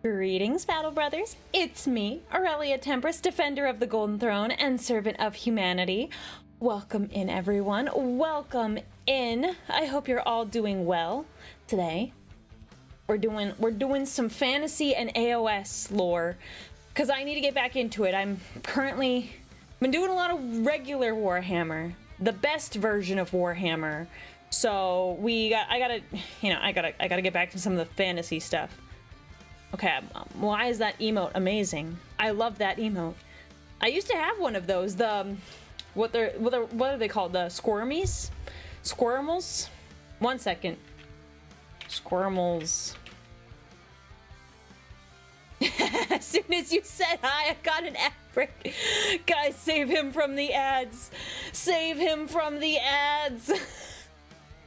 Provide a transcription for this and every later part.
Greetings, Battle Brothers. It's me, Aurelia Tempris, Defender of the Golden Throne and Servant of Humanity. Welcome in, everyone. Welcome in. I hope you're all doing well today. We're doing some fantasy and AoS lore because I need to get back into it. I'm currently been doing a lot of regular Warhammer, the best version of Warhammer. So I gotta get back to some of the fantasy stuff. Okay, why is that emote amazing? I love that emote. I used to have one of those. What are they called? The squirmies? Squirmels? 1 second. Squirmels. As soon as you said hi, I got an ad break. Guys, save him from the ads. Save him from the ads.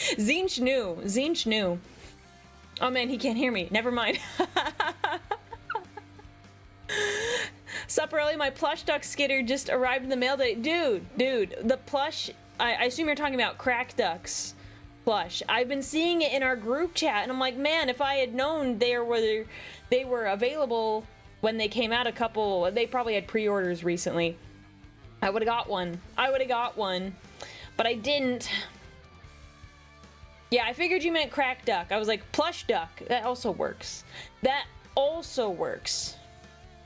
Zinch knew. Oh man, he can't hear me. Never mind. Sup early, my plush duck skitter just arrived in the mail today. Dude, the plush, I assume you're talking about crack ducks plush. I've been seeing it in our group chat and I'm like, man, if I had known they were available when they came out they probably had pre-orders recently. I would have got one. But I didn't. Yeah, I figured you meant crack duck. I was like, plush duck. That also works.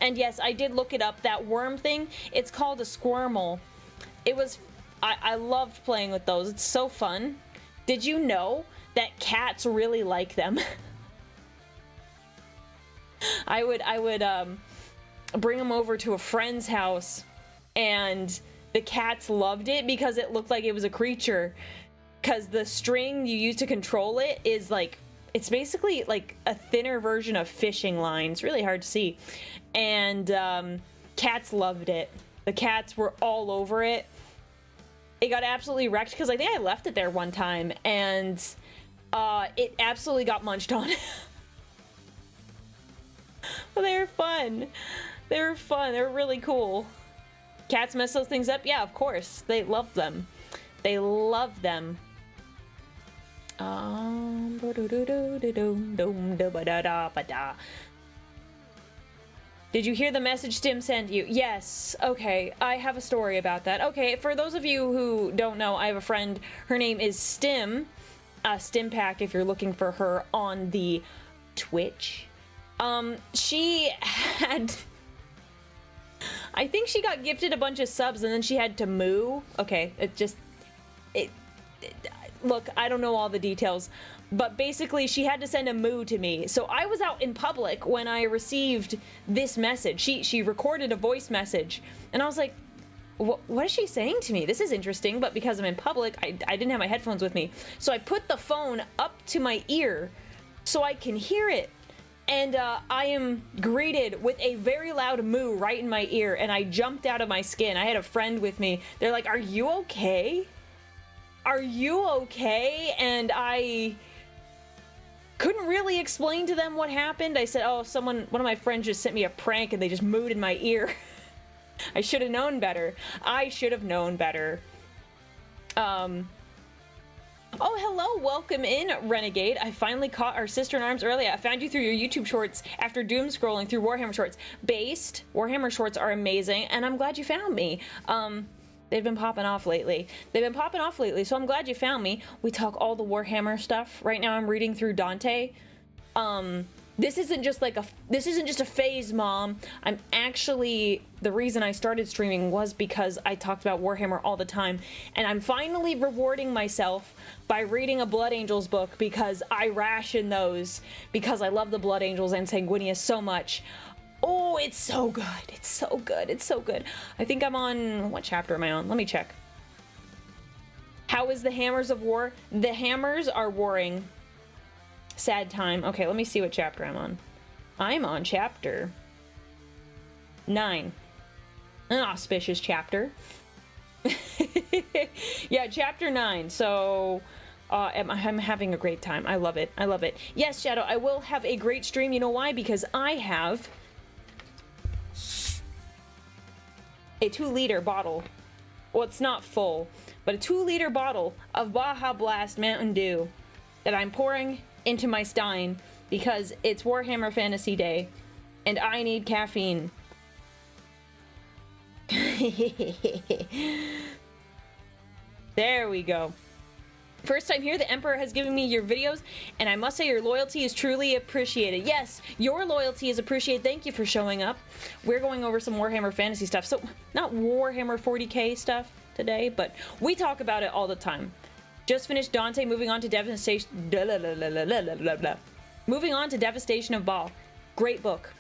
And yes, I did look it up. That worm thing, it's called a squirmel. I loved playing with those. It's so fun. Did you know that cats really like them? I would bring them over to a friend's house and the cats loved it because it looked like it was a creature. Because the string you use to control it is like, it's basically like a thinner version of fishing line. It's really hard to see. And cats loved it. The cats were all over it. It got absolutely wrecked because I think I left it there one time and it absolutely got munched on. But they were fun. They were really cool. Cats mess those things up? Yeah, of course. They love them. Did you hear the message Stim sent you? Yes. Okay, I have a story about that. Okay, for those of you who don't know, I have a friend. Her name is Stim. Stimpack, if you're looking for her on the Twitch. She had... I think she got gifted a bunch of subs and then she had to moo. Okay, look, I don't know all the details, but basically she had to send a moo to me. So I was out in public when I received this message. She recorded a voice message and I was like, what is she saying to me? This is interesting, but because I'm in public, I didn't have my headphones with me. So I put the phone up to my ear so I can hear it. And I am greeted with a very loud moo right in my ear and I jumped out of my skin. I had a friend with me. They're like, are you okay? Are you okay? And I couldn't really explain to them what happened. I said, oh, one of my friends just sent me a prank and they just mooed in my ear. I should have known better. Oh, hello, welcome in, Renegade. I finally caught our sister in arms earlier. I found you through your YouTube shorts after doom scrolling through Warhammer shorts. Based, Warhammer shorts are amazing, and I'm glad you found me. They've been popping off lately. So I'm glad you found me. We talk all the Warhammer stuff. Right now I'm reading through Dante. This isn't just a phase, Mom. I'm actually, the reason I started streaming was because I talked about Warhammer all the time, and I'm finally rewarding myself by reading a Blood Angels book because I ration those because I love the Blood Angels and Sanguinius so much. Oh, it's so good. I think I'm on, what chapter am I on? Let me check. How is the Hammers of War? The Hammers are warring. Sad time. Okay, let me see what chapter I'm on. I'm on chapter 9. An auspicious chapter. Yeah, chapter 9. So, I'm having a great time. I love it. Yes, Shadow, I will have a great stream. You know why? Because I have a 2-liter bottle. Well, it's not full, but a 2-liter bottle of Baja Blast Mountain Dew that I'm pouring into my stein because it's Warhammer Fantasy Day And I need caffeine. There we go. First time here, the Emperor has given me your videos, and I must say your loyalty is truly appreciated. Yes, your loyalty is appreciated. Thank you for showing up. We're going over some Warhammer Fantasy stuff. So, not Warhammer 40k stuff today, but we talk about it all the time. Just finished Dante, moving on to Devastation. Moving on to Devastation of Baal. Great book.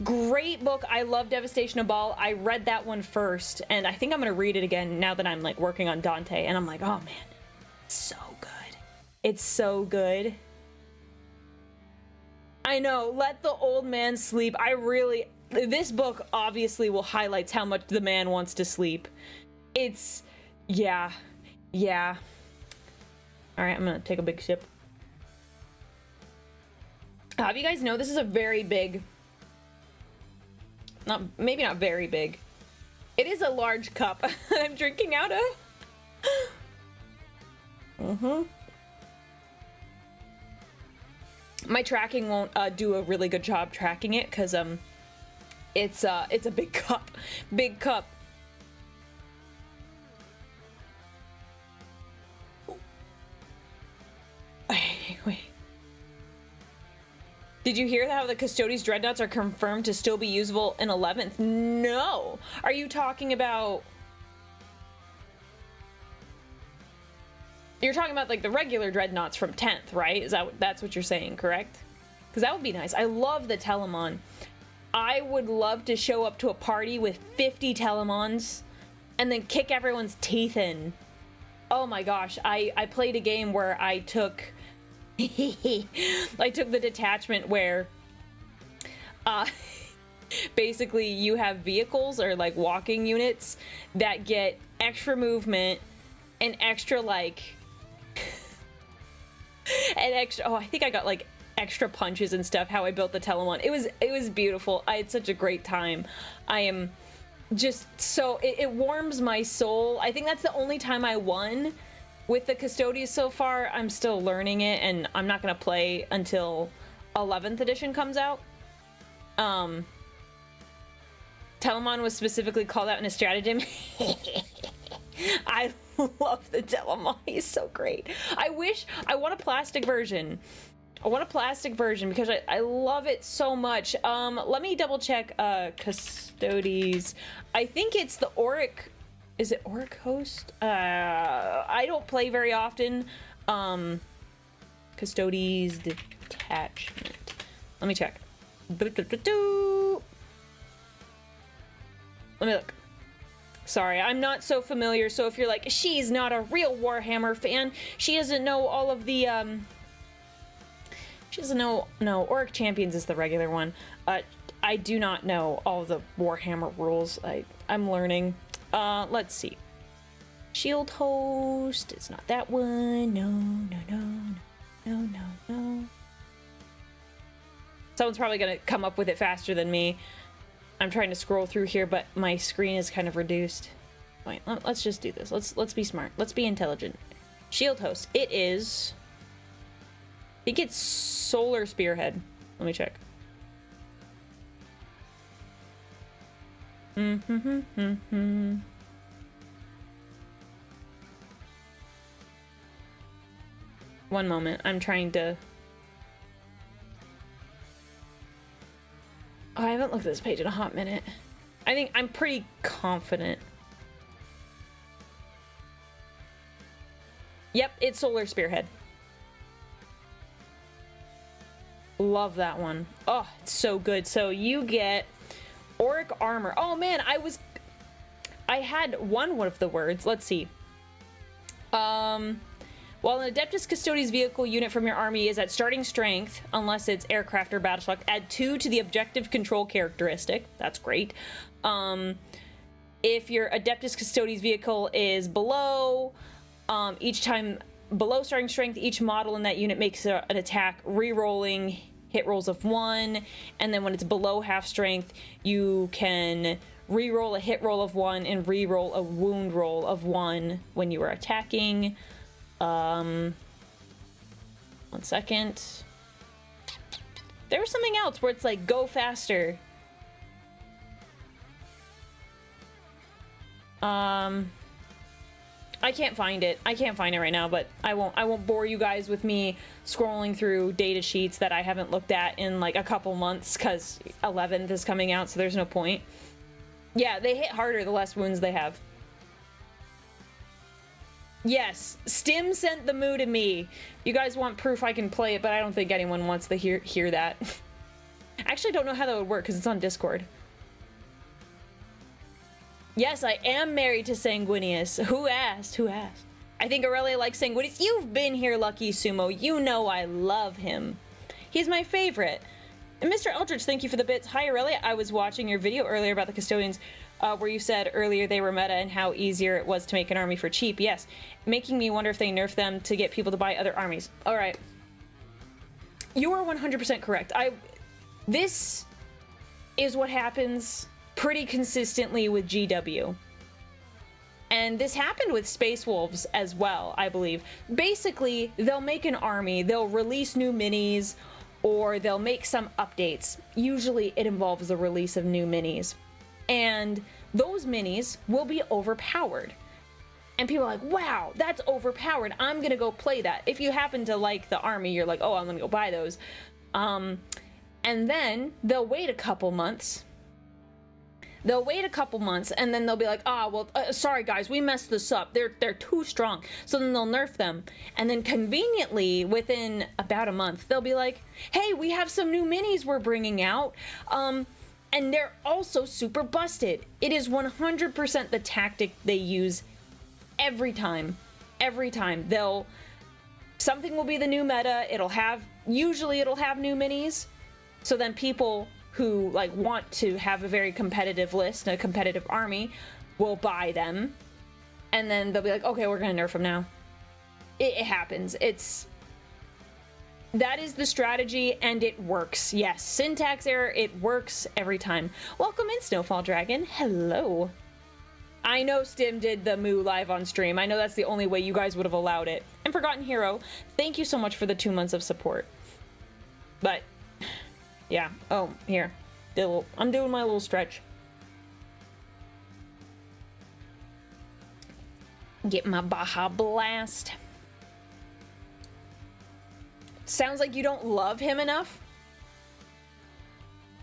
Great book. I love Devastation of Baal. I read that one first, and I think I'm going to read it again now that I'm like working on Dante, and I'm like, oh man. So good. It's so good. I know, let the old man sleep. This book obviously will highlight how much the man wants to sleep. It's, yeah. All right, I'm gonna take a big sip. You guys know this is a very big, maybe not very big. It is a large cup I'm drinking out of. My tracking won't do a really good job tracking it because it's a big cup. Wait. Did you hear how the Custodes dreadnoughts are confirmed to still be usable in 11th? No. Are you talking about? You're talking about like the regular dreadnoughts from 10th, right? That's what you're saying, correct? Because that would be nice. I love the Telemon. I would love to show up to a party with 50 Telemons and then kick everyone's teeth in. Oh my gosh, I played a game where I took I took the detachment where basically you have vehicles or like walking units that get extra movement and extra like and extra, oh, I think I got like extra punches and stuff, how I built the Telemon. It was beautiful. I had such a great time. I am just so, it warms my soul. I think that's the only time I won with the Custodes so far. I'm still learning it, and I'm not gonna play until 11th edition comes out. Telemon was specifically called out in a stratagem. I love the Telemon. He's so great. I want a plastic version. I want a plastic version because I love it so much. Let me double check Custodes. I think it's the Auric. Is it Auric host? I don't play very often. Custodes detachment. Let me check. Let me look. Sorry, I'm not so familiar, so if you're like, she's not a real Warhammer fan, she doesn't know all of the, she doesn't know, no, Auric Champions is the regular one. I do not know all the Warhammer rules. I'm learning. Let's see. Shield host, it's not that one. No. Someone's probably gonna come up with it faster than me. I'm trying to scroll through here, but my screen is kind of reduced. Wait, let's just do this. Let's be smart. Let's be intelligent. Shield host. It is. I think it's Solar Spearhead. Let me check. One moment. I'm trying to. Oh, I haven't looked at this page in a hot minute. I think I'm pretty confident. Yep, it's Solar Spearhead. Love that one. Oh, it's so good. So you get Auric armor. Oh man, I had one of the words. Let's see. While an Adeptus Custodes vehicle unit from your army is at starting strength, unless it's aircraft or battle shock, add 2 to the objective control characteristic. That's great. If your Adeptus Custodes vehicle is below, each time below starting strength, each model in that unit makes an attack, re-rolling hit rolls of 1, and then when it's below half strength, you can re-roll a hit roll of 1 and re-roll a wound roll of 1 when you are attacking. 1 second. There was something else where it's like, go faster. I can't find it. I can't find it right now, but I won't bore you guys with me scrolling through data sheets that I haven't looked at in like a couple months, because 11th is coming out, so there's no point. Yeah, they hit harder the less wounds they have. Yes, Stim sent the moo to me. You guys want proof I can play it, but I don't think anyone wants to hear that. I actually don't know how that would work because it's on Discord. Yes, I am married to Sanguinius. Who asked? Who asked? I think Aurelia likes Sanguinius. You've been here, Lucky Sumo. You know I love him. He's my favorite. And Mr. Eldridge, thank you for the bits. Hi, Aurelia. I was watching your video earlier about the custodians, where you said earlier they were meta and how easier it was to make an army for cheap. Yes, making me wonder if they nerf them to get people to buy other armies. All right. You are 100% correct. This is what happens pretty consistently with GW. And this happened with Space Wolves as well, I believe. Basically, they'll make an army, they'll release new minis, or they'll make some updates. Usually it involves the release of new minis. And those minis will be overpowered. And people are like, wow, that's overpowered. I'm gonna go play that. If you happen to like the army, you're like, oh, I'm gonna go buy those. And then they'll wait a couple months. They'll wait a couple months, and then they'll be like, ah, well, sorry guys, we messed this up. They're too strong. So then they'll nerf them. And then conveniently, within about a month, they'll be like, hey, we have some new minis we're bringing out. And they're also super busted. It is 100% the tactic they use every time. Every time. Something will be the new meta. Usually it'll have new minis. So then people who like want to have a very competitive list, a competitive army, will buy them, and then they'll be like, okay, we're gonna nerf them now. It happens. That is the strategy, and it works. Yes, syntax error, it works every time. Welcome in, Snowfall Dragon. Hello. I know Stim did the moo live on stream. I know that's the only way you guys would have allowed it. And Forgotten Hero, thank you so much for the 2 months of support. But yeah. Oh, here. I'm doing my little stretch. Get my Baja Blast. Sounds like you don't love him enough?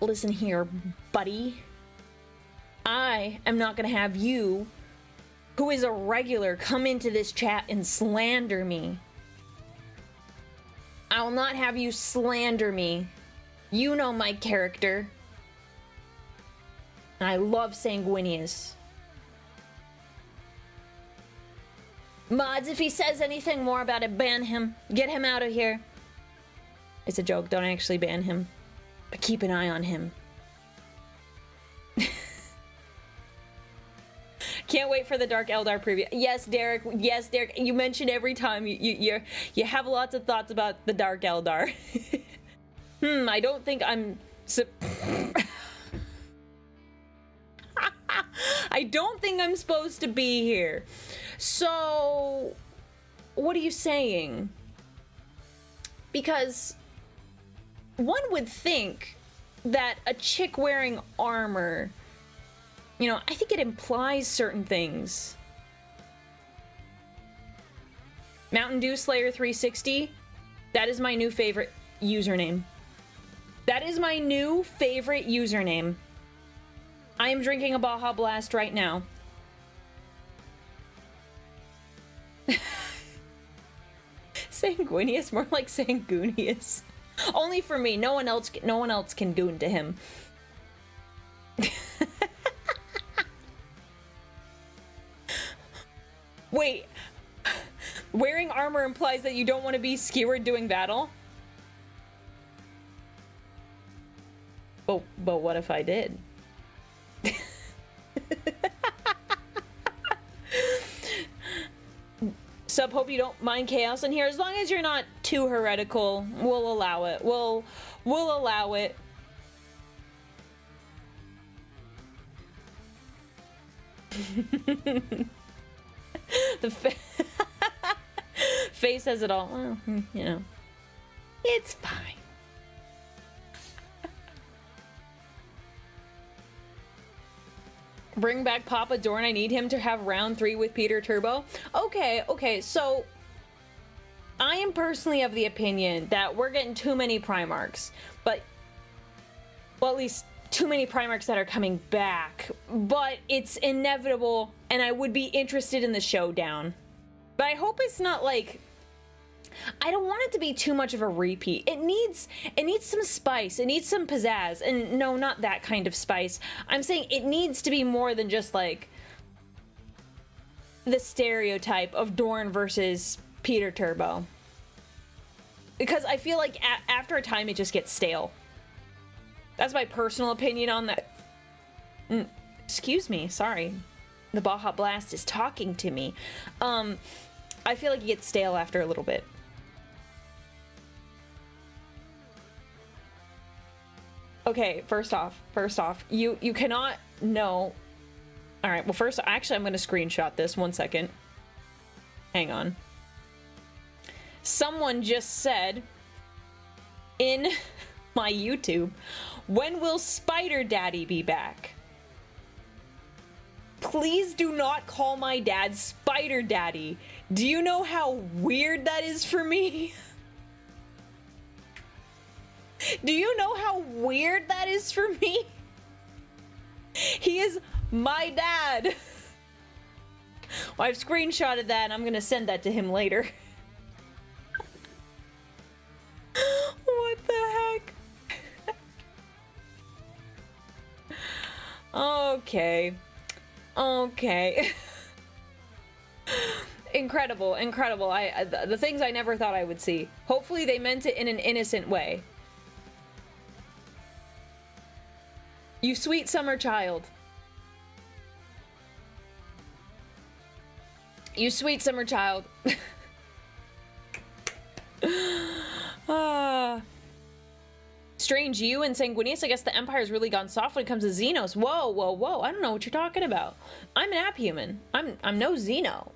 Listen here, buddy. I am not gonna have you, who is a regular, come into this chat and slander me. I will not have you slander me. You know my character. And I love Sanguinius. Mods, if he says anything more about it, ban him. Get him out of here. It's a joke, don't actually ban him. But keep an eye on him. Can't wait for the Dark Eldar preview. Yes, Derek. Yes, Derek. You mention every time you have lots of thoughts about the Dark Eldar. I don't think I'm... I don't think I'm supposed to be here. So, what are you saying? Because one would think that a chick wearing armor, you know, I think it implies certain things. Mountain Dew Slayer 360, that is my new favorite username. That is my new favorite username. I am drinking a Baja Blast right now. Sanguinius, more like Sangoonius. Only for me. No one else can goon to him. Wait. Wearing armor implies that you don't want to be skewered doing battle? But what if I did? Sub, hope you don't mind chaos in here. As long as you're not too heretical, we'll allow it. We'll allow it. The face says it all. Well, you know, it's fine. Bring back Papa Dorn. I need him to have round 3 with Peter Turbo. Okay, so I am personally of the opinion that we're getting too many Primarchs, but, well, at least too many Primarchs that are coming back, but it's inevitable, and I would be interested in the showdown. But I hope it's not like, I don't want it to be too much of a repeat. It needs some spice. It needs some pizzazz. And no, not that kind of spice. I'm saying it needs to be more than just like the stereotype of Dorn versus Peter Turbo. Because I feel like after a time it just gets stale. That's my personal opinion on that. Excuse me, sorry. The Baja Blast is talking to me. I feel like it gets stale after a little bit. Okay, first off, you cannot know. All right, well, first, actually, I'm going to screenshot this. 1 second. Hang on. Someone just said in my YouTube, when will Spider Daddy be back? Please do not call my dad Spider Daddy. Do you know how weird that is for me? Do you know how weird that is for me? He is my dad. Well, I've screenshotted that and I'm gonna send that to him later. What the heck? Okay. Incredible. The things I never thought I would see. Hopefully they meant it in an innocent way. You sweet summer child. You sweet summer child. Strange, you and Sanguinius, I guess the Empire's really gone soft when it comes to Xenos. Whoa. I don't know what you're talking about. I'm an abhuman. I'm no Xeno.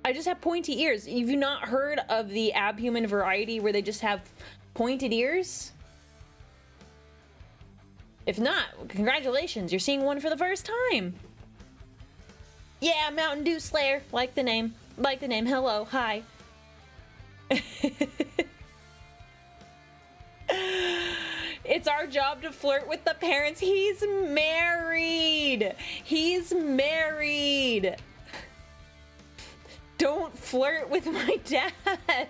I just have pointy ears. Have you not heard of the abhuman variety where they just have pointed ears? If not, congratulations, you're seeing one for the first time. Yeah, Mountain Dew Slayer. Like the name. Hello. Hi. It's our job to flirt with the parents. He's married. Don't flirt with my dad.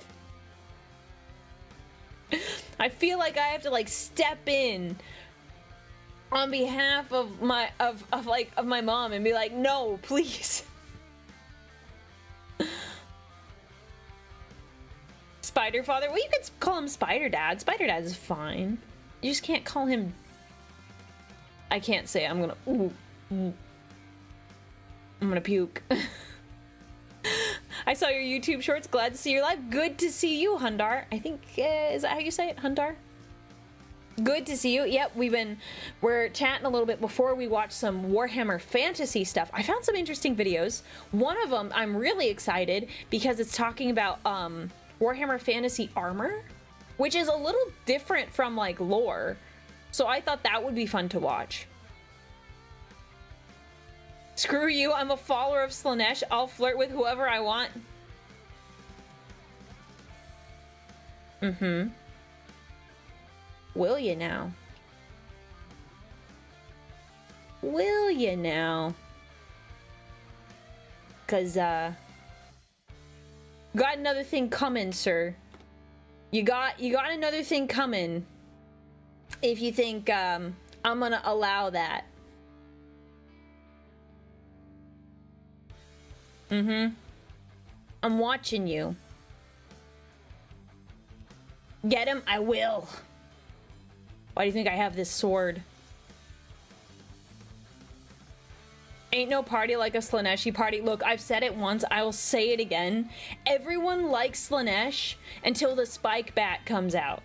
I feel like I have to like step in on behalf of my my mom and be like, no, please. Spider Father? Well, you could call him Spider Dad. Spider Dad is fine. You just can't call him. I can't say. I'm gonna puke. I saw your YouTube shorts. Glad to see you live. Good to see you, Hundar. I think is that how you say it, Hundar? Good to see you. Yep, we're chatting a little bit before we watch some Warhammer fantasy stuff. I found some interesting videos. One of them I'm really excited because it's talking about Warhammer fantasy armor, which is a little different from like lore. So I thought that would be fun to watch. Screw you, I'm a follower of Slaanesh. I'll flirt with whoever I want. Will you now? Will you now? Cause got another thing coming, sir. You got another thing coming. If you think I'm gonna allow that. I'm watching you. Get him? I will. Why do you think I have this sword? Ain't no party like a Slaaneshi party. Look, I've said it once. I will say it again. Everyone likes Slaanesh until the spike bat comes out.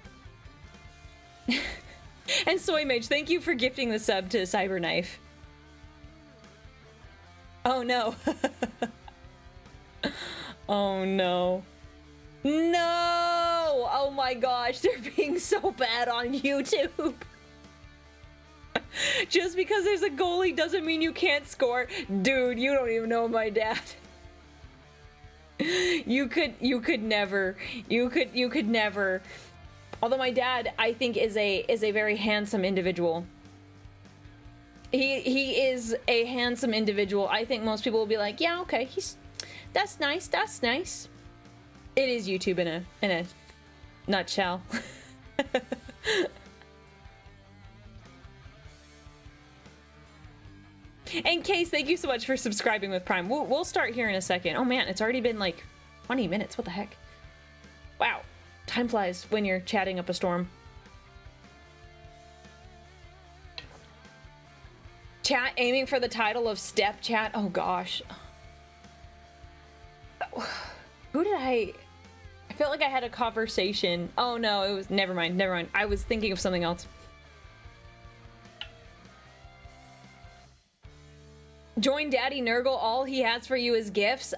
And Soy Mage, thank you for gifting the sub to Cyberknife. Oh no. Oh no. No! Oh my gosh, they're being so bad on YouTube. Just because there's a goalie doesn't mean you can't score. Dude, you don't even know my dad. You could never. Although my dad, I think, is a very handsome individual. He is a handsome individual. I think most people will be like, yeah, okay, that's nice, that's nice. It is YouTube in a nutshell. And Case, thank you so much for subscribing with Prime. We'll start here in a second. Oh man, it's already been like 20 minutes. What the heck? Wow. Time flies when you're chatting up a storm. Chat aiming for the title of Step Chat. Oh gosh. Who did I felt like I had a conversation. Oh no, it was, never mind. I was thinking of something else. Join Daddy Nurgle, all he has for you is gifts.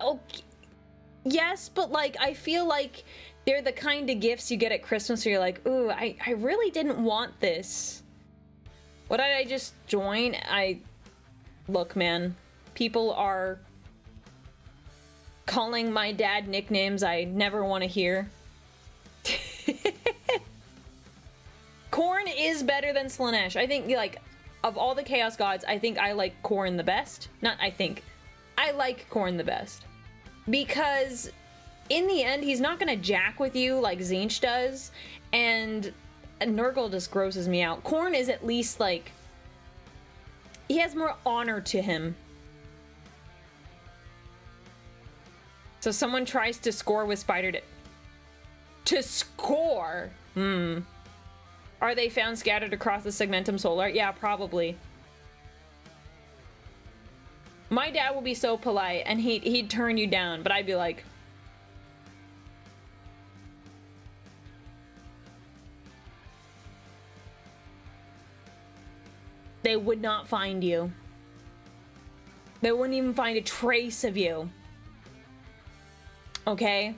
Okay. Yes, but like, I feel like they're the kind of gifts you get at Christmas where you're like, ooh, I really didn't want this. What did I just join? Look, man, people are calling my dad nicknames I never want to hear. Khorne is better than Slaanesh. I think, like, of all the Chaos Gods, I think I like Khorne the best. I like Khorne the best. Because in the end, he's not gonna jack with you like Tzeentch does, and Nurgle just grosses me out. Khorne is at least, like, he has more honor to him. So someone tries to score with Spider to score? Are they found scattered across the Segmentum Solar? Yeah, probably. My dad will be so polite, and he'd turn you down, but I'd be like... They would not find you. They wouldn't even find a trace of you. Okay?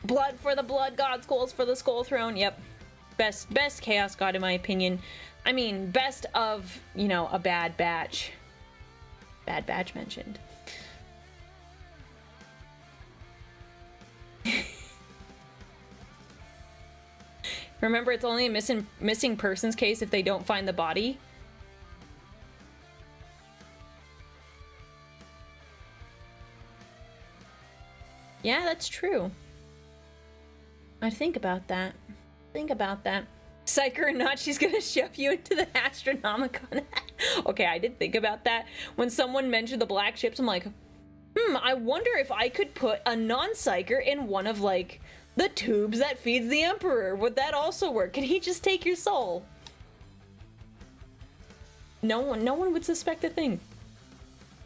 Blood for the Blood God, skulls for the Skull Throne. Yep. Best Chaos God in my opinion. I mean, best of, you know, a bad batch. Bad batch mentioned. Remember, it's only a missing persons case if they don't find the body. Yeah, that's true. I'd think about that. Think about that. Psyker or not, she's gonna shove you into the Astronomicon. Okay, I did think about that. When someone mentioned the black ships, I'm like, I wonder if I could put a non-psyker in one of, like, the tubes that feeds the Emperor. Would that also work? Can he just take your soul? No one would suspect a thing.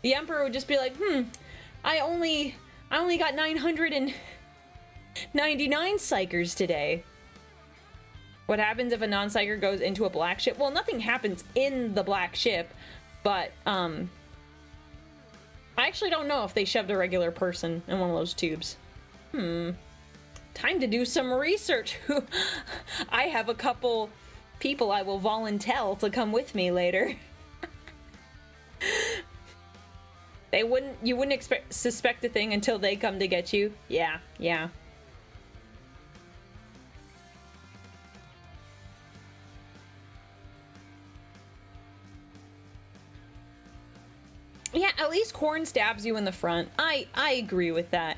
The Emperor would just be like, I only got 999 psychers today. What happens if a non-psyker goes into a black ship? Well, nothing happens in the black ship, but, I actually don't know if they shoved a regular person in one of those tubes. Time to do some research. I have a couple people I will volunteer to come with me later. You wouldn't suspect a thing until they come to get you. Yeah. Yeah, at least Khorne stabs you in the front. I agree with that.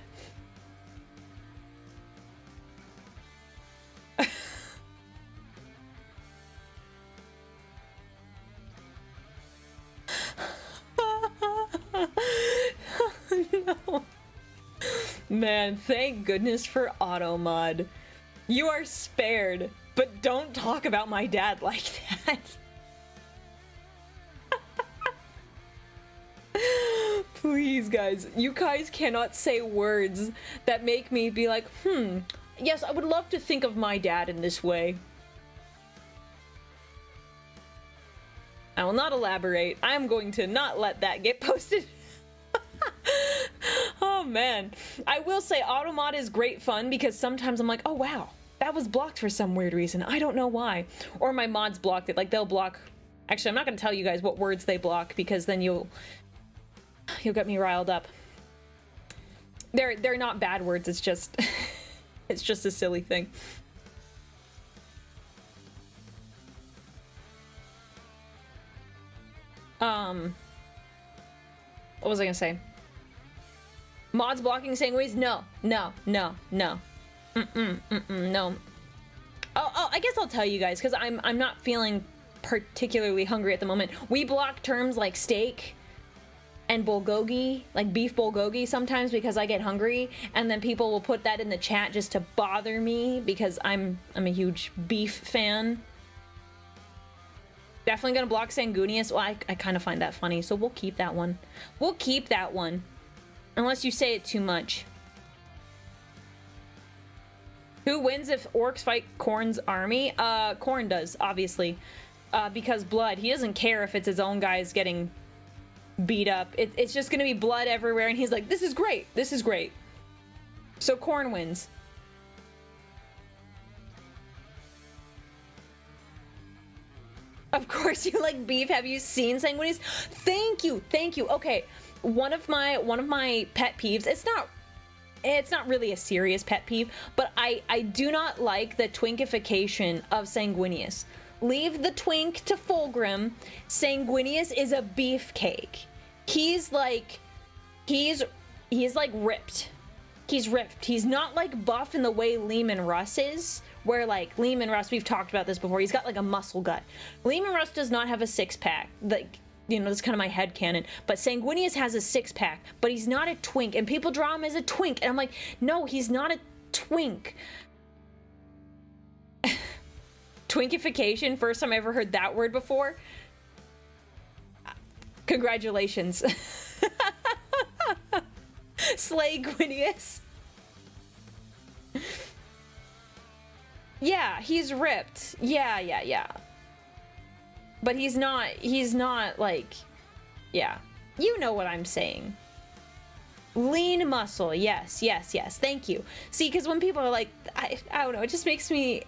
No. Man, thank goodness for auto mod. You are spared, but don't talk about my dad like that. Please, guys. You guys cannot say words that make me be like, yes, I would love to think of my dad in this way. I will not elaborate. I'm going to not let that get posted. Oh man. I will say Automod is great fun because sometimes I'm like, oh wow, That was blocked for some weird reason. I don't know why. Or my mods blocked it. Like, they'll block... Actually, I'm not going to tell you guys what words they block, because then you'll get me riled up. They're not bad words. It's just... it's just a silly thing. What was I gonna say? Mods blocking sanguinies? No. No. No. No. No. Oh, I guess I'll tell you guys, because I'm not feeling particularly hungry at the moment. We block terms like steak and bulgogi, like beef bulgogi sometimes, because I get hungry, and then people will put that in the chat just to bother me because I'm a huge beef fan. Definitely gonna block Sanguinius. Well, I kind of find that funny, so we'll keep that one. We'll keep that one. Unless you say it too much. Who wins if orcs fight Khorne's army? Khorne does, obviously. Because blood. He doesn't care if it's his own guys getting beat up. It's just gonna be blood everywhere, and he's like, this is great. This is great. So Khorne wins. Of course you like beef. Have you seen Sanguinius? Thank you, thank you. Okay, one of my pet peeves. It's not really a serious pet peeve, but I do not like the twinkification of Sanguinius. Leave the twink to Fulgrim. Sanguinius is a beefcake. He's like ripped. He's ripped. He's not like buff in the way Leman Russ is, where like Leman Russ, we've talked about this before, he's got like a muscle gut. Leman Russ does not have a six-pack. Like, you know, that's kind of my headcanon. But Sanguinius has a six-pack, but he's not a twink, and people draw him as a twink, and I'm like, no, he's not a twink. Twinkification, first time I ever heard that word before. Congratulations. Slay Gwinius. Yeah, he's ripped. Yeah. But he's not like, yeah. You know what I'm saying. Lean muscle, yes. Thank you. See, because when people are like, I don't know, it just makes me...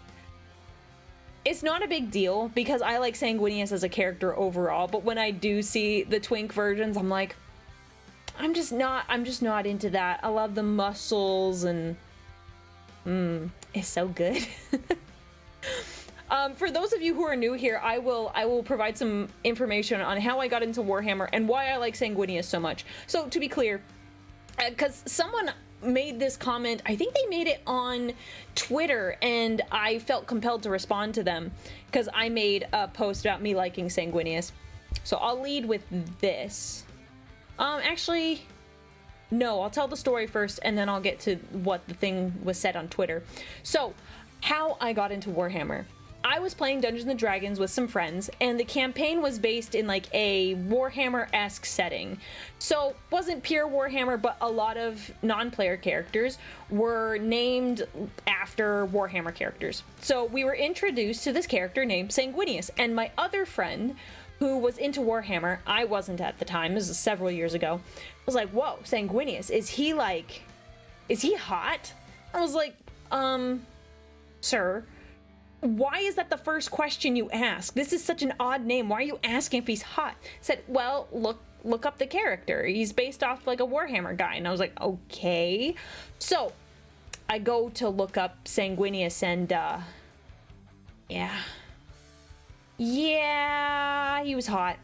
It's not a big deal, because I like Sanguinius as a character overall, but when I do see the twink versions, I'm like, I'm just not into that. I love the muscles, and it's so good. For those of you who are new here, I will provide some information on how I got into Warhammer and why I like Sanguinius so much. So to be clear, because someone made this comment, I think they made it on Twitter, and I felt compelled to respond to them because I made a post about me liking Sanguinius. So I'll lead with this. Actually, no, I'll tell the story first, and then I'll get to what the thing was said on Twitter. So, how I got into Warhammer. I was playing Dungeons & Dragons with some friends, and the campaign was based in like a Warhammer-esque setting. So, wasn't pure Warhammer, but a lot of non-player characters were named after Warhammer characters. So, we were introduced to this character named Sanguinius, and my other friend, who was into Warhammer, I wasn't at the time, this was several years ago, was like, whoa, Sanguinius, is he hot? I was like, sir, why is that the first question you ask? This is such an odd name. Why are you asking if he's hot? Said, well, look up the character. He's based off like a Warhammer guy. And I was like, okay. So I go to look up Sanguinius, and yeah, he was hot.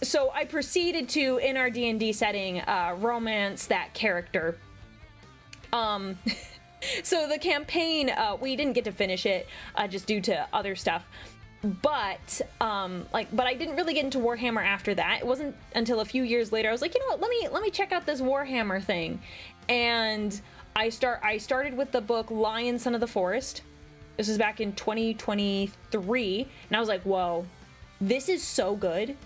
So I proceeded to, in our D&D setting, romance that character. So the campaign, we didn't get to finish it, just due to other stuff. But, but I didn't really get into Warhammer after that. It wasn't until a few years later I was like, you know what, let me check out this Warhammer thing. And I started with the book Lion, Son of the Forest. This was back in 2023, and I was like, whoa, this is so good.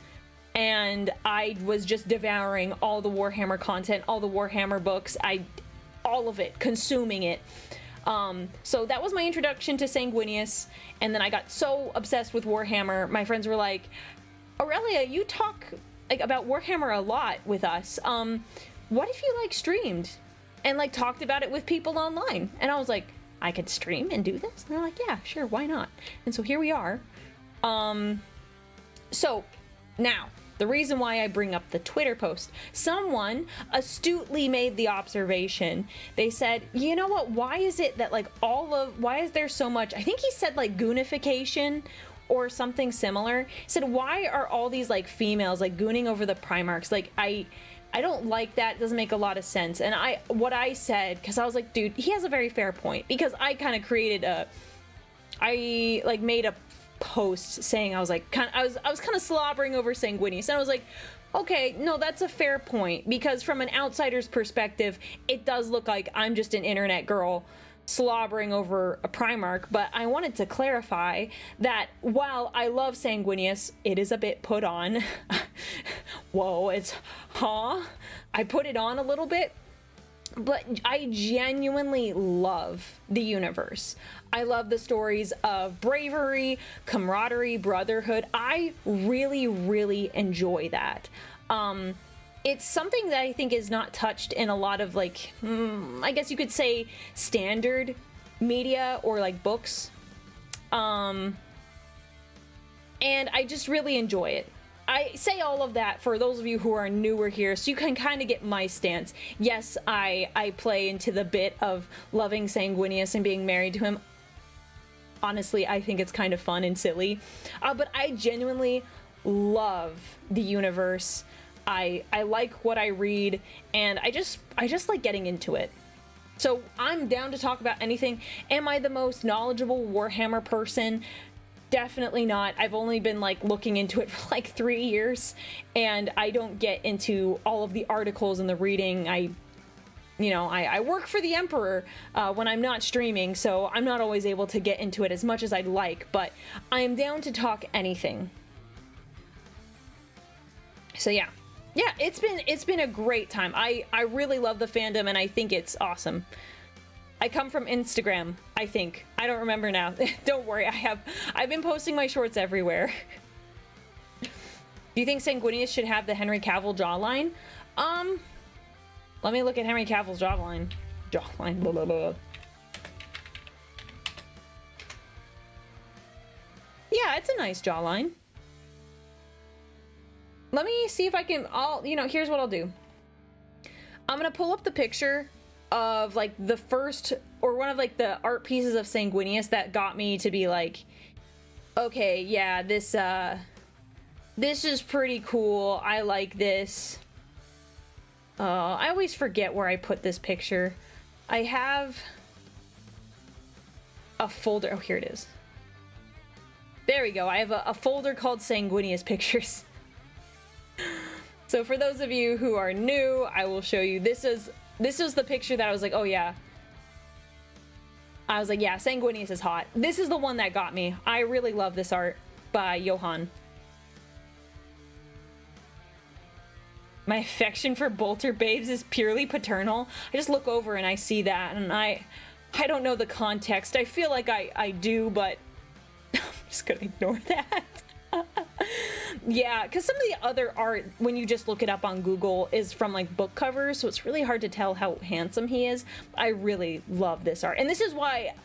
And I was just devouring all the Warhammer content, all the Warhammer books, all of it, consuming it. So that was my introduction to Sanguinius, and then I got so obsessed with Warhammer, my friends were like, Aurelia, you talk like about Warhammer a lot with us. What if you like streamed and like talked about it with people online? And I was like, I could stream and do this. And they're like, yeah, sure, why not? And so here we are. So now, the reason why I bring up the Twitter post, someone astutely made the observation. They said, you know what, why is it that like why is there so much, I think he said like goonification or something similar. He said, why are all these like females like gooning over the Primarchs? Like I don't like that. It doesn't make a lot of sense. And what I said, because I was like, dude, he has a very fair point, because I kind of created I made a post saying, I was kind of slobbering over Sanguinius, and I was like, okay, no, that's a fair point, because from an outsider's perspective, it does look like I'm just an internet girl slobbering over a Primarch. But I wanted to clarify that while I love Sanguinius, it is a bit put on. Whoa, I put it on a little bit, but I genuinely love the universe. I love the stories of bravery, camaraderie, brotherhood. I really, really enjoy that. It's something that I think is not touched in a lot of like, I guess you could say standard media or like books. And I just really enjoy it. I say all of that for those of you who are newer here, so you can kind of get my stance. Yes, I play into the bit of loving Sanguinius and being married to him. Honestly, I think it's kind of fun and silly. But I genuinely love the universe. I like what I read, and I just like getting into it. So I'm down to talk about anything. Am I the most knowledgeable Warhammer person? Definitely not. I've only been like looking into it for like 3 years, and I don't get into all of the articles and the reading. I work for the Emperor when I'm not streaming, so I'm not always able to get into it as much as I'd like, but I am down to talk anything. So yeah, it's been a great time. I really love the fandom, and I think it's awesome. I come from Instagram, I think. I don't remember now. Don't worry, I've been posting my shorts everywhere. Do you think Sanguinius should have the Henry Cavill jawline? Let me look at Henry Cavill's jawline. Blah, blah, blah. Yeah, it's a nice jawline. Let me see if I can, here's what I'll do. I'm gonna pull up the picture of like the first, or one of like the art pieces of Sanguinius that got me to be like, okay, yeah, this is pretty cool. I like this. I always forget where I put this picture. I have a folder. Oh, here it is. There we go. I have a folder called Sanguinius Pictures. So for those of you who are new, I will show you. This is the picture that I was like, oh yeah. I was like, yeah, Sanguinius is hot. This is the one that got me. I really love this art by Johan. My affection for Bolter babes is purely paternal. I just look over and I see that, and I don't know the context. I feel like I do, but I'm just gonna ignore that. Yeah, because some of the other art, when you just look it up on Google, is from like book covers, so it's really hard to tell how handsome he is. I really love this art, and this is why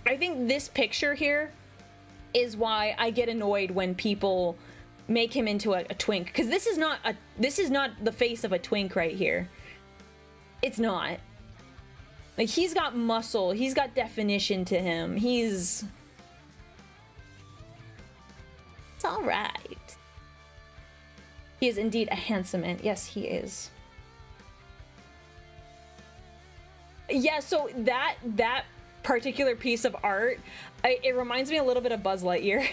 I think this picture here is why I get annoyed when people make him into a twink, because this is not the face of a twink right here. It's not. Like, he's got muscle, he's got definition to him. It's all right. He is indeed a handsome man. Yes, he is. Yeah, so that particular piece of art, it reminds me a little bit of Buzz Lightyear.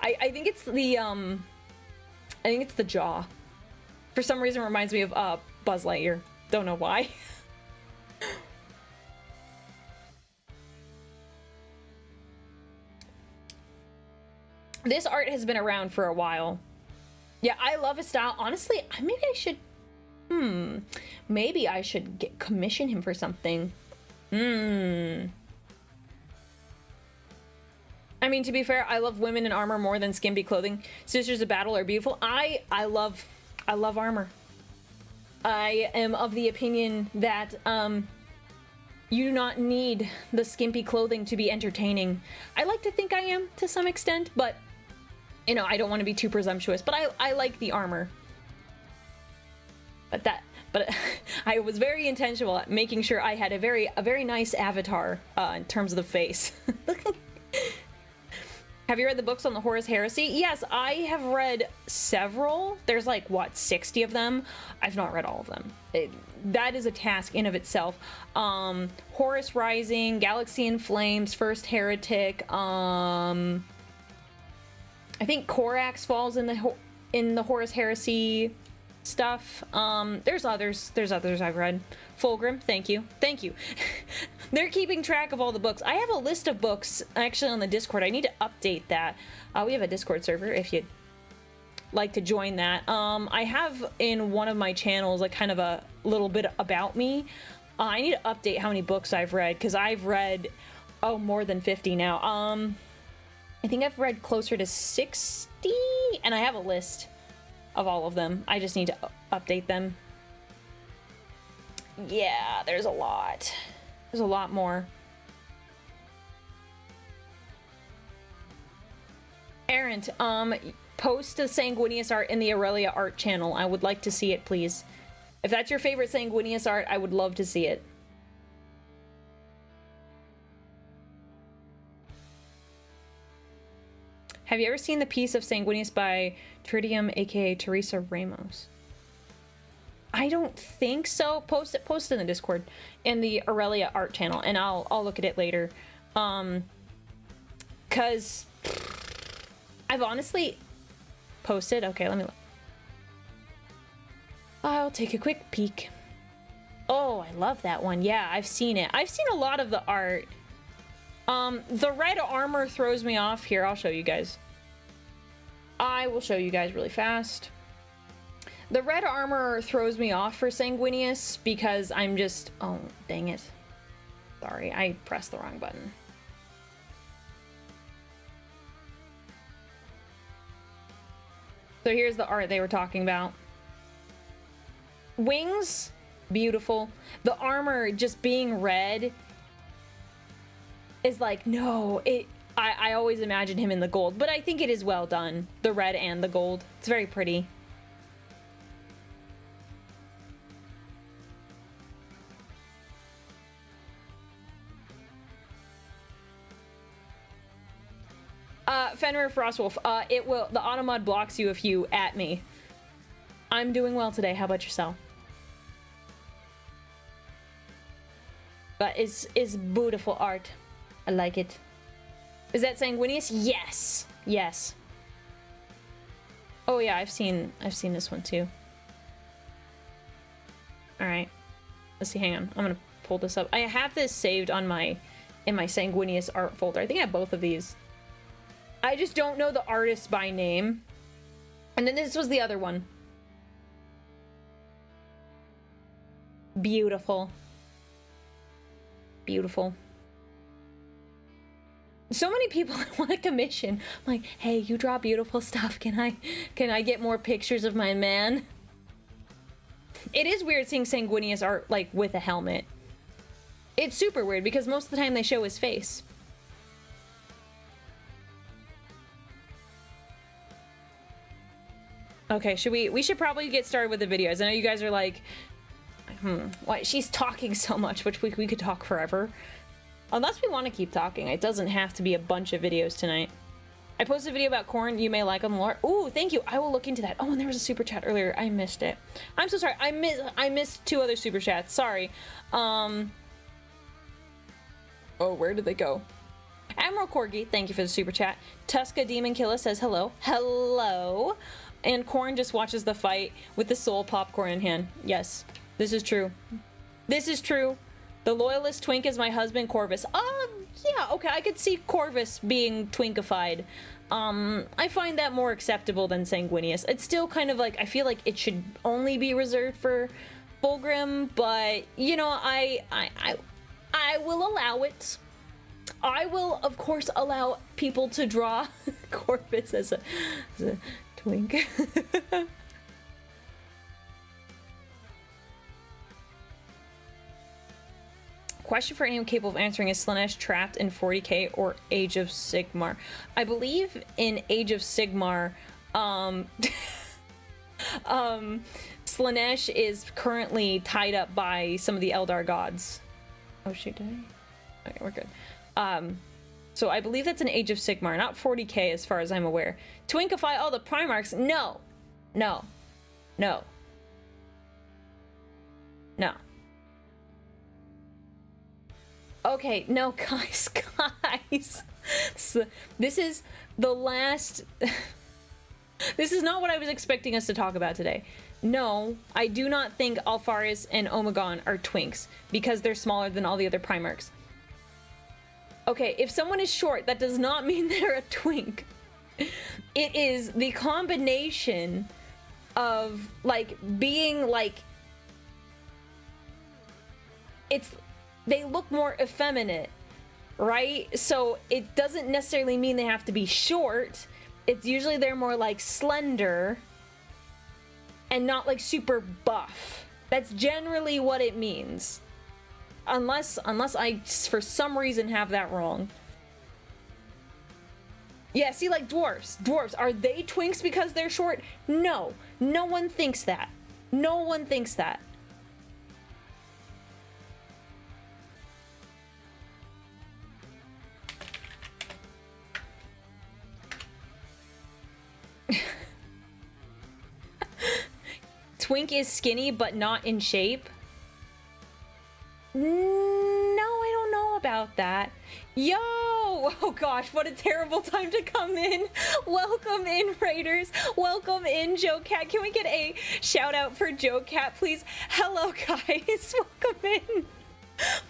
I think it's the jaw. For some reason, it reminds me of Buzz Lightyear. Don't know why. This art has been around for a while. Yeah, I love his style. Honestly, maybe I should commission him for something. I mean, to be fair, I love women in armor more than skimpy clothing. Sisters of Battle are beautiful. I love armor. I am of the opinion that You do not need the skimpy clothing to be entertaining. I like to think I am to some extent, but you know, I don't want to be too presumptuous, but I like the armor. But I was very intentional at making sure I had a very nice avatar in terms of the face. Have you read the books on the Horus Heresy? Yes, I have read several. There's like, what, 60 of them? I've not read all of them. That is a task in of itself. Horus Rising, Galaxy in Flames, First Heretic, I think Corax falls in the Horus Heresy stuff. There's others I've read. Fulgrim, thank you. They're keeping track of all the books. I have a list of books actually on the Discord. I need to update that. We have a Discord server if you'd like to join that. I have in one of my channels like kind of a little bit about me. I need to update how many books I've read, because I've read more than 50 now. I think I've read closer to 60, and I have a list of all of them. I just need to update them. Yeah, there's a lot. There's a lot more. Errant, post the Sanguinius art in the Aurelia art channel. I would like to see it, please. If that's your favorite Sanguinius art, I would love to see it. Have you ever seen the piece of Sanguinius by Tritium, aka Teresa Ramos? I don't think so. Post it in the Discord, in the Aurelia art channel, and I'll look at it later. Cause I've honestly posted. Okay, let me look. I'll take a quick peek. Oh, I love that one. Yeah, I've seen it. I've seen a lot of the art. The red armor throws me off. Here, I'll show you guys. I will show you guys really fast. The red armor throws me off for Sanguinius because I'm just... Oh, dang it. Sorry, I pressed the wrong button. So here's the art they were talking about. Wings, beautiful. The armor just being red is like, no, I always imagine him in the gold, but I think it is well done. The red and the gold. It's very pretty. Fenrir Frostwolf, the automod blocks you if you at me. I'm doing well today. How about yourself? But is beautiful art. I like it. Is that Sanguinius? Yes. Yes. Oh yeah, I've seen this one too. All right. Let's see. Hang on. I'm gonna pull this up. I have this saved on in my Sanguinius art folder. I think I have both of these. I just don't know the artist by name. And then this was the other one. Beautiful. Beautiful. So many people want to commission. I'm like, hey, you draw beautiful stuff. Can I get more pictures of my man? It is weird seeing Sanguinius art like with a helmet. It's super weird because most of the time they show his face. Okay, we should probably get started with the videos. I know you guys are like, why she's talking so much, which we could talk forever. Unless we want to keep talking. It doesn't have to be a bunch of videos tonight. I posted a video about corn you may like on the lore. Ooh, thank you. I will look into that. Oh, and there was a super chat earlier. I missed it. I'm so sorry. I missed 2 other super chats. Sorry. Oh, where did they go? Admiral Corgi, thank you for the super chat. Tuska Demon Killer says hello. Hello. And Corn just watches the fight with the soul popcorn in hand. Yes, this is true. This is true. The loyalist twink is my husband, Corvus. Yeah, okay, I could see Corvus being twinkified. I find that more acceptable than Sanguinius. It's still kind of like, I feel like it should only be reserved for Fulgrim, but, you know, I will allow it. I will, of course, allow people to draw Corvus as a twink. Question for anyone capable of answering: is Slaanesh trapped in 40k or Age of Sigmar? I believe in Age of Sigmar, Slaanesh is currently tied up by some of the Eldar gods. Oh shoot, did I? Okay, we're good. So I believe that's an Age of Sigmar, not 40k as far as I'm aware. Twinkify all the Primarchs? No. No. No. No. Okay, no, guys. This is the last... This is not what I was expecting us to talk about today. No, I do not think Alfaris and Omegon are twinks, because they're smaller than all the other Primarchs. Okay, if someone is short, that does not mean they're a twink. It is the combination of, like, being, like... They look more effeminate, right? So it doesn't necessarily mean they have to be short. It's usually they're more, like, slender and not, like, super buff. That's generally what it means. Unless I, for some reason, have that wrong. Yeah, see, like, dwarves. Dwarves, are they twinks because they're short? No. No one thinks that. No one thinks that. Twink is skinny, but not in shape. No, I don't know about that. Yo! Oh gosh, what a terrible time to come in. Welcome in, Raiders. Welcome in, Joe Cat. Can we get a shout out for Joe Cat, please? Hello, guys. Welcome in.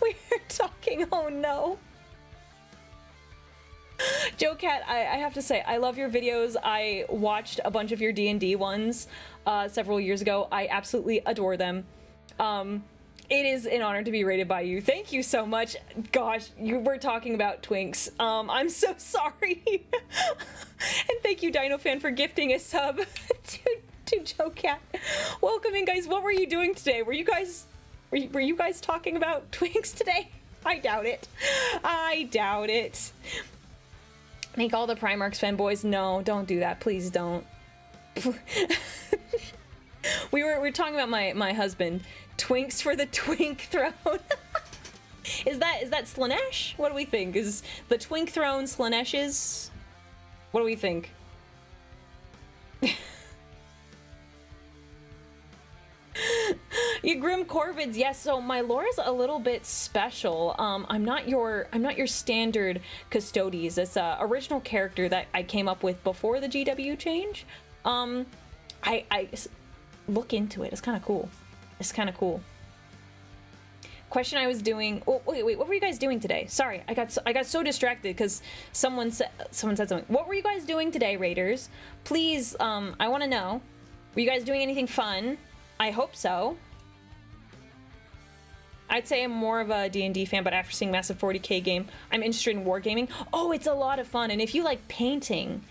We're talking. Oh no. Joe Cat, I have to say, I love your videos. I watched a bunch of your D&D ones several years ago. I absolutely adore them. It is an honor to be rated by you. Thank you so much. Gosh, you were talking about twinks. I'm so sorry. And thank you, DinoFan, for gifting a sub to Joe Cat. Welcome in, guys. What were you doing today? Were you guys talking about twinks today? I doubt it. I doubt it. Make all the Primarchs fanboys. No, don't do that. Please don't. we were talking about my husband. Twinks for the Twink Throne. Is that Slaanesh? What do we think? Is the Twink Throne Slaanesh's? What do we think? You Grim Corvids, yes. So my lore is a little bit special. I'm not your standard Custodes. It's a original character that I came up with before the GW change. I look into it. It's kind of cool. It's kind of cool. Question I was doing. Oh wait, what were you guys doing today? Sorry, I got so distracted because someone said something. What were you guys doing today, Raiders? Please, I want to know. Were you guys doing anything fun? I hope so. I'd say I'm more of a D&D fan, but after seeing Massive 40k game, I'm interested in wargaming. Oh, it's a lot of fun. And if you like painting,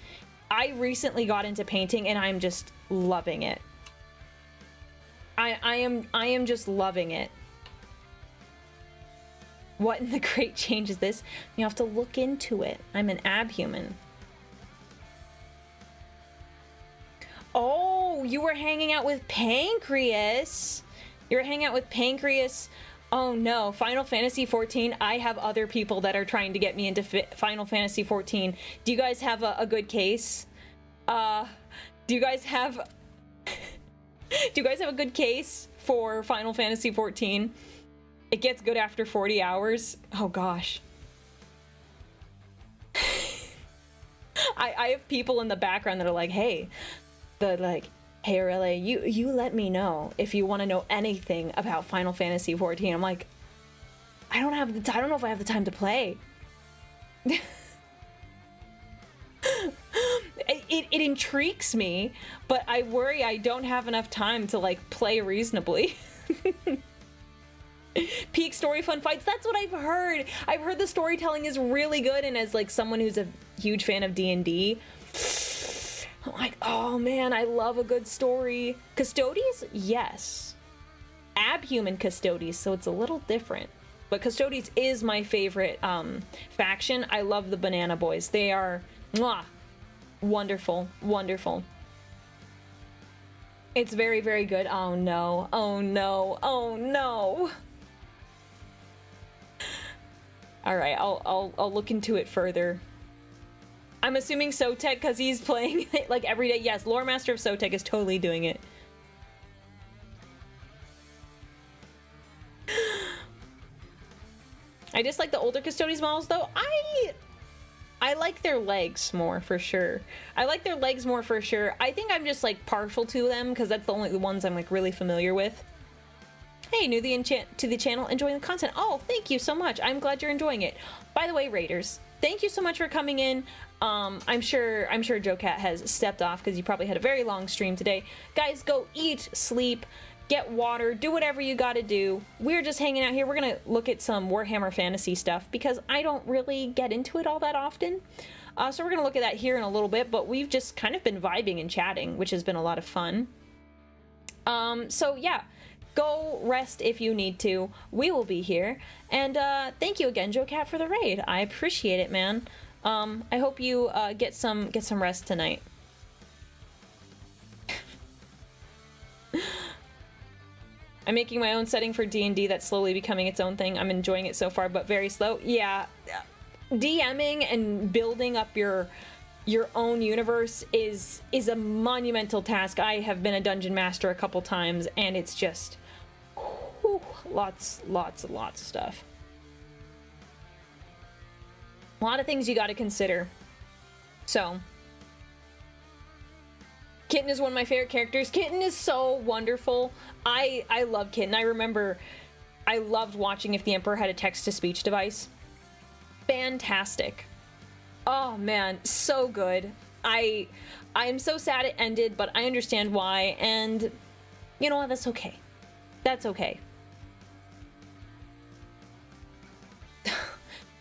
I recently got into painting and I'm just loving it. I am just loving it. What in the great change is this? You have to look into it. I'm an abhuman. Oh, you were hanging out with Pancreas. You were hanging out with Pancreas. Oh no, Final Fantasy 14. I have other people that are trying to get me into Final Fantasy 14. Do you guys have a good case? Do you guys have a good case for Final Fantasy 14? It gets good after 40 hours. Oh gosh. I have people in the background that are like, hey, hey Aurelia, you let me know if you want to know anything about Final Fantasy 14. I'm like, I don't know if I have the time to play. It intrigues me, but I worry I don't have enough time to like play reasonably. Peak story fun fights. That's what I've heard. I've heard the storytelling is really good, and as like someone who's a huge fan of D&D, I'm like, oh man, I love a good story. Custodes? Yes. Abhuman Custodes, so it's a little different. but Custodes is my favorite faction. I love the Banana Boys. They are mwah, wonderful, wonderful. It's very, very good. Oh no, oh no, oh no. All right, I'll look into it further. I'm assuming Sotek because he's playing it like every day. Yes, Lore Master of Sotek is totally doing it. I dislike the older Custodes models though. I like their legs more for sure. I like their legs more for sure. I think I'm just like partial to them because that's the only ones I'm like really familiar with. Hey, new to the channel, enjoying the content. Oh, thank you so much. I'm glad you're enjoying it. By the way, Raiders, thank you so much for coming in. I'm sure Joe Cat has stepped off because you probably had a very long stream today. Guys, go eat, sleep, get water, do whatever you gotta do. We're just hanging out here. We're gonna look at some Warhammer Fantasy stuff because I don't really get into it all that often. So we're gonna look at that here in a little bit, but we've just kind of been vibing and chatting, which has been a lot of fun. So yeah, go rest if you need to. We will be here. And thank you again, Joe Cat, for the raid. I appreciate it, man. I hope you get some rest tonight. I'm making my own setting for D&D that's slowly becoming its own thing. I'm enjoying it so far, but very slow. Yeah, DMing and building up your own universe is a monumental task. I have been a dungeon master a couple times, and it's just whew, lots of stuff. A lot of things you got to consider. So, Kitten is one of my favorite characters. Kitten is so wonderful. I love Kitten. I remember I loved watching If the Emperor Had a Text-to-Speech Device. Fantastic. Oh man, so good. I'm so sad it ended, but I understand why, and you know what? That's okay. That's okay.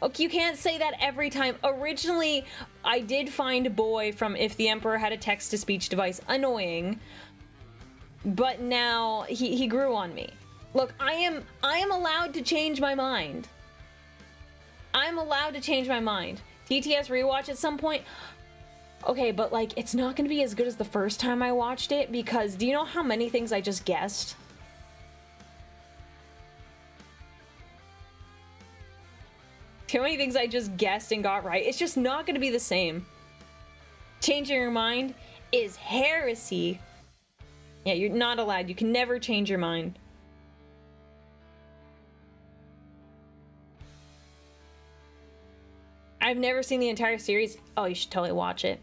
Okay, you can't say that every time. Originally, I did find Boy from If the Emperor Had a Text-to-Speech Device annoying, but now he grew on me. Look, I am allowed to change my mind. I'm allowed to change my mind. TTS rewatch at some point. Okay, but like, it's not gonna be as good as the first time I watched it, because do you know how many things I just guessed? Too many things I just guessed and got right. It's just not going to be the same. Changing your mind is heresy. Yeah, you're not allowed. You can never change your mind. I've never seen the entire series. Oh, you should totally watch it.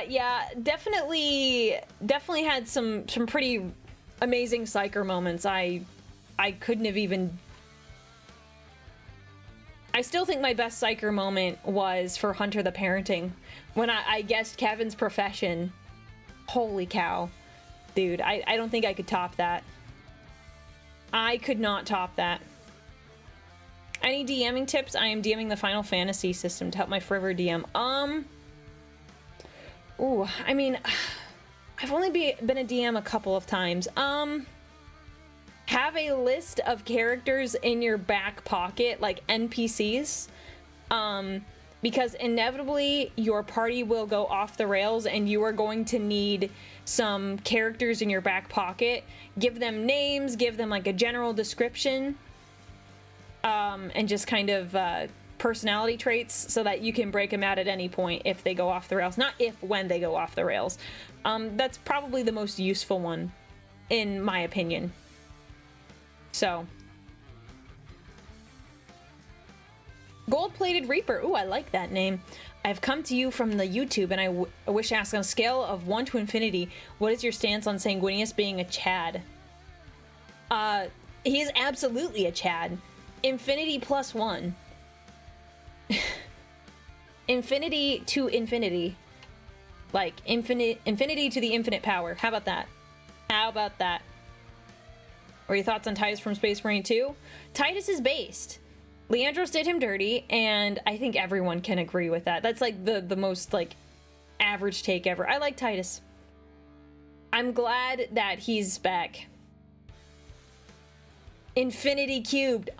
Yeah, definitely had some pretty amazing psycher moments. I couldn't have even... I still think my best psycher moment was for Hunter the Parenting. When I guessed Kevin's profession. Holy cow. Dude, I don't think I could top that. I could not top that. Any DMing tips? I am DMing the Final Fantasy system to help my forever DM. Ooh, I mean... I've only been a DM a couple of times. Have a list of characters in your back pocket, like NPCs, because inevitably your party will go off the rails and you are going to need some characters in your back pocket. Give them names, give them like a general description, and just kind of personality traits so that you can break them out at any point if they go off the rails. Not if, when they go off the rails. That's probably the most useful one, in my opinion. So. Gold-plated Reaper. Ooh, I like that name. I've come to you from the YouTube, and I wish to ask, on a scale of 1 to infinity, what is your stance on Sanguinius being a Chad? He is absolutely a Chad. Infinity plus 1. Infinity to infinity. Like, infinity to the infinite power. How about that? How about that? What are your thoughts on Titus from Space Marine 2? Titus is based. Leandros did him dirty, and I think everyone can agree with that. That's like the most, like, average take ever. I like Titus. I'm glad that he's back. Infinity cubed.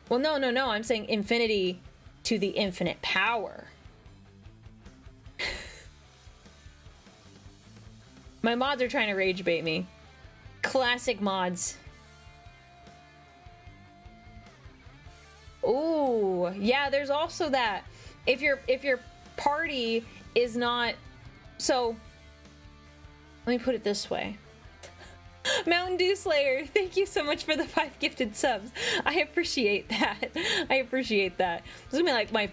Well, no, I'm saying infinity to the infinite power. My mods are trying to rage bait me. Classic mods. Ooh, yeah, there's also that. If your party is not... So, let me put it this way. Mountain Dew Slayer, thank you so much for the 5 gifted subs. I appreciate that. I appreciate that. This is gonna be like my...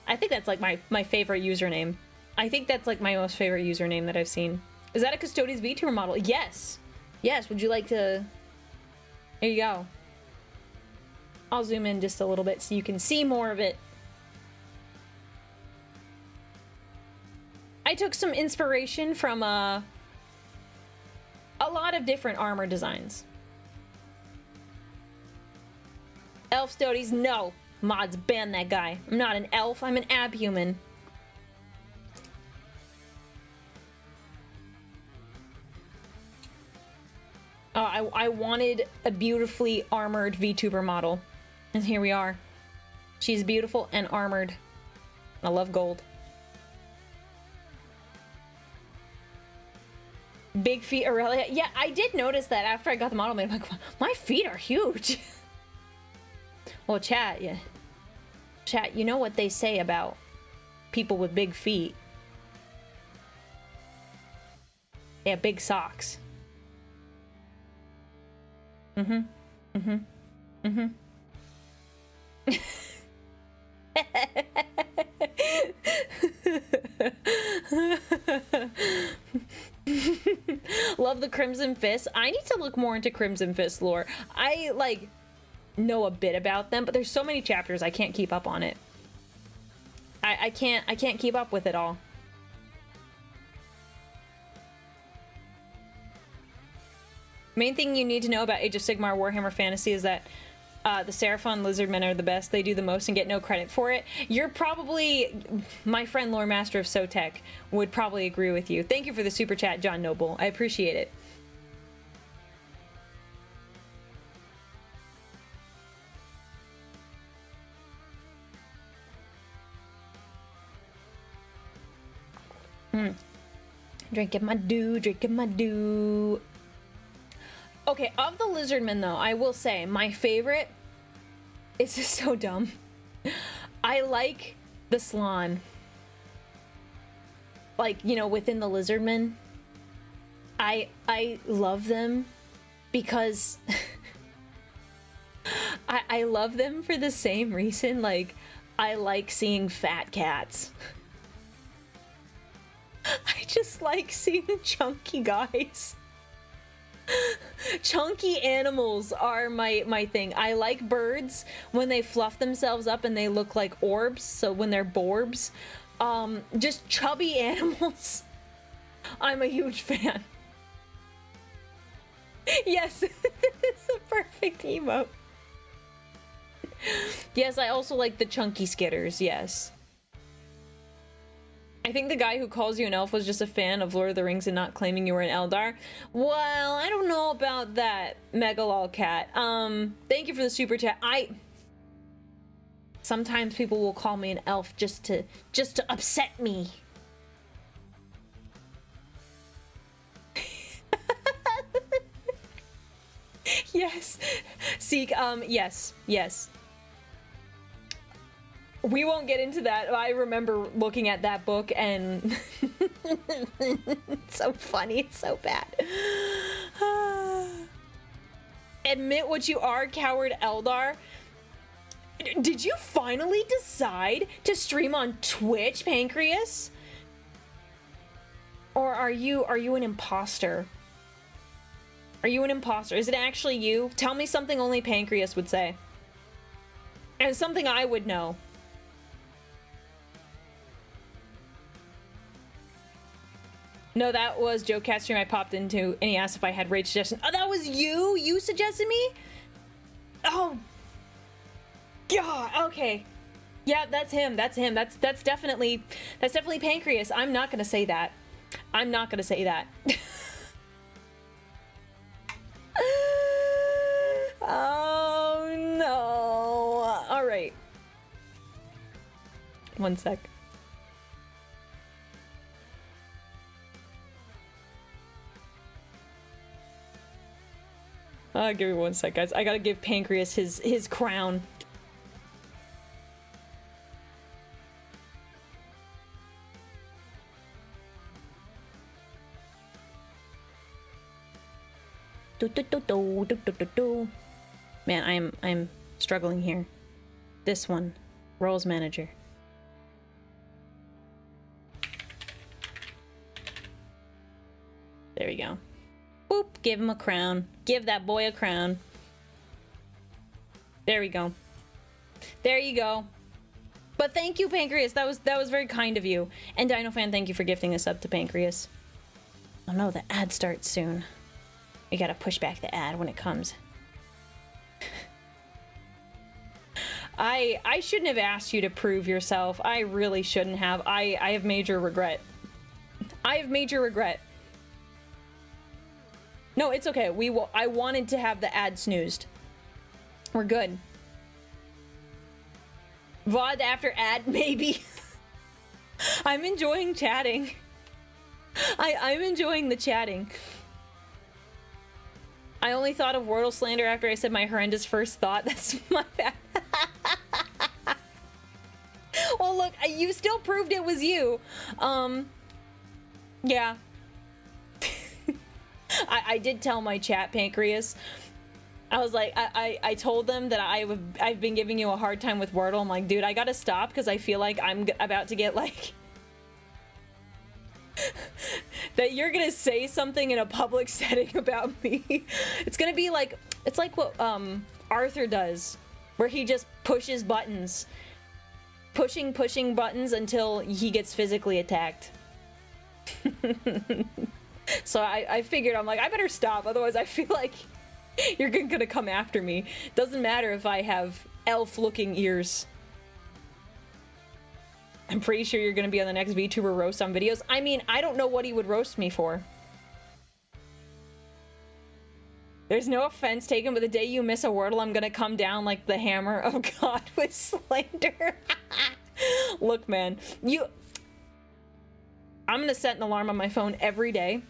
I think that's like my favorite username. I think that's like my most favorite username that I've seen. Is that a Custodes VTuber model? Yes. Yes, would you like to... There you go. I'll zoom in just a little bit so you can see more of it. I took some inspiration from a lot of different armor designs. Femstodes, no. Mods, ban that guy. I'm not an elf, I'm an abhuman. I wanted a beautifully armored VTuber model. And here we are. She's beautiful and armored. I love gold. Big feet Aurelia. Yeah, I did notice that after I got the model made. I'm like, my feet are huge. Well, chat, yeah. Chat, you know what they say about people with big feet. Yeah, big socks. Mm-hmm. Mm-hmm. Mm-hmm. Love the Crimson Fist. I need to look more into Crimson Fist lore. I like know a bit about them, but there's so many chapters I can't keep up on it. I can't keep up with it all. Main thing you need to know about Age of Sigmar Warhammer Fantasy is that the Seraphon Lizardmen are the best. They do the most and get no credit for it. You're probably... My friend Lore Master of Sotek would probably agree with you. Thank you for the super chat, John Noble. I appreciate it. Drinking my dew, drinking my dew. Okay, of the Lizardmen, though, I will say my favorite is just so dumb. I like the Slann. Like, you know, within the Lizardmen. I love them because I love them for the same reason. Like, I like seeing fat cats. I just like seeing chunky guys. Chunky animals are my thing. I like birds when they fluff themselves up and they look like orbs, so when they're borbs. Just chubby animals. I'm a huge fan. Yes, it's the perfect emote. Yes, I also like the chunky skitters, yes. I think the guy who calls you an elf was just a fan of Lord of the Rings and not claiming you were an Eldar. Well, I don't know about that, Megalolcat. Thank you for the super chat. Sometimes people will call me an elf just to upset me. Yes. Seek, yes. We won't get into that. I remember looking at that book and it's so funny, it's so bad. Admit what you are, coward Eldar. Did you finally decide to stream on Twitch, Pancreas? Or are you an imposter? Are you an imposter? Is it actually you? Tell me something only Pancreas would say. And something I would know. No, that was Joe Cat's stream I popped into, and he asked if I had raid suggestions. Oh, that was you? You suggested me? Oh. God, okay. Yeah, that's him. That's him. That's definitely Pancreas. I'm not gonna say that. I'm not gonna say that. Oh no. All right. One sec. Give me one sec, guys. I gotta give Pancreas his crown. Man, I'm struggling here. This one, roles manager. There we go. Boop, give him a crown. Give that boy a crown. There we go. There you go. But thank you, Pancreas. That was very kind of you. And Dino Fan, thank you for gifting a sub to Pancreas. Oh no, the ad starts soon. We gotta push back the ad when it comes. I shouldn't have asked you to prove yourself. I really shouldn't have. I have major regret. I have major regret. No, it's okay. I wanted to have the ad snoozed. We're good. VOD after ad, maybe. I'm enjoying chatting. I'm enjoying the chatting. I only thought of Wordle slander after I said my horrendous first thought. That's my bad. Well, look, you still proved it was you. Yeah. I did tell my chat, Pancreas. I was like, I told them that I've been giving you a hard time with Wordle. I'm like, dude, I gotta stop because I feel like I'm about to get like... that you're gonna say something in a public setting about me. It's gonna be like, it's like what Arthur does, where he just pushes buttons. Pushing buttons until he gets physically attacked. So I figured, I'm like, I better stop, otherwise I feel like you're gonna come after me. Doesn't matter if I have elf-looking ears. I'm pretty sure you're gonna be on the next VTuber roast on videos. I mean, I don't know what he would roast me for. There's no offense taken, but the day you miss a Wordle, I'm gonna come down like the hammer of God with slander. Look, man, I'm gonna set an alarm on my phone every day.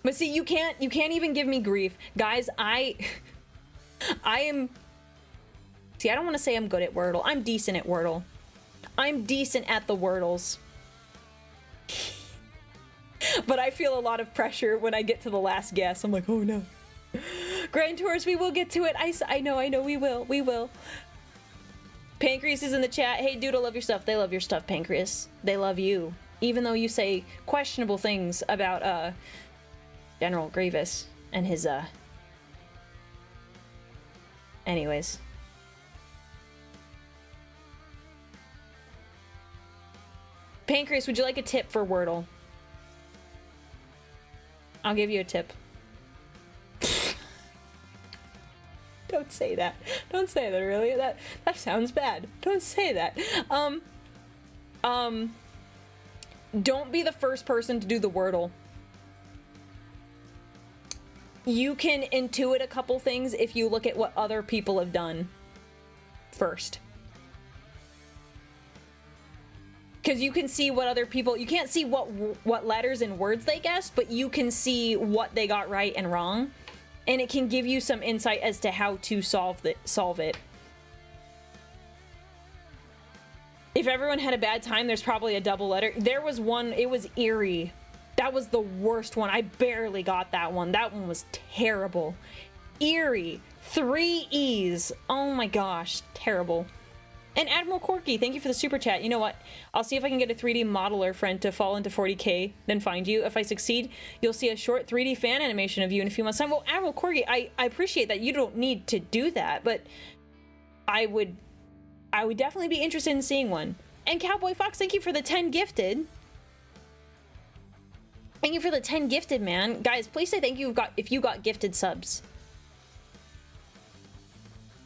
But see, you can't even give me grief. Guys, I am... See, I don't want to say I'm good at Wordle. I'm decent at Wordle. I'm decent at the Wordles. But I feel a lot of pressure when I get to the last guess. I'm like, oh no. Grand Tours, we will get to it. I know, we will. Pancreas is in the chat. Hey, dude, I love your stuff. They love your stuff, Pancreas. They love you. Even though you say questionable things about, General Grievous and his, Anyways. Pancreas, would you like a tip for Wordle? I'll give you a tip. Don't say that. Don't say that, Aurelia. That sounds bad. Don't say that. Don't be the first person to do the Wordle. You can intuit a couple things if you look at what other people have done first. Because you can see what other people... You can't see what letters and words they guessed, but you can see what they got right and wrong. And it can give you some insight as to how to solve it. If everyone had a bad time, there's probably a double letter. There was one, it was Erie. That was the worst one. I barely got that one. That one was terrible. Erie. 3 E's. Oh my gosh. Terrible. And Admiral Corky, thank you for the super chat. You know what? I'll see if I can get a 3D modeler friend to fall into 40k, then find you. If I succeed, you'll see a short 3D fan animation of you in a few months' time. Well, Admiral Corky, I appreciate that. You don't need to do that, but I would definitely be interested in seeing one. And Cowboy Fox, thank you for the 10 gifted. Thank you for the 10 gifted, man. Guys, please say thank you if you got gifted subs.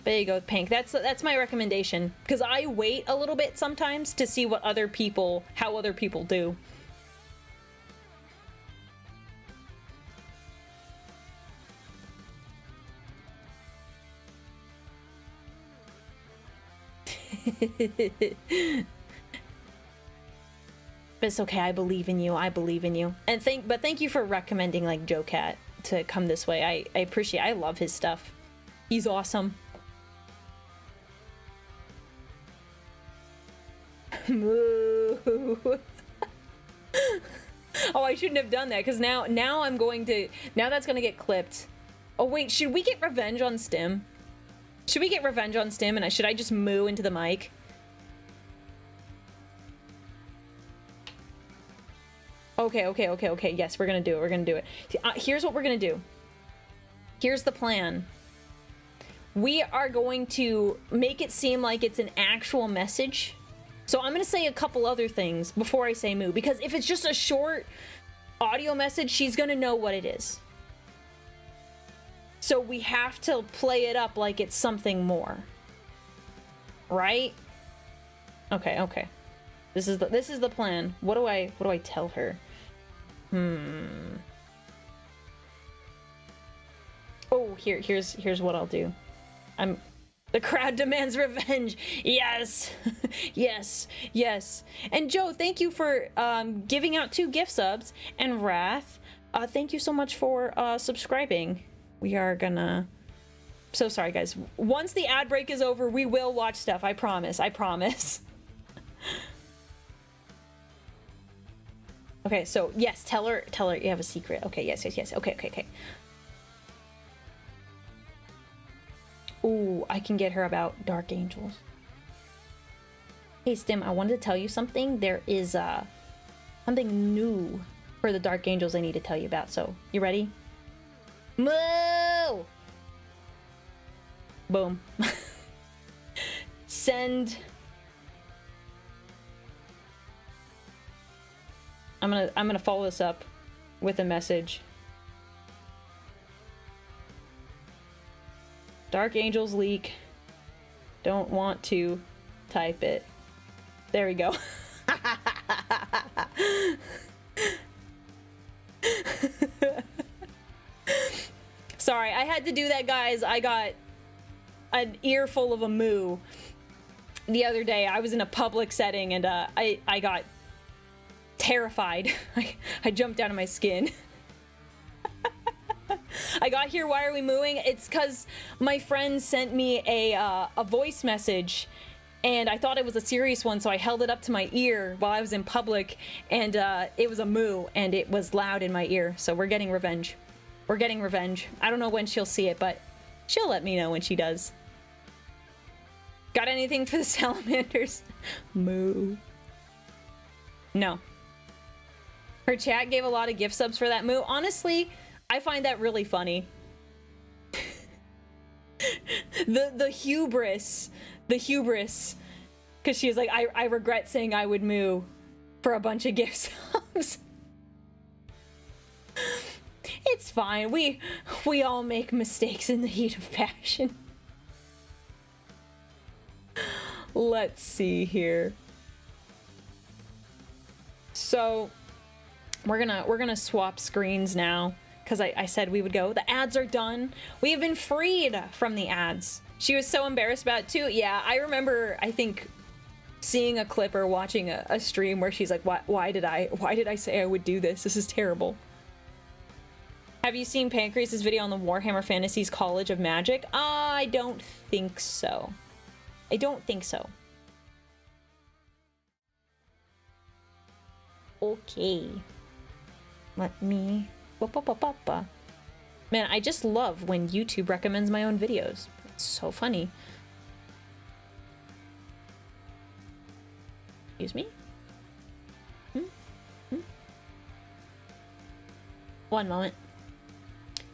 There you go, Pank. That's my recommendation, because I wait a little bit sometimes to see what how other people do. But it's okay, I believe in you, I believe in you. And thank you for recommending like Joe Cat to come this way. I appreciate, I love his stuff. He's awesome. Moo. Oh, I shouldn't have done that, because now I'm going to, now that's gonna get clipped. Oh wait, should we get revenge on Stim? Should we get revenge on Stim, and should I just moo into the mic? Okay. Yes, we're gonna do it. We're gonna do it. Here's what we're gonna do. Here's the plan. We are going to make it seem like it's an actual message. So I'm gonna say a couple other things before I say moo, because if it's just a short audio message, she's gonna know what it is. So we have to play it up like it's something more. Right? Okay. This is the plan. What do I tell her? Oh, here's what I'll do. The crowd demands revenge. Yes. yes. And Joe, thank you for giving out 2 gift subs. And Wrath, thank you so much for subscribing. We are gonna... So sorry, guys. Once the ad break is over, we will watch stuff. I promise. Okay, so yes, tell her you have a secret. Okay, yes. Okay. Ooh, I can get her about Dark Angels. Hey, Stim, I wanted to tell you something. There is something new for the Dark Angels I need to tell you about. So, you ready? Moo! Boom. Send. I'm gonna follow this up with a message. Dark Angels leak. Don't want to type it. There we go. Sorry, I had to do that, guys. I got an earful of a moo the other day. I was in a public setting and I got terrified. I jumped out of my skin. I got here, why are we mooing? It's because my friend sent me a voice message and I thought it was a serious one, so I held it up to my ear while I was in public, and it was a moo and it was loud in my ear. So we're getting revenge. We're getting revenge. I don't know when she'll see it, but she'll let me know when she does. Got anything for the salamanders? Moo. No. Her chat gave a lot of gift subs for that moo. Honestly, I find that really funny. the hubris. The hubris. Because she was like, I regret saying I would moo for a bunch of gift subs. It's fine. We all make mistakes in the heat of passion. Let's see here. So we're gonna swap screens now, because I said we would go. The ads are done. We have been freed from the ads. She was so embarrassed about it too. Yeah, I remember, I think, seeing a clip or watching a stream where she's like, why did I say I would do this? This is terrible. Have you seen Pancreas's video on the Warhammer Fantasies College of Magic? I don't think so. I don't think so. Okay. Let me... Man, I just love when YouTube recommends my own videos. It's so funny. Excuse me? One moment.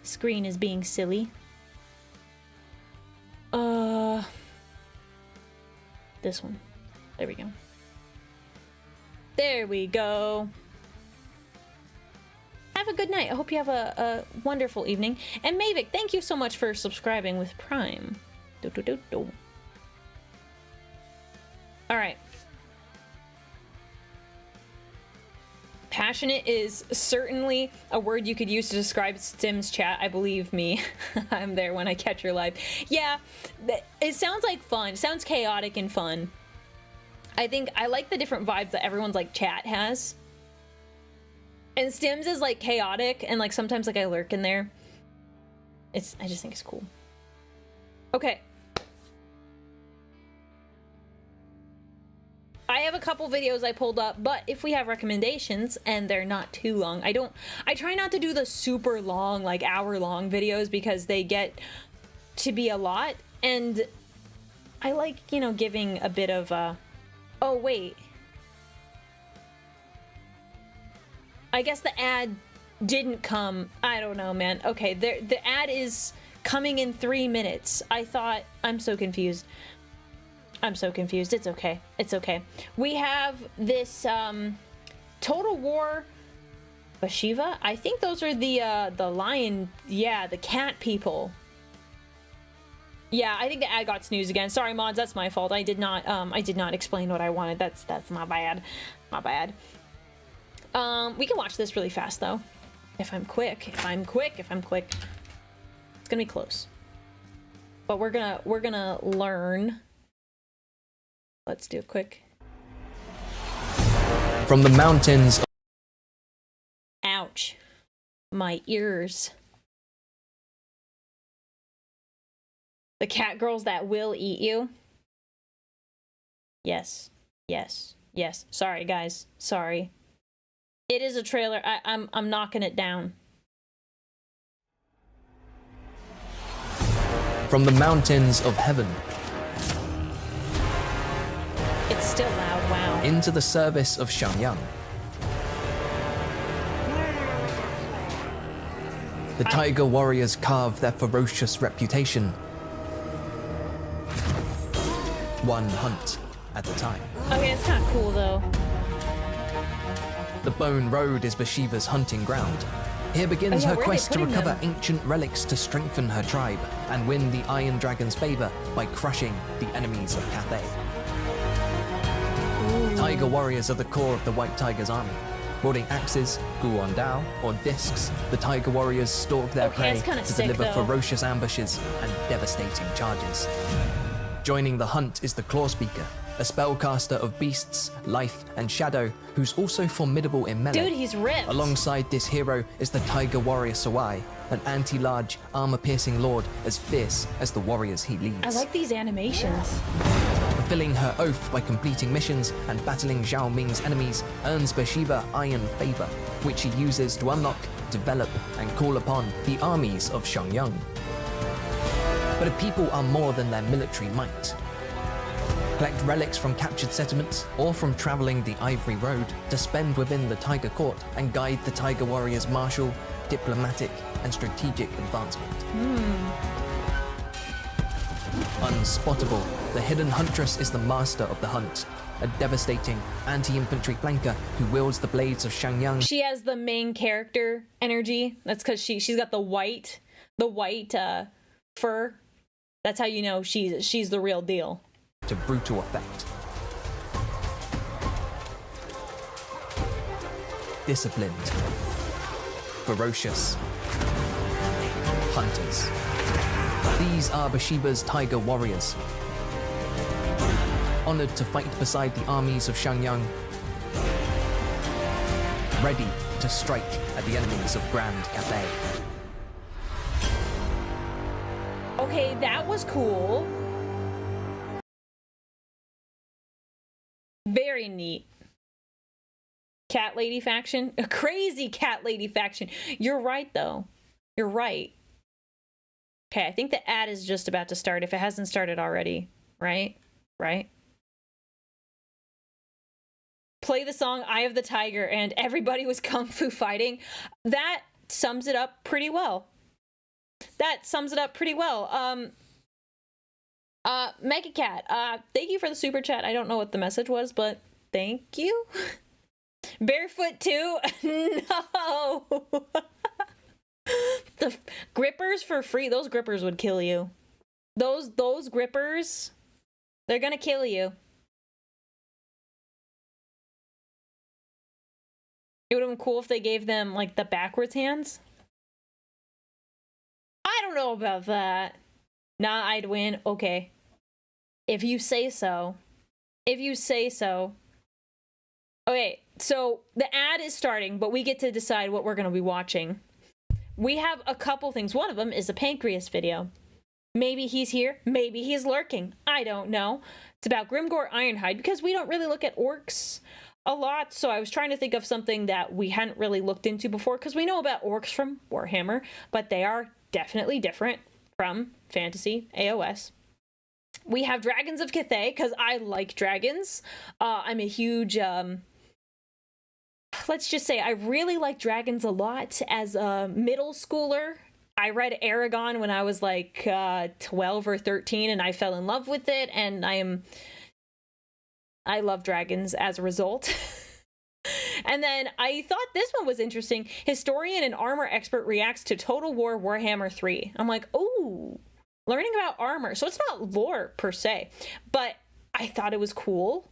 Screen is being silly. This one. There we go. There we go. Have a good night. I hope you have a wonderful evening. And Mavic, thank you so much for subscribing with Prime. Alright. Passionate is certainly a word you could use to describe Stim's chat. I believe me. I'm there when I catch her live. Yeah, it sounds like fun. It sounds chaotic and fun. I think I like the different vibes that everyone's like chat has. And Stims is like chaotic and like sometimes like I lurk in there. I just think it's cool. Okay. I have a couple videos I pulled up, but if we have recommendations and they're not too long, I try not to do the super long, like hour-long videos because they get to be a lot, and I like, you know, giving a bit of oh wait. I guess the ad didn't come. I don't know, man. Okay, the ad is coming in 3 minutes. I thought, I'm so confused. I'm so confused. It's okay. It's okay. We have this Total War Bashiva. I think those are the lion, yeah, the cat people. Yeah, I think the ad got snoozed again. Sorry, mods, that's my fault. I did not explain what I wanted. That's my bad. My bad. We can watch this really fast though. If I'm quick. It's gonna be close. But we're gonna learn. Let's do it quick. From the mountains. Ouch. My ears. The cat girls that will eat you. Yes. Yes. Yes. Sorry, guys. Sorry. It is a trailer. I'm knocking it down. From the mountains of heaven. It's still loud, wow. Into the service of Xiangyang. The Tiger Warriors carve their ferocious reputation. One hunt at a time. Okay, it's kind of cool though. The Bone Road is Bashiva's hunting ground. Here begins her quest to recover ancient relics to strengthen her tribe and win the Iron Dragon's favor by crushing the enemies of Cathay. Tiger warriors are the core of the White Tiger's army. Wielding axes, guandao, or discs, the Tiger warriors stalk their prey to deliver ferocious ambushes and devastating charges. Joining the hunt is the Claw Speaker, a spellcaster of beasts, life, and shadow, who's also formidable in melee. Dude, he's ripped. Alongside this hero is the Tiger Warrior Sawai, an anti-large, armor-piercing lord as fierce as the warriors he leads. I like these animations. Fulfilling her oath by completing missions and battling Zhao Ming's enemies earns Bashiva Iron Favor, which she uses to unlock, develop, and call upon the armies of Xiangyang. But a people are more than their military might. Collect relics from captured settlements or from traveling the Ivory Road to spend within the Tiger Court and guide the Tiger Warriors' martial, diplomatic, and strategic advancement. Unspottable, the hidden huntress is the master of the hunt, a devastating anti-infantry flanker who wields the blades of Xiangyang. She has the main character energy. That's because she's got the white fur. That's how you know she's the real deal. To brutal effect. Disciplined. Ferocious. Hunters. These are Bashiva's Tiger Warriors. Honored to fight beside the armies of Xiangyang. Ready to strike at the enemies of Grand Cathay. Okay, that was cool. Very neat. Cat lady faction? A crazy cat lady faction. You're right, though. You're right. Okay, I think the ad is just about to start, if it hasn't started already. Right? Right? Play the song Eye of the Tiger and everybody was kung fu fighting. That sums it up pretty well. That sums it up pretty well. Mega Cat, thank you for the super chat. I don't know what the message was, but thank you. Barefoot too? No. The grippers for free. Those grippers would kill you. Those grippers, they're gonna kill you. It would have been cool if they gave them like the backwards hands. I don't know about that. Nah, I'd win. Okay. If you say so. If you say so. Okay, so the ad is starting, but we get to decide what we're going to be watching. We have a couple things. One of them is a Pancreas video. Maybe he's here. Maybe he's lurking. I don't know. It's about Grimgor Ironhide, because we don't really look at orcs a lot, so I was trying to think of something that we hadn't really looked into before, because we know about orcs from Warhammer, but they are definitely different from fantasy AoS. We have Dragons of Cathay, because I like dragons. I'm a huge... let's just say I really like dragons a lot as a middle schooler. I read Aragon when I was like 12 or 13, and I fell in love with it, and I love dragons as a result. And then I thought this one was interesting. Historian and armor expert reacts to Total War Warhammer 3. I'm like, ooh, learning about armor. So it's not lore per se, but I thought it was cool.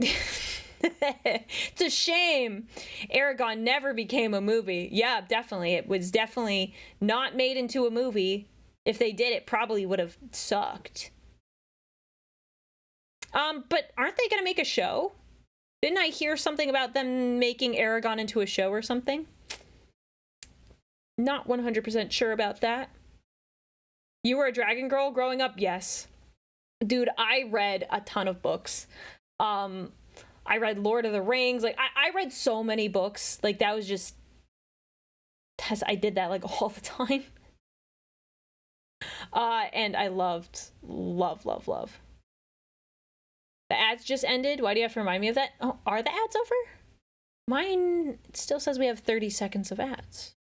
It's a shame Aragon never became a movie. Yeah, definitely. It was definitely not made into a movie. If they did, it probably would have sucked. But aren't they gonna make a show? Didn't I hear something about them making Aragon into a show or something? Not 100% sure about that. You were a dragon girl growing up? Yes. Dude, I read a ton of books. I read Lord of the Rings. Like, I read so many books. Like, that was just... I did that, like, all the time. And I love. The ads just ended. Why do you have to remind me of that? Oh, are the ads over? Mine still says we have 30 seconds of ads.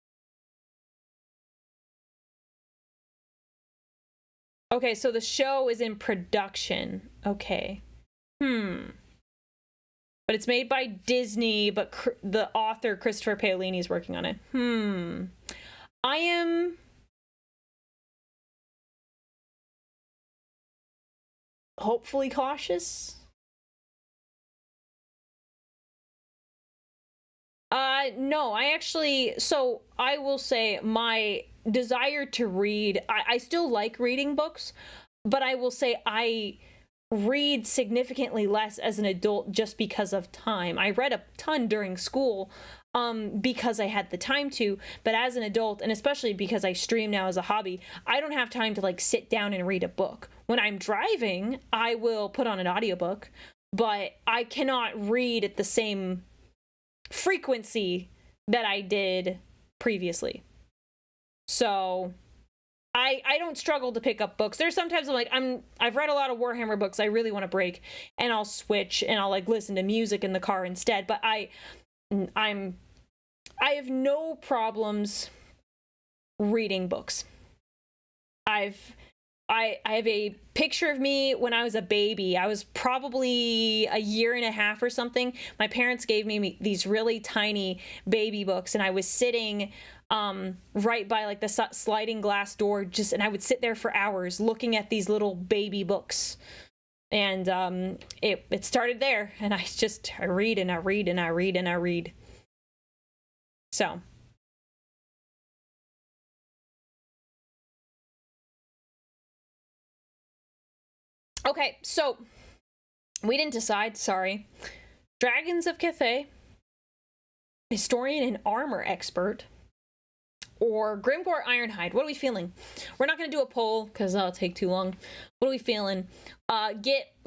Okay, so the show is in production. Okay. But it's made by Disney, but the author, Christopher Paolini, is working on it. I am... hopefully cautious. No, I actually... So, I will say my desire to read... I still like reading books, but I will say I read significantly less as an adult just because of time. I read a ton during school because I had the time to, but as an adult, and especially because I stream now as a hobby, I don't have time to like sit down and read a book. When I'm driving, I will put on an audiobook, but I cannot read at the same frequency that I did previously. So I don't struggle to pick up books. There's sometimes I'm like, I've read a lot of Warhammer books, I really want to break, and I'll switch and I'll like listen to music in the car instead. But I have no problems reading books. I have a picture of me when I was a baby. I was probably a year and a half or something. My parents gave me these really tiny baby books, and I was sitting right by like the sliding glass door, and I would sit there for hours looking at these little baby books. And it started there, and I read and I read and I read and I read. So okay, so we didn't decide, sorry. Dragons of Cathay, historian and armor expert, or Grimgor Ironhide. What are we feeling? We're not going to do a poll because that'll take too long. What are we feeling?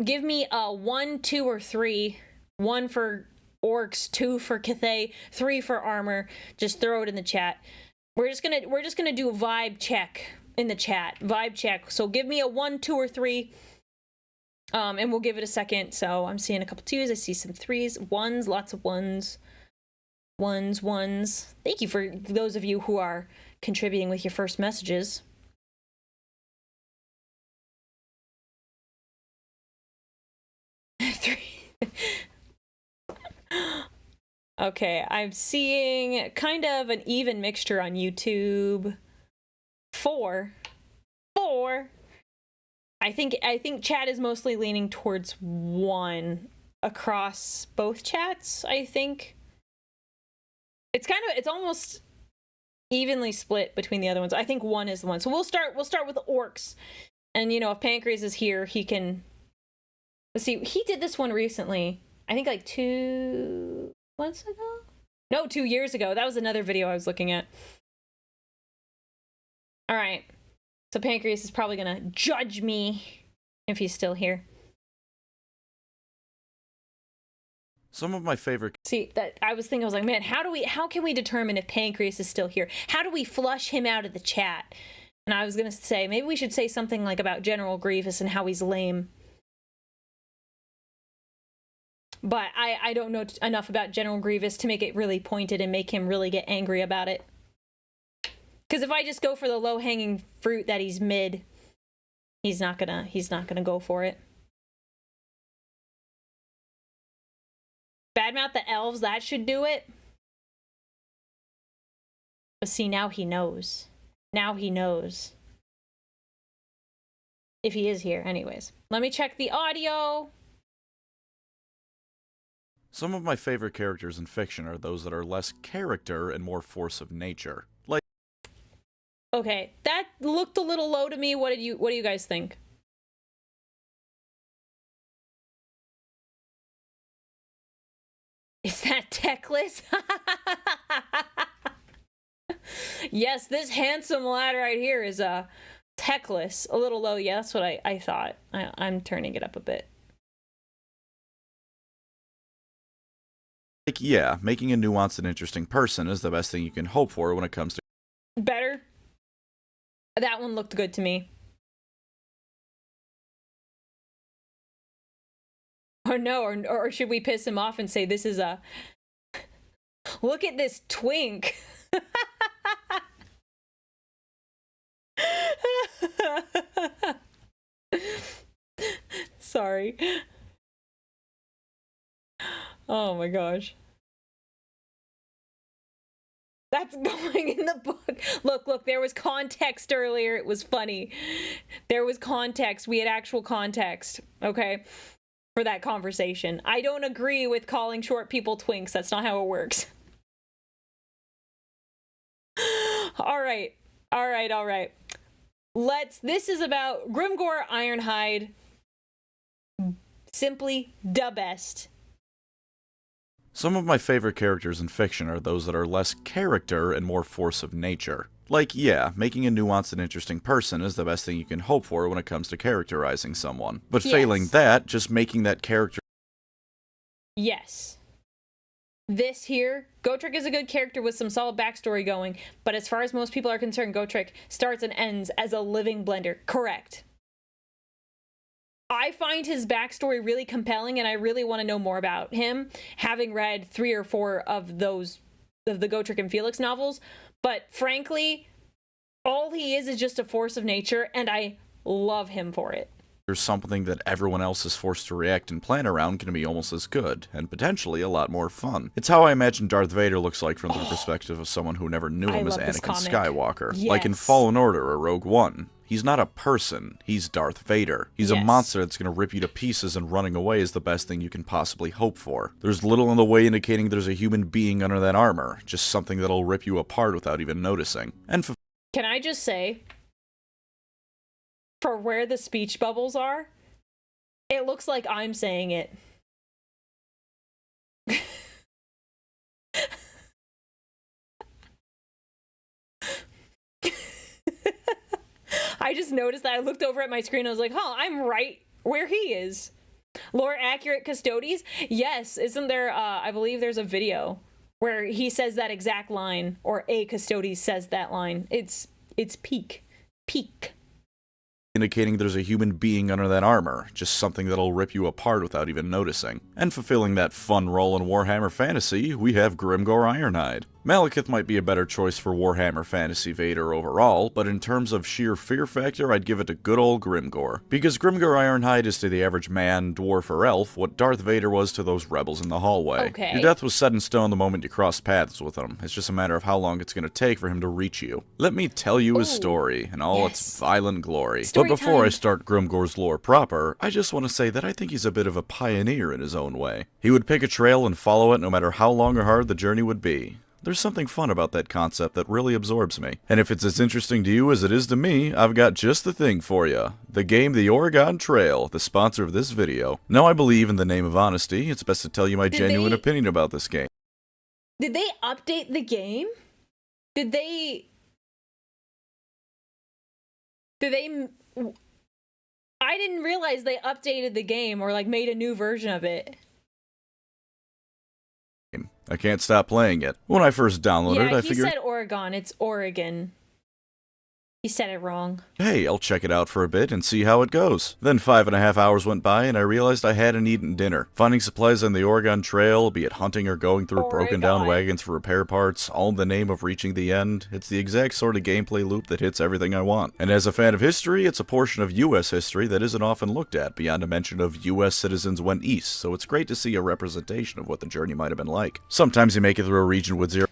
Give me a 1, 2, or 3. 1 for orcs, 2 for Cathay, 3 for armor. Just throw it in the chat. We're just gonna do a vibe check in the chat. Vibe check. So give me a 1, 2, or 3. And we'll give it a second. So I'm seeing a couple 2s. I see some 3s, 1s, lots of 1s. Ones. Thank you for those of you who are contributing with your first messages. Okay, I'm seeing kind of an even mixture on YouTube. 4. I think chat is mostly leaning towards 1 across both chats, I think. It's almost evenly split between the other ones. I think 1 is the one. So we'll start with the orcs. And, you know, if Pancreas is here, he can... Let's see, he did this one recently. I think like 2 months ago? No, 2 years ago. That was another video I was looking at. Alright. So Pancreas is probably gonna judge me if he's still here. Some of my favorite... See, that I was like, man, how can we determine if Pancreas is still here? How do we flush him out of the chat? And I was gonna say, maybe we should say something like about General Grievous and how he's lame. But I don't know enough about General Grievous to make it really pointed and make him really get angry about it. Because if I just go for the low-hanging fruit that he's mid, he's not gonna go for it. Badmouth the elves, that should do it. But see, now he knows. Now he knows. If he is here, anyways. Let me check the audio. Some of my favorite characters in fiction are those that are less character and more force of nature. Like... Okay, that looked a little low to me. What do you guys think? Is that techless? Yes, this handsome lad right here is techless. A little low. Yeah, that's what I thought. I'm turning it up a bit. Like, yeah, making a nuanced and interesting person is the best thing you can hope for when it comes to... Better? That one looked good to me. Or no, or should we piss him off and say this is a... Look at this twink! Sorry. Oh my gosh. That's going in the book. Look, there was context earlier. It was funny. There was context. We had actual context, okay, for that conversation. I don't agree with calling short people twinks. That's not how it works. All right. This is about Grimgor Ironhide. Simply the best. Some of my favorite characters in fiction are those that are less character and more force of nature. Like, yeah, making a nuanced and interesting person is the best thing you can hope for when it comes to characterizing someone. But yes. Failing that, just making that character... Yes. This here, Gotrek is a good character with some solid backstory going, but as far as most people are concerned, Gotrek starts and ends as a living blender. Correct. I find his backstory really compelling, and I really want to know more about him, having read 3 or 4 of those, of the Gotrek and Felix novels. But frankly, all he is just a force of nature, and I love him for it. There's something that everyone else is forced to react and plan around can be almost as good, and potentially a lot more fun. It's how I imagine Darth Vader looks like from the perspective of someone who never knew him as Anakin Skywalker. Yes. Like in Fallen Order or Rogue One. He's not a person, he's Darth Vader. He's a monster that's gonna rip you to pieces, and running away is the best thing you can possibly hope for. There's little in the way indicating there's a human being under that armor, just something that'll rip you apart without even noticing. And can I just say, for where the speech bubbles are, it looks like I'm saying it. I just noticed that. I looked over at my screen, I was like, huh, I'm right where he is. Lore accurate Custodes? Yes, isn't there, I believe there's a video where he says that exact line, or a Custodes says that line. It's peak. Indicating there's a human being under that armor, just something that'll rip you apart without even noticing. And fulfilling that fun role in Warhammer Fantasy, we have Grimgor Ironhide. Malekith might be a better choice for Warhammer Fantasy Vader overall, but in terms of sheer fear factor, I'd give it to good old Grimgor. Because Grimgor Ironhide is to the average man, dwarf, or elf what Darth Vader was to those rebels in the hallway. Okay. Your death was set in stone the moment you crossed paths with him. It's just a matter of how long it's going to take for him to reach you. Let me tell you his story, in all its violent glory. Story but before time. I start Grimgor's lore proper, I just want to say that I think he's a bit of a pioneer in his own way. He would pick a trail and follow it no matter how long or hard the journey would be. There's something fun about that concept that really absorbs me. And if it's as interesting to you as it is to me, I've got just the thing for you. The game The Oregon Trail, the sponsor of this video. Now I believe in the name of honesty, it's best to tell you my genuine opinion about this game. Did they update the game? Did they... I didn't realize they updated the game or like made a new version of it. I can't stop playing it. When I first downloaded it, I figured... he said Oregon, it's Oregon. He said it wrong. Hey, I'll check it out for a bit and see how it goes. Then 5.5 hours went by and I realized I hadn't eaten dinner. Finding supplies on the Oregon Trail, be it hunting or going through broken down wagons for repair parts, all in the name of reaching the end, it's the exact sort of gameplay loop that hits everything I want. And as a fan of history, it's a portion of US history that isn't often looked at, beyond a mention of US citizens went east, so it's great to see a representation of what the journey might have been like. Sometimes you make it through a region with zero...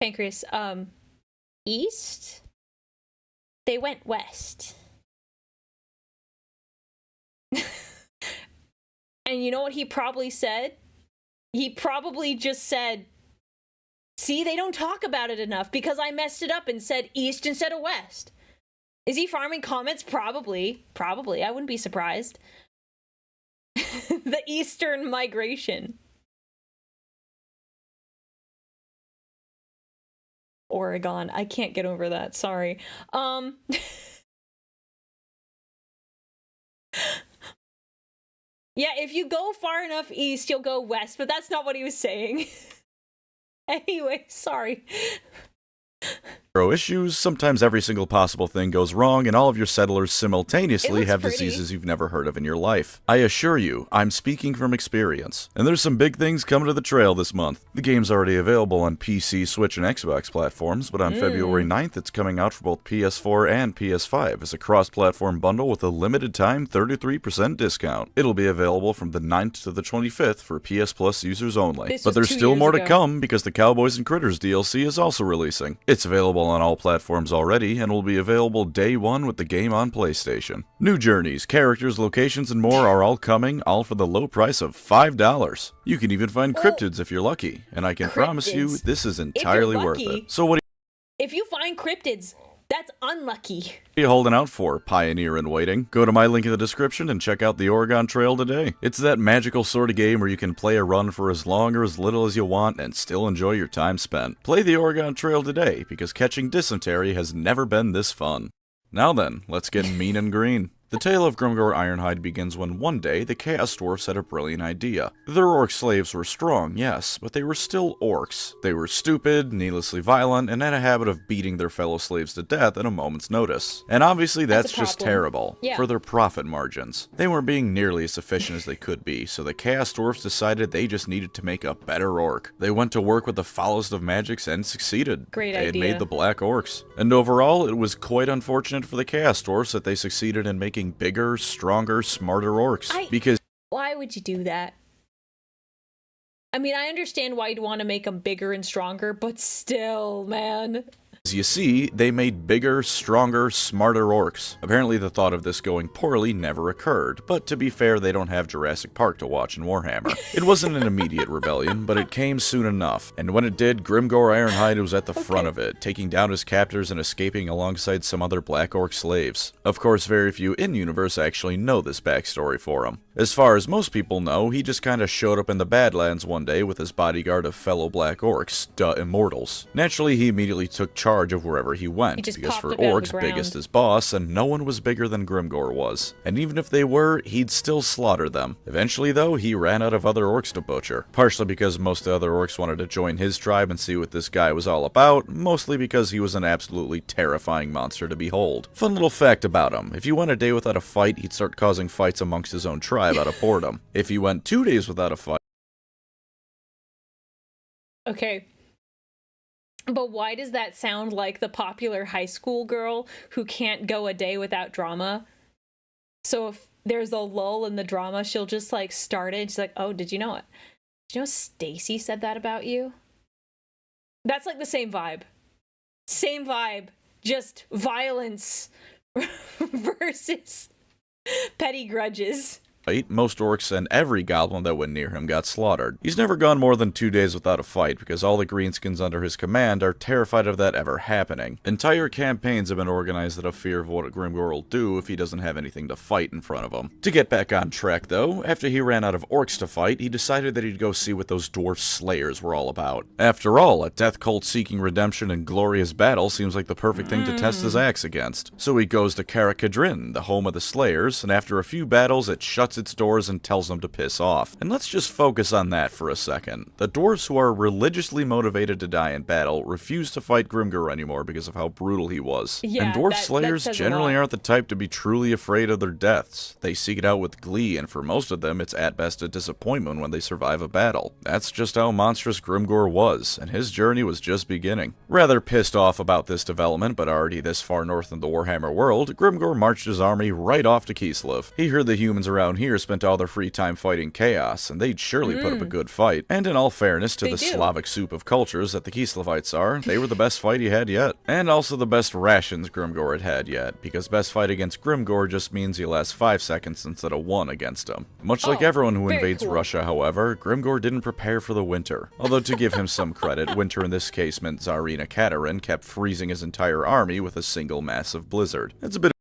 Pancreas, east? They went west. And you know what he probably said? He probably just said, see, they don't talk about it enough because I messed it up and said east instead of west. Is he farming comments? Probably. Probably. I wouldn't be surprised. The Eastern migration. Oregon. I can't get over that. Sorry. Yeah, if you go far enough east, you'll go west, but that's not what he was saying. Anyway, sorry. Issues, sometimes every single possible thing goes wrong and all of your settlers simultaneously have pretty. diseases you've never heard of in your life. I assure you, I'm speaking from experience. And there's some big things coming to the trail this month. The game's already available on PC, Switch, and Xbox platforms, but on February 9th it's coming out for both PS4 and PS5 as a cross-platform bundle with a limited time 33% discount. It'll be available from the 9th to the 25th for PS Plus users only. But there's still more to come because the Cowboys and Critters DLC is also releasing. It's available on all platforms already, and will be available day one with the game on PlayStation. New journeys, characters, locations, and more are all coming, all for the low price of $5. You can even find cryptids if you're lucky, and I can promise you this is entirely worth it. So what if you find cryptids, that's unlucky. are you holding out for, pioneer in waiting? Go to my link in the description and check out the Oregon Trail today. It's that magical sort of game where you can play a run for as long or as little as you want and still enjoy your time spent. Play the Oregon Trail today, because catching dysentery has never been this fun. Now then, let's get mean and green. The tale of Grimgor Ironhide begins when one day the Chaos Dwarfs had a brilliant idea. Their orc slaves were strong, yes, but they were still orcs. They were stupid, needlessly violent, and had a habit of beating their fellow slaves to death at a moment's notice. And obviously that's just terrible, for their profit margins. They weren't being nearly as efficient as they could be, so the Chaos Dwarfs decided they just needed to make a better orc. They went to work with the foulest of magics and succeeded. Great idea. They had made the Black Orcs. And overall, it was quite unfortunate for the Chaos Dwarfs that they succeeded in making bigger, stronger, smarter orcs. Because why would you do that? I mean, I understand why you'd want to make them bigger and stronger, but still, man. As you see, they made bigger, stronger, smarter orcs. Apparently the thought of this going poorly never occurred, but to be fair, they don't have Jurassic Park to watch in Warhammer. It wasn't an immediate rebellion, but it came soon enough, and when it did, Grimgor Ironhide was at the front of it, taking down his captors and escaping alongside some other Black Orc slaves. Of course, very few in-universe actually know this backstory for him. As far as most people know, he just kinda showed up in the Badlands one day with his bodyguard of fellow Black Orcs, Immortals. Naturally, he immediately took charge of wherever he went, because for orcs, biggest is boss, and no one was bigger than Grimgor was. And even if they were, he'd still slaughter them. Eventually, though, he ran out of other orcs to butcher. Partially because most of the other orcs wanted to join his tribe and see what this guy was all about, mostly because he was an absolutely terrifying monster to behold. Fun little fact about him, if you went a day without a fight, he'd start causing fights amongst his own tribe out of boredom. If he went 2 days without a fight... Okay. But why does that sound like the popular high school girl who can't go a day without drama? So if there's a lull in the drama, she'll just like start it. She's like, oh, did you know it? Did you know Stacy said that about you? That's like the same vibe. Same vibe. Just violence versus petty grudges. most orcs and every goblin that went near him got slaughtered. He's never gone more than 2 days without a fight because all the greenskins under his command are terrified of that ever happening. Entire campaigns have been organized out of fear of what Grimgor will do if he doesn't have anything to fight in front of him. To get back on track though, after he ran out of orcs to fight, he decided that he'd go see what those dwarf slayers were all about. After all, a death cult seeking redemption and glorious battle seems like the perfect thing to test his axe against. So he goes to Karakadrin, the home of the slayers, and after a few battles it shuts its doors and tells them to piss off. And let's just focus on that for a second. The dwarves who are religiously motivated to die in battle refuse to fight Grimgor anymore because of how brutal he was. Yeah, and dwarf slayers generally aren't the type to be truly afraid of their deaths. They seek it out with glee, and for most of them it's at best a disappointment when they survive a battle. That's just how monstrous Grimgor was, and his journey was just beginning. Rather pissed off about this development, but already this far north in the Warhammer world, Grimgor marched his army right off to Kislev. He heard the humans around here spent all their free time fighting chaos, and they'd surely put up a good fight. And in all fairness to the Slavic soup of cultures that the Kislevites are, they were the best fight he had yet. And also the best rations Grimgor had yet, because best fight against Grimgor just means you last 5 seconds instead of 1 against him. Much like everyone who invades Russia, however, Grimgor didn't prepare for the winter. Although to give him some credit, winter in this case meant Tsarina Katerin kept freezing his entire army with a single massive blizzard. It's a bit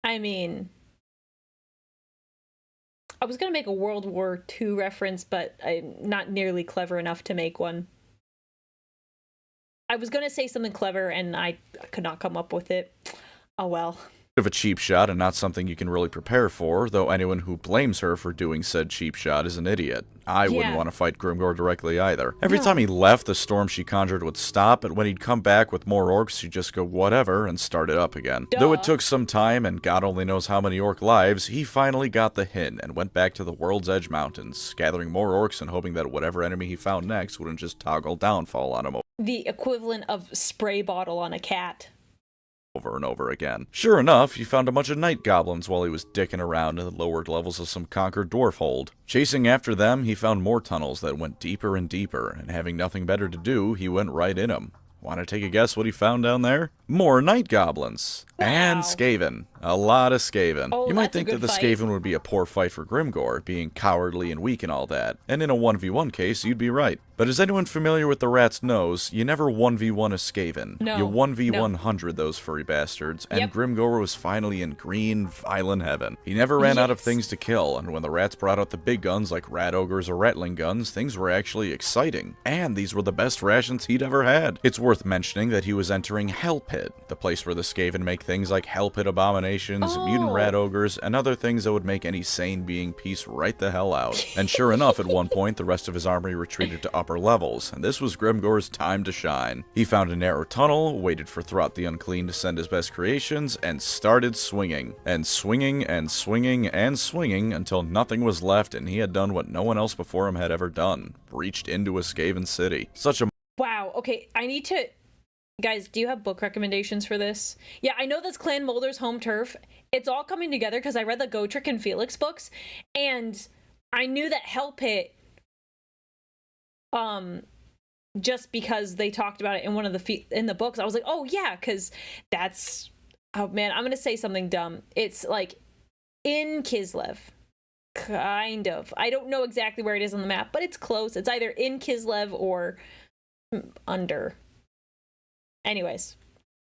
I mean, I was going to make a World War II reference, but I'm not nearly clever enough to make one. I was going to say something clever, and I could not come up with it. Oh well. of a cheap shot and not something you can really prepare for, though anyone who blames her for doing said cheap shot is an idiot. I wouldn't want to fight Grimgor directly either. Every time he left, the storm she conjured would stop, but when he'd come back with more orcs, she'd just go whatever and start it up again. Though it took some time, and God only knows how many orc lives, he finally got the hint and went back to the World's Edge Mountains, gathering more orcs and hoping that whatever enemy he found next wouldn't just toggle downfall on him the equivalent of spray bottle on a cat. Over and over again. Sure enough, he found a bunch of night goblins while he was dicking around in the lower levels of some conquered dwarf hold. Chasing after them, he found more tunnels that went deeper and deeper, and having nothing better to do, he went right in them. Want to take a guess what he found down there? More night goblins. Wow. And Skaven. A lot of Skaven. Oh, you might think that the Skaven would be a poor fight for Grimgor, being cowardly and weak and all that. And in a 1v1 case, you'd be right. But is anyone familiar with the rat's nose? You never 1v1 a Skaven. No. You 1v100 those furry bastards. And Grimgor was finally in green, violent heaven. He never ran out of things to kill, and when the rats brought out the big guns like rat ogres or rattling guns, things were actually exciting. And these were the best rations he'd ever had. It's worth mentioning that he was entering Hell Pit, the place where the Skaven make things like Hell Pit abominations, mutant rat ogres, and other things that would make any sane being piece right the hell out. And sure enough, at one point, the rest of his army retreated to upper levels, and this was Grimgor's time to shine. He found a narrow tunnel, waited for Throt the Unclean to send his best creations, and started swinging. And swinging, and swinging, and swinging, until nothing was left, and he had done what no one else before him had ever done. Breached into a Skaven city. Such a... Wow, okay, I need to... Guys, do you have book recommendations for this? Yeah, I know that's Clan Molder's home turf. It's all coming together because I read the Gotrek and Felix books, and I knew that Hell Pit, just because they talked about it in one of the books, I was like, oh yeah, because that's... Oh man, I'm gonna say something dumb. It's like in Kislev. Kind of. I don't know exactly where it is on the map, but it's close. It's either in Kislev or under. Anyways,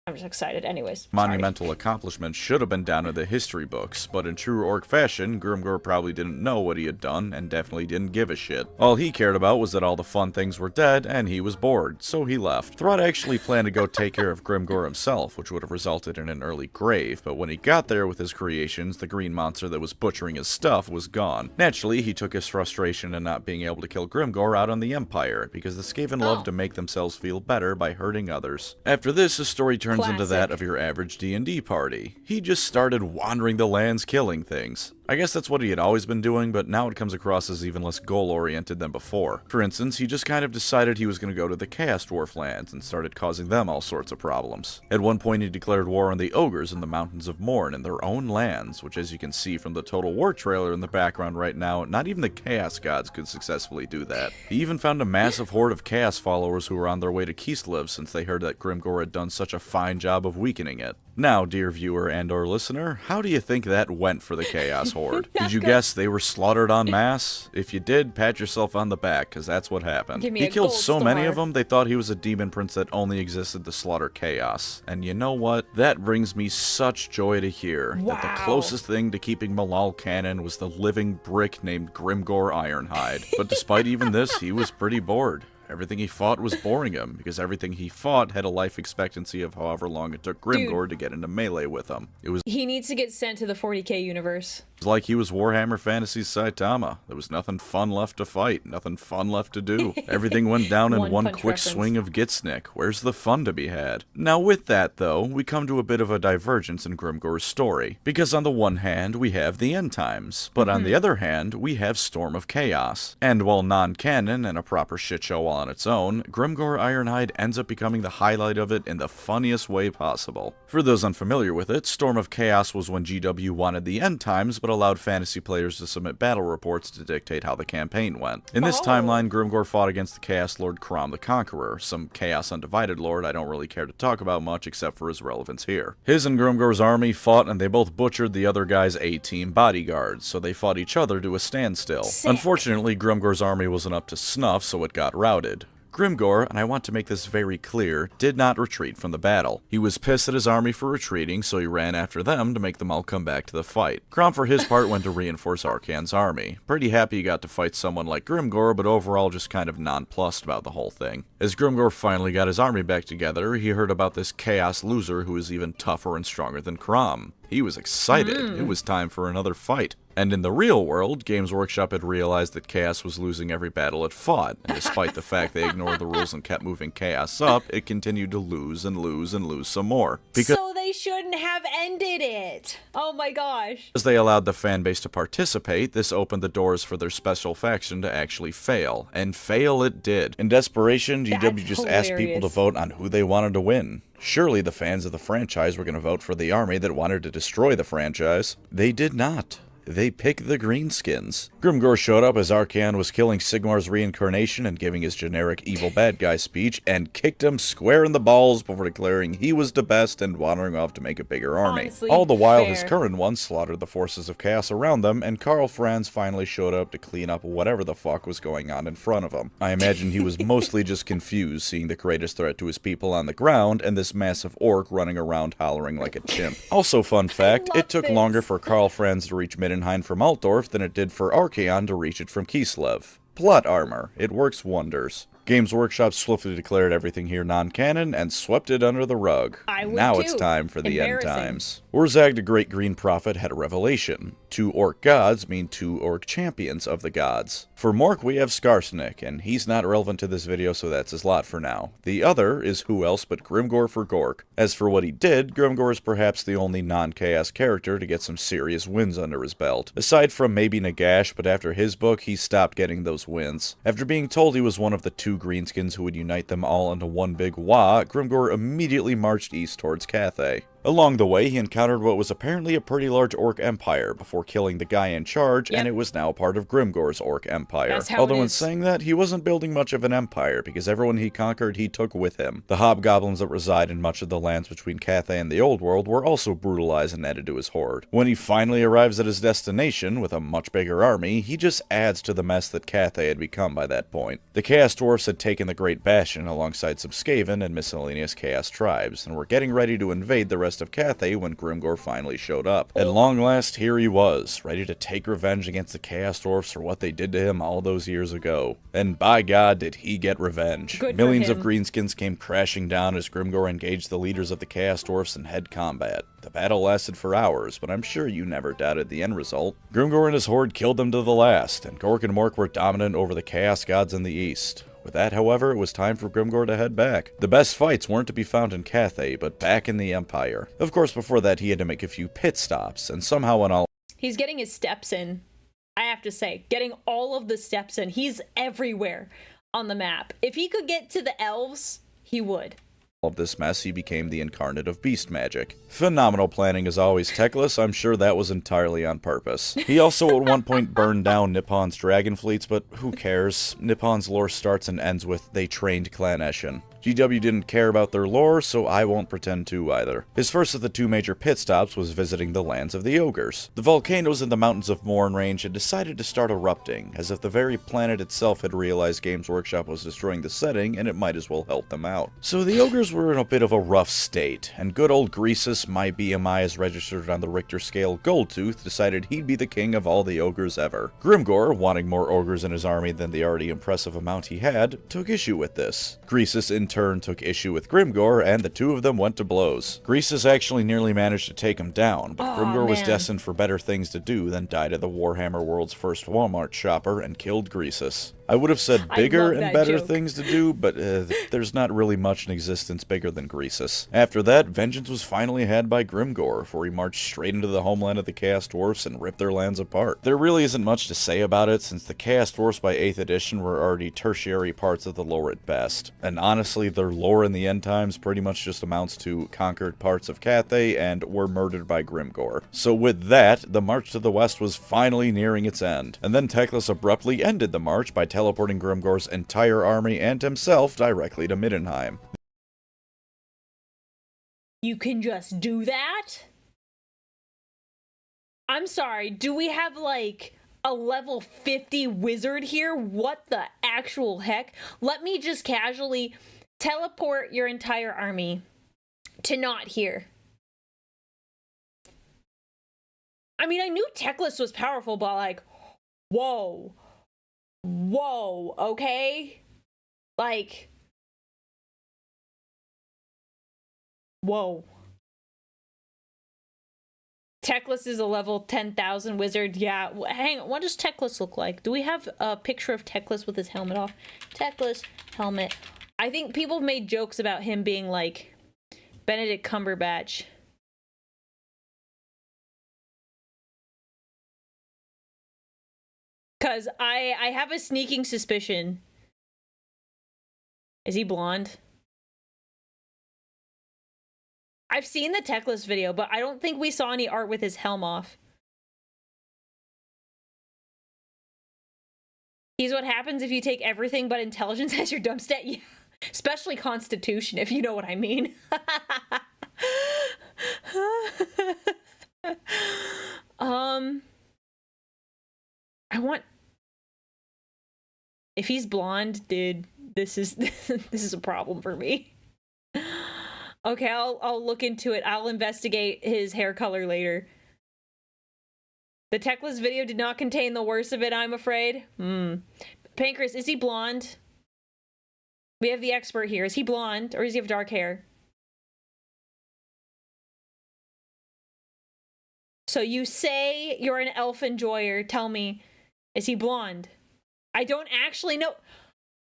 I'm just excited. Anyways, monumental accomplishment should have been down in the history books, but in true orc fashion, Grimgor probably didn't know what he had done, and definitely didn't give a shit. All he cared about was that all the fun things were dead, and he was bored, so he left. Throt actually planned to go take care of Grimgor himself, which would have resulted in an early grave, but when he got there with his creations, the green monster that was butchering his stuff was gone. Naturally, he took his frustration in not being able to kill Grimgor out on the Empire, because the Skaven love to make themselves feel better by hurting others. After this, the story turns into that of your average D&D party. He just started wandering the lands killing things. I guess that's what he had always been doing, but now it comes across as even less goal-oriented than before. For instance, he just kind of decided he was going to go to the Chaos Dwarf lands and started causing them all sorts of problems. At one point he declared war on the ogres in the Mountains of Morn in their own lands, which as you can see from the Total War trailer in the background right now, not even the Chaos Gods could successfully do that. He even found a massive horde of Chaos followers who were on their way to Kislev since they heard that Grimgor had done such a fine job of weakening it. Now, dear viewer and or listener, how do you think that went for the Chaos Horde? Did you guess they were slaughtered en masse? If you did, pat yourself on the back, because that's what happened. Give me He a killed gold so many star. of them, they thought he was a demon prince that only existed to slaughter chaos. And you know what? That brings me such joy to hear that the Wow. closest thing to keeping Malal canon was the living brick named Grimgor Ironhide. But despite even this, he was pretty bored. Everything he fought was boring him, because everything he fought had a life expectancy of however long it took Grimgor to get into melee with him. It was He needs to get sent to the 40k universe. like he was Warhammer Fantasy's Saitama. There was nothing fun left to fight, nothing fun left to do. Everything went down in one punch quick reference. swing of Gitsnick. Where's the fun to be had? Now with that, though, we come to a bit of a divergence in Grimgor's story. Because on the one hand, we have the End Times, but on the other hand, we have Storm of Chaos. And while non-canon and a proper shitshow all on its own, Grimgor Ironhide ends up becoming the highlight of it in the funniest way possible. For those unfamiliar with it, Storm of Chaos was when GW wanted the End Times, but allowed fantasy players to submit battle reports to dictate how the campaign went. In this timeline, Grimgor fought against the Chaos Lord Crom the Conqueror, some Chaos Undivided Lord I don't really care to talk about much except for his relevance here. His and Grimgor's army fought and they both butchered the other guy's A-team bodyguards, so they fought each other to a standstill. Sick. Unfortunately, Grimgor's army wasn't up to snuff, so it got routed. Grimgor, and I want to make this very clear, did not retreat from the battle. He was pissed at his army for retreating, so he ran after them to make them all come back to the fight. Crom, for his part, went to reinforce Arcan's army. Pretty happy he got to fight someone like Grimgor, but overall just kind of nonplussed about the whole thing. As Grimgor finally got his army back together, he heard about this Chaos loser who was even tougher and stronger than Crom. He was excited. It was time for another fight. And in the real world, Games Workshop had realized that Chaos was losing every battle it fought, and despite the fact they ignored the rules and kept moving Chaos up, it continued to lose and lose and lose some more. Because So they shouldn't have ended it. Oh my gosh. as they allowed the fanbase to participate, this opened the doors for their special faction to actually fail. And fail it did. In desperation, GW That's just asked people to hilarious. vote on who they wanted to win. Surely the fans of the franchise were going to vote for the army that wanted to destroy the franchise. They did not. They picked the Greenskins. Grimgor showed up as Arcan was killing Sigmar's reincarnation and giving his generic evil bad guy speech, and kicked him square in the balls before declaring he was the best and wandering off to make a bigger army. Honestly, All the while, his fair. current ones slaughtered the forces of chaos around them, and Karl Franz finally showed up to clean up whatever the fuck was going on in front of him. I imagine he was mostly just confused seeing the greatest threat to his people on the ground and this massive orc running around hollering like a chimp. Also, fun fact, love it took this. longer for Karl Franz to reach Middenheim from Altdorf than it did for Archaon to reach it from Kislev. Plot armor. It works wonders. Games Workshop swiftly declared everything here non-canon and swept it under the rug. I would Now too. it's time for the End Embarrassing. Times. Urzag, the Great Green Prophet, had a revelation. 2 orc gods mean 2 orc champions of the gods. For Mork, we have Skarsnik, and he's not relevant to this video, so that's his lot for now. The other is who else but Grimgor for Gork. As for what he did, Grimgor is perhaps the only non-chaos character to get some serious wins under his belt. Aside from maybe Nagash, but after his book, he stopped getting those wins. After being told he was one of the 2 Greenskins who would unite them all into one big Wa, Grimgor immediately marched east towards Cathay. Along the way, he encountered what was apparently a pretty large orc empire before killing the guy in charge, and Yep. it was now part of Grimgor's orc empire. That's how it Although in is. saying that, he wasn't building much of an empire, because everyone he conquered he took with him. The hobgoblins that reside in much of the lands between Cathay and the Old World were also brutalized and added to his horde. When he finally arrives at his destination, with a much bigger army, he just adds to the mess that Cathay had become by that point. The Chaos Dwarfs had taken the Great Bastion alongside some Skaven and miscellaneous Chaos tribes, and were getting ready to invade the rest of Cathay when Grimgor finally showed up. At long last, here he was, ready to take revenge against the Chaos Dwarfs for what they did to him all those years ago. And by God, did he get revenge. Good for Millions of him. Greenskins came crashing down as Grimgor engaged the leaders of the Chaos Dwarfs in head combat. The battle lasted for hours, but I'm sure you never doubted the end result. Grimgor and his horde killed them to the last, and Gork and Mork were dominant over the Chaos Gods in the east. With that, however, it was time for Grimgor to head back. The best fights weren't to be found in Cathay, but back in the Empire. Of course, before that, he had to make a few pit stops, and somehow in all He's getting his steps in. I have to say, getting all of the steps in. He's everywhere on the map. If he could get to the elves, he would. of this mess, he became the incarnate of beast magic. Phenomenal planning as always, Teclis. I'm sure that was entirely on purpose. He also at one point burned down Nippon's dragon fleets, but who cares? Nippon's lore starts and ends with, they trained Clan Eshin. GW didn't care about their lore, so I won't pretend to either. His first of the 2 major pit stops was visiting the lands of the ogres. The volcanoes in the mountains of Morn Range had decided to start erupting, as if the very planet itself had realized Games Workshop was destroying the setting and it might as well help them out. So the ogres were in a bit of a rough state, and good old Greasus, my BMI is registered on the Richter scale Goldtooth, decided he'd be the king of all the ogres ever. Grimgor, wanting more ogres in his army than the already impressive amount he had, took issue with this. Greasus in turn took issue with Grimgor, and the two of them went to blows. Greasus actually nearly managed to take him down, but Grimgor was destined for better things to do than die to the Warhammer world's first Walmart shopper and killed Greasus. I would have said bigger and better things to do, but there's not really much in existence bigger than Greasus. After that, vengeance was finally had by Grimgor, for he marched straight into the homeland of the Chaos Dwarfs and ripped their lands apart. There really isn't much to say about it, since the Chaos Dwarfs by 8th edition were already tertiary parts of the lore at best. And honestly, their lore in the end times pretty much just amounts to conquered parts of Cathay and were murdered by Grimgor. So with that, the march to the west was finally nearing its end. And then Teclis abruptly ended the march by teleporting Grimgor's entire army and himself directly to Middenheim. You can just do that? I'm sorry, do we have like a level 50 wizard here? What the actual heck? Let me just casually teleport your entire army to not here. I mean, I knew Teclis was powerful, but like, whoa. Whoa, okay? Like, whoa. Teclis is a level 10,000 wizard. Yeah, hang on, what does Teclis look like? Do we have a picture of Teclis with his helmet off? Teclis, helmet. I think people have made jokes about him being like Benedict Cumberbatch. Because I have a sneaking suspicion. Is he blonde? I've seen the Teclis video, but I don't think we saw any art with his helm off. He's what happens if you take everything but intelligence as your dump stat. Yeah. Especially Constitution, if you know what I mean. I want... If he's blonde, dude, this is a problem for me. Okay, I'll look into it. I'll investigate his hair color later. The Teclis video did not contain the worst of it, I'm afraid. Pancras, is he blonde? We have the expert here. Is he blonde, or does he have dark hair? So you say you're an elf enjoyer. Tell me, is he blonde? I don't actually know.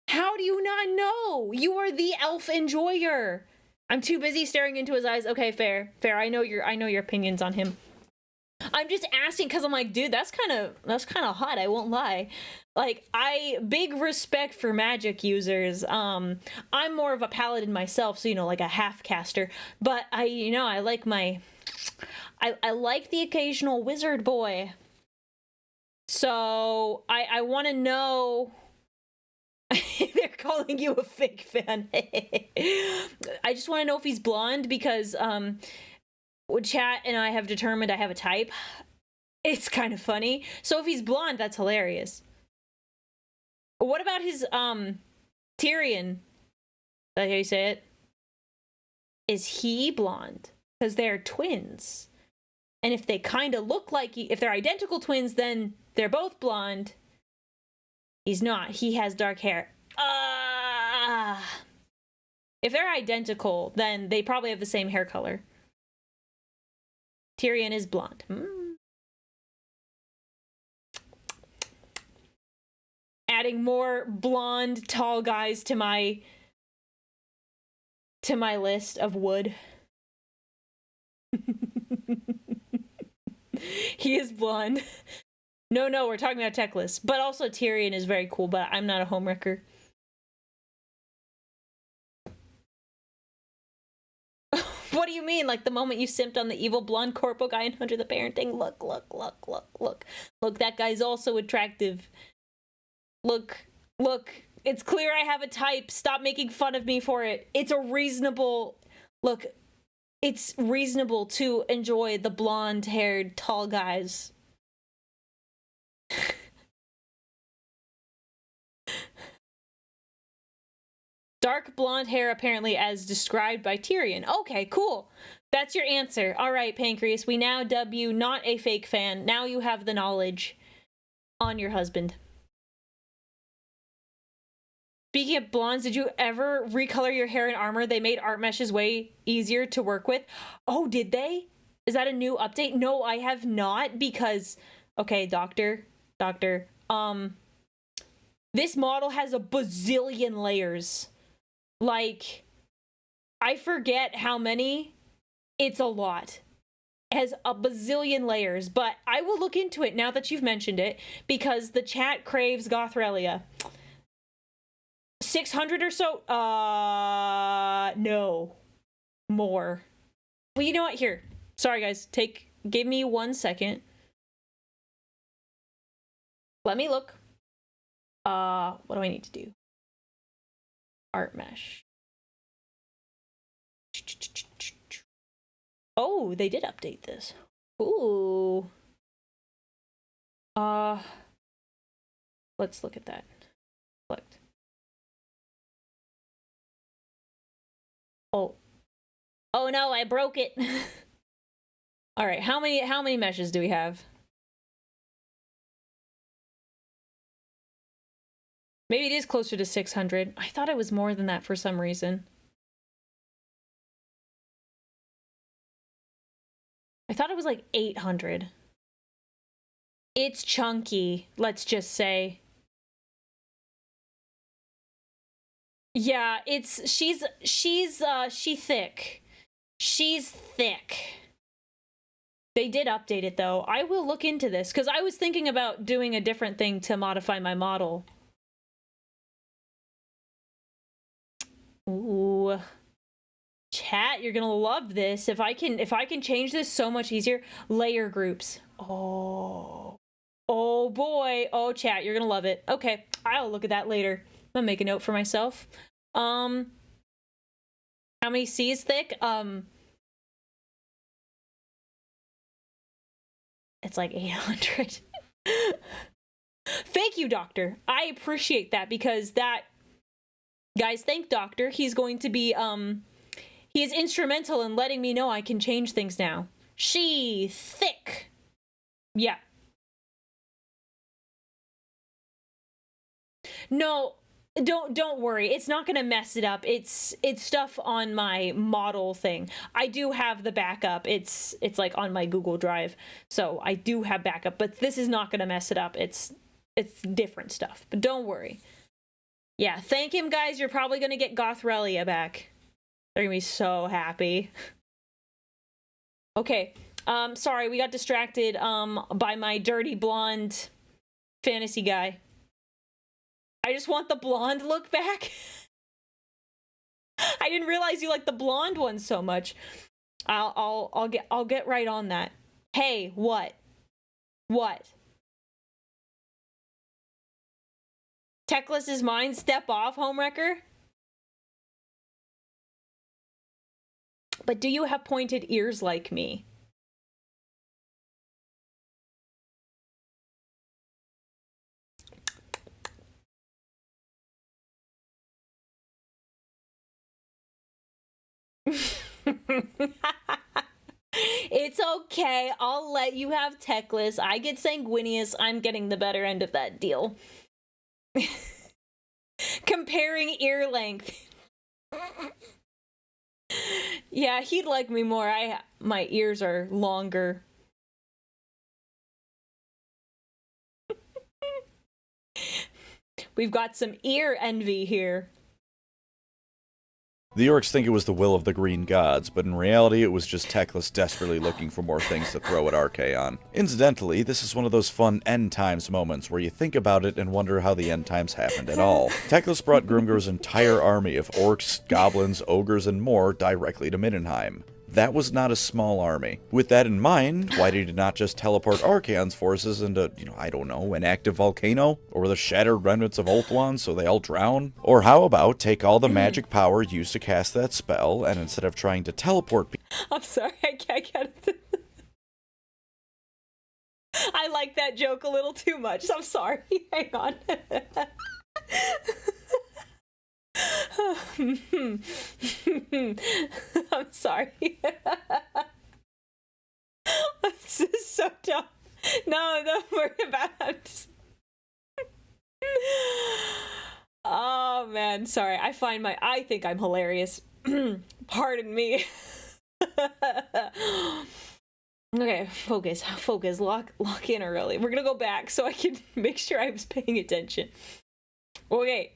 How do you not know? You are the elf enjoyer. I'm too busy staring into his eyes. Okay, fair. I know your opinions on him. I'm just asking because I'm like, dude, that's kind of hot. I won't lie. Like, big respect for magic users. I'm more of a paladin myself, so like a half caster. But I like I like the occasional wizard boy. So I want to know. They're calling you a fake fan. I just want to know if he's blonde because chat and I have determined I have a type. It's kind of funny. So if he's blonde, that's hilarious. What about his Tyrion? Is that how you say it? Is he blonde? Because they're twins. And if they kind of look like, if they're identical twins, then they're both blonde. He's not. He has dark hair. If they're identical, then they probably have the same hair color. Tyrion is blonde. Adding more blonde, tall guys to my list of wood. He is blonde. No, we're talking about Teclis. But also Tyrion is very cool, but I'm not a homewrecker. What do you mean? Like the moment you simped on the evil blonde corpo guy in Under the Parenting? Look. Look, that guy's also attractive. Look, It's clear I have a type. Stop making fun of me for it. It's a reasonable... Look, it's reasonable to enjoy the blonde-haired tall guys. Dark blonde hair, apparently, as described by Tyrion. Okay, cool. That's your answer. All right, Pancreas, we now dub you not a fake fan. Now you have the knowledge on your husband. Speaking of blondes, did you ever recolor your hair in armor? They made art meshes way easier to work with. Oh, did they? Is that a new update? No, I have not, because... Okay, doctor. This model has a bazillion layers. Like, I forget how many. It's a lot. It has a bazillion layers, but I will look into it now that you've mentioned it, because the chat craves Aurelia. 600 or so? No. More. Well, you know what? Here. Sorry, guys. Give me 1 second. Let me look. What do I need to do? Art mesh. Oh, they did update this. Ooh. Let's look at that. Select. Oh. Oh no, I broke it. All right, how many meshes do we have? Maybe it is closer to 600. I thought it was more than that for some reason. I thought it was like 800. It's chunky, let's just say. Yeah, she's thick. She's thick. They did update it though. I will look into this because I was thinking about doing a different thing to modify my model. Ooh. Chat, you're gonna love this. If I can change this so much easier. Layer groups. Oh boy. Oh, chat, you're gonna love it. Okay, I'll look at that later. I'm gonna make a note for myself. How many C's thick? It's like 800. Thank you, Doctor. I appreciate that because that... Guys, thank Doctor. He's going to be, he is instrumental in letting me know I can change things now. She thick. Yeah. No, don't worry. It's not gonna mess it up. It's stuff on my model thing. I do have the backup. It's like on my Google Drive. So I do have backup, but this is not gonna mess it up. It's different stuff. But don't worry. Yeah, thank him, guys. You're probably gonna get Aurelia back. They're gonna be so happy. Okay. Sorry, we got distracted by my dirty blonde fantasy guy. I just want the blonde look back. I didn't realize you like the blonde one so much. I'll get right on that. Hey, what? What? Techless is mine. Step off, homewrecker. But do you have pointed ears like me? It's okay. I'll let you have Techless. I get Sanguinius. I'm getting the better end of that deal. Comparing ear length. Yeah, he'd like me more. My ears are longer. We've got some ear envy here. The orcs think it was the will of the green gods, but in reality it was just Techless desperately looking for more things to throw at Archaon. Incidentally, this is one of those fun end times moments where you think about it and wonder how the end times happened at all. Techless brought Grimgor's entire army of orcs, goblins, ogres, and more directly to Middenheim. That was not a small army. With that in mind, why did he not just teleport Archaon's forces into, I don't know, an active volcano? Or the shattered remnants of Ulthuan so they all drown? Or how about take all the magic power used to cast that spell, and instead of trying to teleport people... I'm sorry, I can't get it. I like that joke a little too much. I'm sorry. Hang on. I'm sorry. This is so dumb. No, don't worry about it. Oh man, sorry. I think I'm hilarious. Pardon me. Okay, focus, lock in early. We're gonna go back so I can make sure I was paying attention. Okay.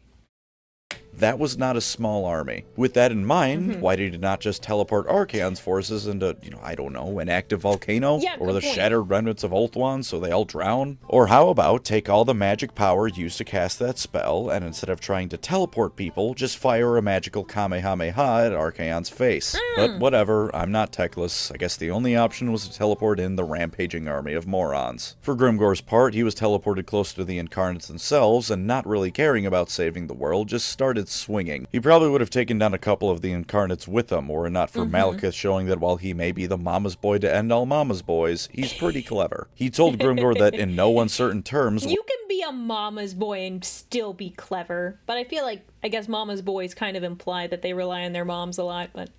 That was not a small army. With that in mind, why did he not just teleport Archaon's forces into, I don't know, an active volcano? Yeah, or the point. shattered remnants of Ulthuan so they all drown? Or how about take all the magic power used to cast that spell, and instead of trying to teleport people, just fire a magical Kamehameha at Archaon's face? But whatever, I'm not techless. I guess the only option was to teleport in the rampaging army of morons. For Grimgor's part, he was teleported closer to the incarnates themselves, and not really caring about saving the world, just started swinging. He probably would have taken down a couple of the incarnates with him, were it not for Malekith showing that while he may be the mama's boy to end all mama's boys, he's pretty clever. He told Grimgor that in no uncertain terms... You can be a mama's boy and still be clever, but I feel like, I guess mama's boys kind of imply that they rely on their moms a lot, but...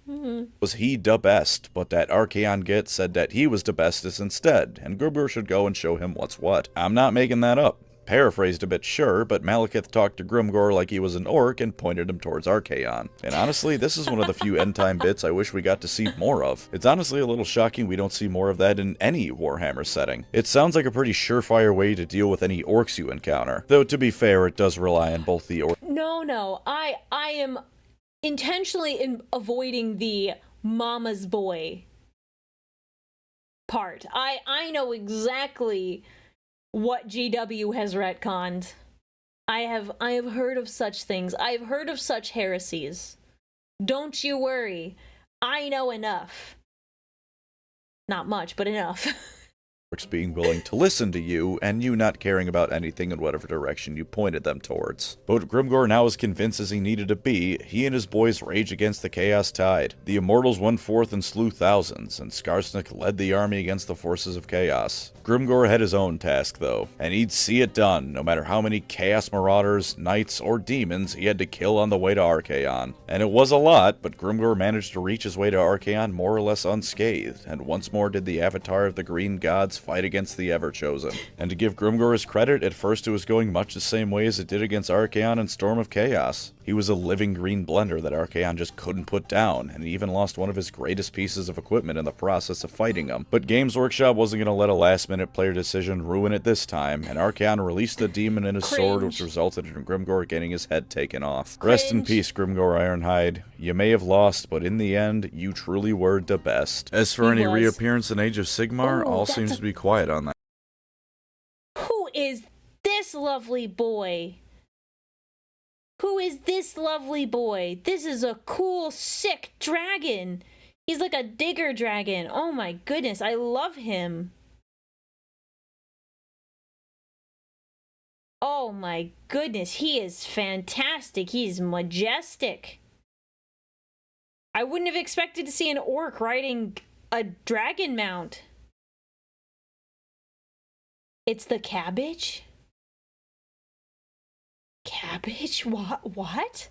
was he the best, but that Archaon Git said that he was the bestest instead, and Grimgor should go and show him what's what. I'm not making that up. Paraphrased a bit, sure, but Malekith talked to Grimgor like he was an orc and pointed him towards Archaon. And honestly, this is one of the few end-time bits I wish we got to see more of. It's honestly a little shocking we don't see more of that in any Warhammer setting. It sounds like a pretty surefire way to deal with any orcs you encounter. Though, to be fair, it does rely on both the orcs. No, I am intentionally avoiding the mama's boy part. I know exactly what GW has retconned. I have heard of such things. I've heard of such heresies. Don't you worry. I know enough. Not much, but enough. Orcs being willing to listen to you, and you not caring about anything in whatever direction you pointed them towards. But Grimgor now as convinced as he needed to be, he and his boys rage against the Chaos Tide. The Immortals went forth and slew thousands, and Skarsnik led the army against the forces of Chaos. Grimgor had his own task, though, and he'd see it done, no matter how many Chaos Marauders, Knights, or Demons he had to kill on the way to Archaon. And it was a lot, but Grimgor managed to reach his way to Archaon more or less unscathed, and once more did the Avatar of the Green Gods fight against the Everchosen. And to give Grimgor his credit, at first it was going much the same way as it did against Archaon and Storm of Chaos. He was a living green blender that Archaon just couldn't put down, and he even lost one of his greatest pieces of equipment in the process of fighting him. But Games Workshop wasn't going to let a last-minute player decision ruin it this time, and Archaon released the demon in his sword, which resulted in Grimgor getting his head taken off. Rest in peace, Grimgor Ironhide. You may have lost, but in the end, you truly were the best. As for any reappearance in Age of Sigmar, all seems to be quiet on that. Who is this lovely boy? Who is this lovely boy? This is a cool, sick dragon. He's like a digger dragon. Oh my goodness, I love him. Oh my goodness, he is fantastic. He's majestic. I wouldn't have expected to see an orc riding a dragon mount. It's the cabbage? Cabbage? What?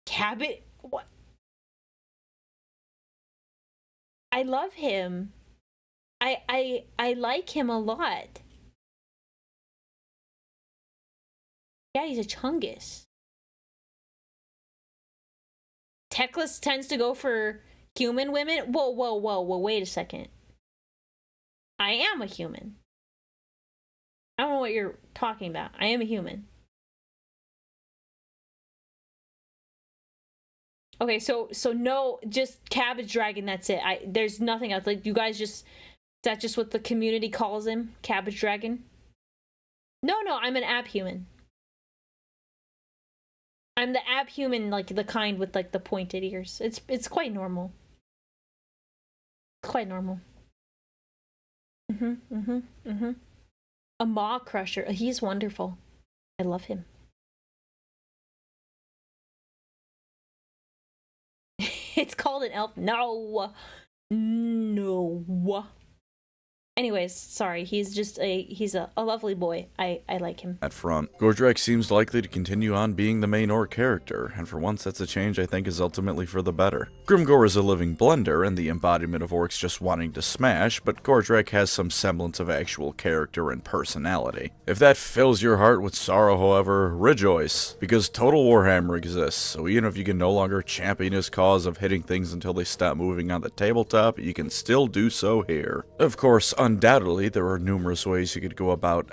Cabbage? What? I love him. I like him a lot. Yeah, he's a chungus. Teclis tends to go for human women? Whoa, wait a second. I am a human. I don't know what you're talking about. I am a human. Okay, so no, just cabbage dragon, that's it. There's nothing else. Like, you guys just, is that just what the community calls him? Cabbage dragon? No, I'm an abhuman. I'm the abhuman, like the kind with like the pointed ears. It's quite normal. quite normal. A Maw Crusher. He's wonderful. I love him. It's called an elf. No. Anyways, sorry, he's a lovely boy. I like him. At front, Gordrak seems likely to continue on being the main orc character, and for once that's a change I think is ultimately for the better. Grimgor is a living blender and the embodiment of orcs just wanting to smash, but Gordrak has some semblance of actual character and personality. If that fills your heart with sorrow, however, rejoice, because Total Warhammer exists, so even if you can no longer champion his cause of hitting things until they stop moving on the tabletop, you can still do so here. Of course, undoubtedly, there are numerous ways you could go about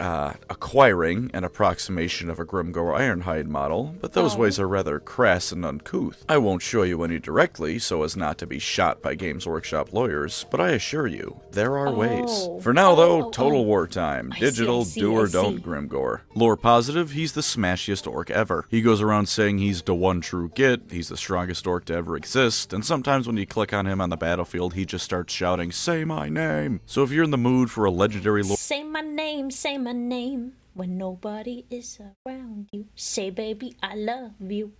acquiring an approximation of a Grimgor Ironhide model, but those ways are rather crass and uncouth. I won't show you any directly, so as not to be shot by Games Workshop lawyers, but I assure you, there are ways. For now, though, Total War time. Digital, do or don't Grimgor. Lore positive, he's the smashiest orc ever. He goes around saying he's the one true git, he's the strongest orc to ever exist, and sometimes when you click on him on the battlefield, he just starts shouting, "Say my name!" So if you're in the mood for a legendary lore, say my name when nobody is around you. Say baby I love you.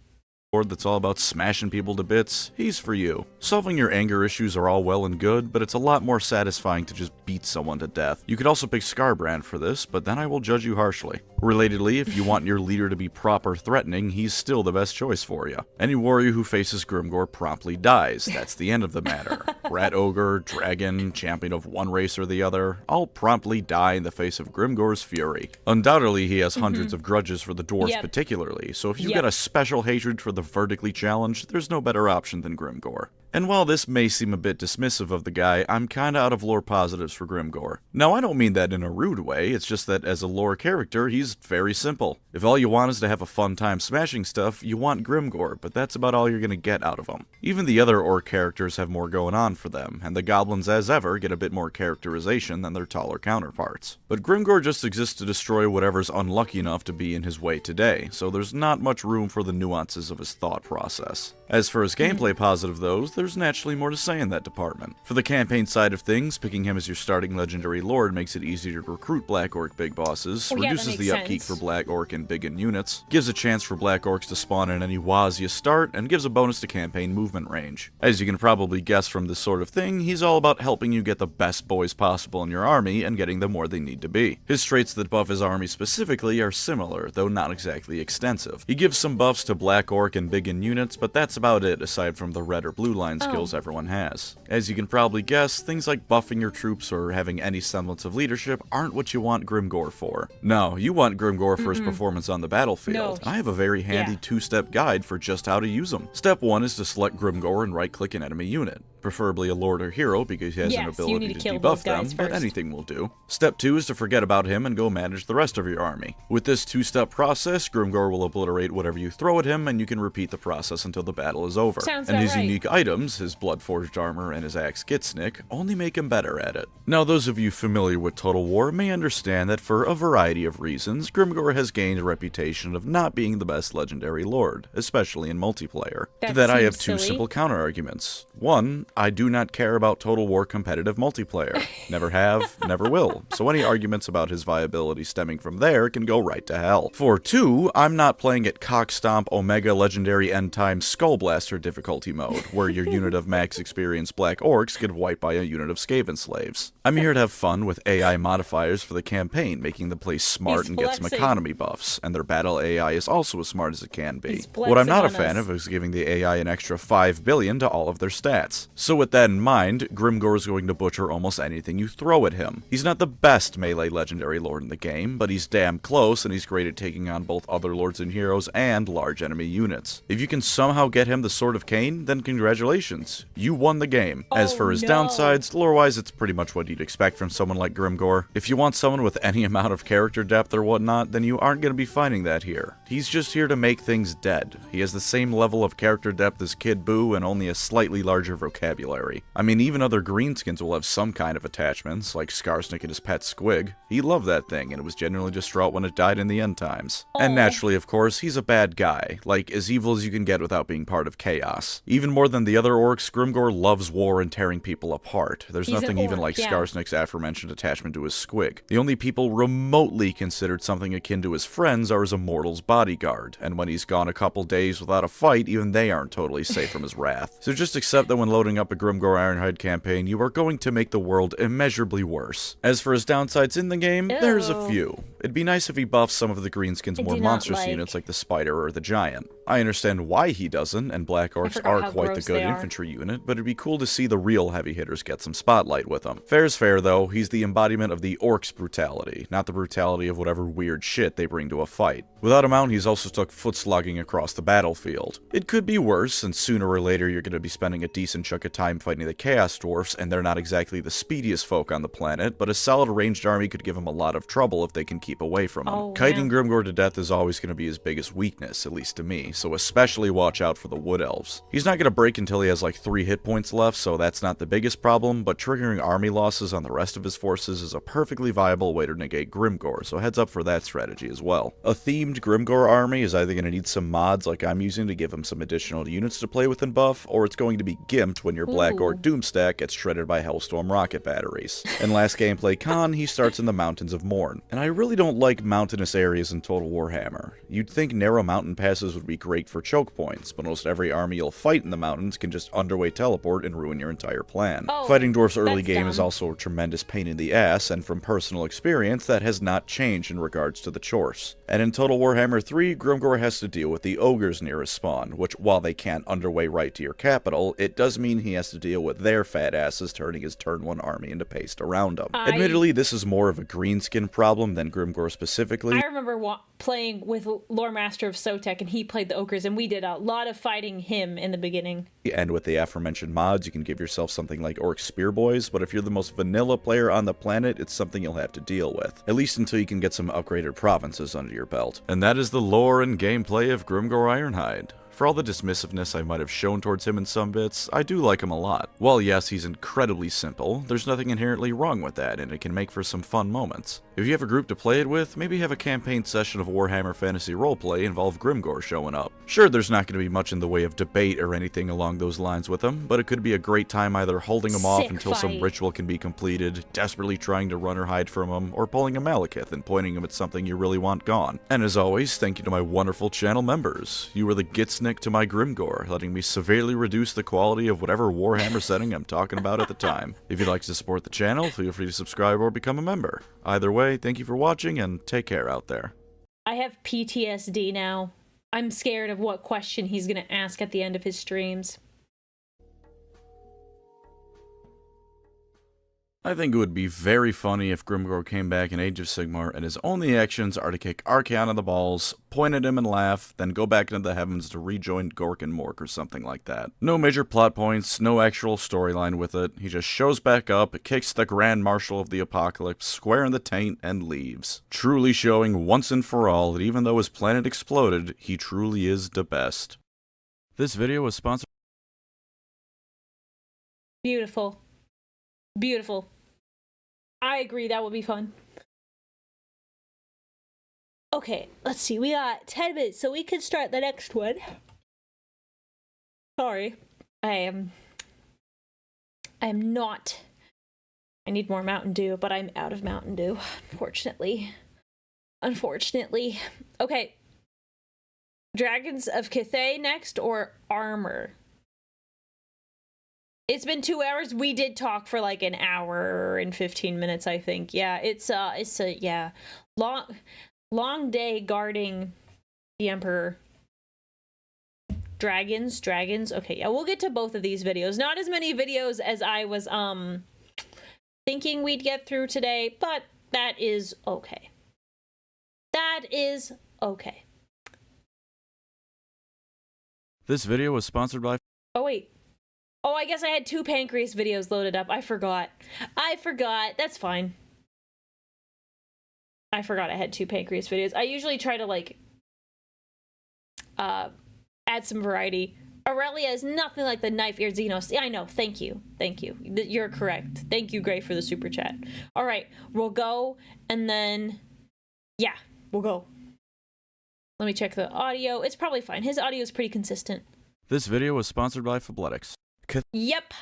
That's all about smashing people to bits, he's for you. Solving your anger issues are all well and good, but it's a lot more satisfying to just beat someone to death. You could also pick Scarbrand for this, but then I will judge you harshly. Relatedly, if you want your leader to be proper threatening, he's still the best choice for you. Any warrior who faces Grimgor promptly dies, that's the end of the matter. Rat Ogre, Dragon, champion of one race or the other, all promptly die in the face of Grimgor's fury. Undoubtedly, he has hundreds of grudges for the dwarves particularly, so if you've got a special hatred for the vertically challenged, there's no better option than Grimgor. And while this may seem a bit dismissive of the guy, I'm kinda out of lore positives for Grimgor. Now, I don't mean that in a rude way, it's just that as a lore character, he's very simple. If all you want is to have a fun time smashing stuff, you want Grimgor, but that's about all you're gonna get out of him. Even the other orc characters have more going on for them, and the goblins as ever get a bit more characterization than their taller counterparts. But Grimgor just exists to destroy whatever's unlucky enough to be in his way today, so there's not much room for the nuances of his thought process. As for his gameplay positive though, there's naturally more to say in that department. For the campaign side of things, picking him as your starting legendary lord makes it easier to recruit Black Orc big bosses, reduces the upkeep for Black Orc and big units, gives a chance for Black Orcs to spawn in any WAS you start, and gives a bonus to campaign movement range. As you can probably guess from this sort of thing, he's all about helping you get the best boys possible in your army and getting them where they need to be. His traits that buff his army specifically are similar, though not exactly extensive. He gives some buffs to Black Orc and big units, but that's about it aside from the red or blue line skills everyone has. As you can probably guess, things like buffing your troops or having any semblance of leadership aren't what you want Grimgor for. No, you want Grimgor for his performance on the battlefield. I have a very handy two-step guide for just how to use them. Step 1 is to select Grimgor and right-click an enemy unit. Preferably a lord or hero because he has an ability to debuff them, but anything will do. Step 2 is to forget about him and go manage the rest of your army. With this two-step process, Grimgor will obliterate whatever you throw at him, and you can repeat the process until the battle is over. Sounds and his right. unique items, his blood-forged armor and his axe Gitsnick, only make him better at it. Now, those of you familiar with Total War may understand that for a variety of reasons, Grimgor has gained a reputation of not being the best legendary lord, especially in multiplayer. To that I have two simple counter-arguments. One, I do not care about Total War competitive multiplayer. Never have, never will. So any arguments about his viability stemming from there can go right to hell. For 2, I'm not playing at Cockstomp Omega Legendary End Time Skullblaster difficulty mode, where your unit of max experienced Black Orcs get wiped by a unit of Skaven slaves. I'm here to have fun with AI modifiers for the campaign, making the place smart and get some economy buffs, and their battle AI is also as smart as it can be. What I'm not a fan of is giving the AI an extra 5 billion to all of their stats. So with that in mind, Grimgor is going to butcher almost anything you throw at him. He's not the best melee legendary lord in the game, but he's damn close and he's great at taking on both other lords and heroes and large enemy units. If you can somehow get him the Sword of Cain, then congratulations. You won the game. As for his downsides, lore-wise it's pretty much what you'd expect from someone like Grimgor. If you want someone with any amount of character depth or whatnot, then you aren't going to be finding that here. He's just here to make things dead. He has the same level of character depth as Kid Buu and only a slightly larger vocabulary. vocabulary. I mean, even other greenskins will have some kind of attachments, like Skarsnik and his pet squig. He loved that thing, and it was genuinely distraught when it died in the end times. And naturally, of course, he's a bad guy, like as evil as you can get without being part of chaos. Even more than the other orcs, Grimgor loves war and tearing people apart. There's nothing even like Skarsnik's aforementioned attachment to his squig. The only people remotely considered something akin to his friends are his immortal's bodyguard, and when he's gone a couple days without a fight, even they aren't totally safe from his wrath. So just accept that when loading up a Grimgor Ironhide campaign, you are going to make the world immeasurably worse. As for his downsides in the game, there's a few. It'd be nice if he buffs some of the greenskins' more monstrous units like the spider or the giant. I understand why he doesn't, and black orcs are quite the good infantry unit, but it'd be cool to see the real heavy hitters get some spotlight with them. Fair's fair though, he's the embodiment of the orcs' brutality, not the brutality of whatever weird shit they bring to a fight. Without a mount, he's also stuck foot slogging across the battlefield. It could be worse, since sooner or later you're going to be spending a decent chunk of time fighting the Chaos Dwarfs, and they're not exactly the speediest folk on the planet, but a solid ranged army could give him a lot of trouble if they can keep away from him. Kiting Grimgor to death is always going to be his biggest weakness, at least to me, so especially watch out for the Wood Elves. He's not going to break until he has like 3 hit points left, so that's not the biggest problem, but triggering army losses on the rest of his forces is a perfectly viable way to negate Grimgor, so heads up for that strategy as well. A themed Grimgor army is either going to need some mods like I'm using to give him some additional units to play with and buff, or it's going to be gimped when your Black Orc Doomstack gets shredded by Hellstorm rocket batteries. In last gameplay con, he starts in the Mountains of Morn, and I really don't like mountainous areas in Total Warhammer. You'd think narrow mountain passes would be great for choke points, but almost every army you'll fight in the mountains can just underway teleport and ruin your entire plan. Fighting dwarfs early game is also a tremendous pain in the ass, and from personal experience, that has not changed in regards to the chores. And in Total Warhammer 3, Grimgor has to deal with the ogres near his spawn, which while they can't underway right to your capital, it does mean he has to deal with their fat asses turning his turn 1 army into paste around him. Admittedly, this is more of a greenskin problem than Grimgor specifically. I remember playing with Lore Master of Sotek, and he played the ogres, and we did a lot of fighting him in the beginning. And with the aforementioned mods, you can give yourself something like Orc Spearboys, but if you're the most vanilla player on the planet, it's something you'll have to deal with. At least until you can get some upgraded provinces under your belt. And that is the lore and gameplay of Grimgor Ironhide. For all the dismissiveness I might have shown towards him in some bits, I do like him a lot. While yes, he's incredibly simple, there's nothing inherently wrong with that, and it can make for some fun moments. If you have a group to play it with, maybe have a campaign session of Warhammer Fantasy Roleplay involve Grimgor showing up. Sure, there's not going to be much in the way of debate or anything along those lines with him, but it could be a great time either holding him off until some ritual can be completed, desperately trying to run or hide from him, or pulling a Malekith and pointing him at something you really want gone. And as always, thank you to my wonderful channel members. You were the Gitsnick to my Grimgor, letting me severely reduce the quality of whatever Warhammer setting I'm talking about at the time. If you'd like to support the channel, feel free to subscribe or become a member. Either way, thank you for watching and take care out there. I have PTSD now. I'm scared of what question he's gonna ask at the end of his streams. I think it would be very funny if Grimgor came back in Age of Sigmar and his only actions are to kick Archaon in the balls, point at him and laugh, then go back into the heavens to rejoin Gork and Mork or something like that. No major plot points, no actual storyline with it, he just shows back up, kicks the Grand Marshal of the Apocalypse square in the taint, and leaves. Truly showing once and for all that even though his planet exploded, he truly is the best. This video was sponsored. Beautiful. Beautiful. I agree, that would be fun. Okay, let's see. We got 10 minutes, so we can start the next one. Sorry. I am not. I need more Mountain Dew, but I'm out of Mountain Dew, unfortunately. Unfortunately. Okay. Dragons of Cathay next, or Armor? It's been 2 hours. We did talk for like an hour and 15 minutes, I think. Yeah, it's a yeah, long day guarding the Emperor. Dragons. Okay, yeah, we'll get to both of these videos. Not as many videos as I was thinking we'd get through today, but that is okay. That is okay. This video was sponsored by. Oh wait. Oh, I guess I had 2 Pancreas videos loaded up. I forgot. That's fine. I forgot I had 2 Pancreas videos. I usually try to, like, add some variety. Aurelia is nothing like the knife-eared Xenos. Yeah, I know. Thank you. Thank you. You're correct. Thank you, Gray, for the super chat. All right, we'll go, and then... Yeah, we'll go. Let me check the audio. It's probably fine. His audio is pretty consistent. This video was sponsored by Fabletics. Yep.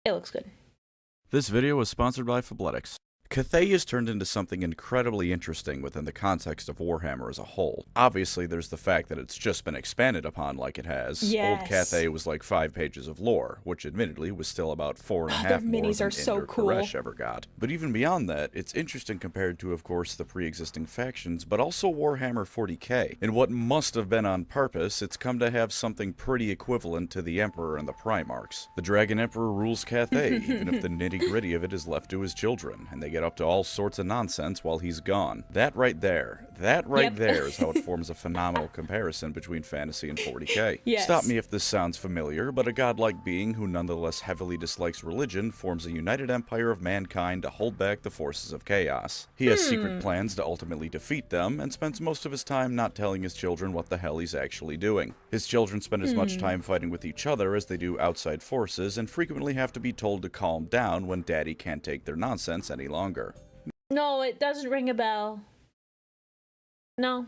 It looks good. This video was sponsored by Fabletics. Cathay has turned into something incredibly interesting within the context of Warhammer as a whole. Obviously, there's the fact that it's just been expanded upon like it has. Yes. Old Cathay was like 5 pages of lore, which admittedly was still about 4.5 their more minis than are so Indra cool. Koresh ever got. But even beyond that, it's interesting compared to, of course, the pre-existing factions, but also Warhammer 40k. In what must have been on purpose, it's come to have something pretty equivalent to the Emperor and the Primarchs. The Dragon Emperor rules Cathay, even if the nitty-gritty of it is left to his children, and they get up to all sorts of nonsense while he's gone. That right there is how it forms a phenomenal comparison between fantasy and 40k. Yes. Stop me if this sounds familiar, but a godlike being who nonetheless heavily dislikes religion forms a united empire of mankind to hold back the forces of chaos. He has secret plans to ultimately defeat them, and spends most of his time not telling his children what the hell he's actually doing. His children spend as much time fighting with each other as they do outside forces, and frequently have to be told to calm down when daddy can't take their nonsense any longer. No, it doesn't ring a bell. No.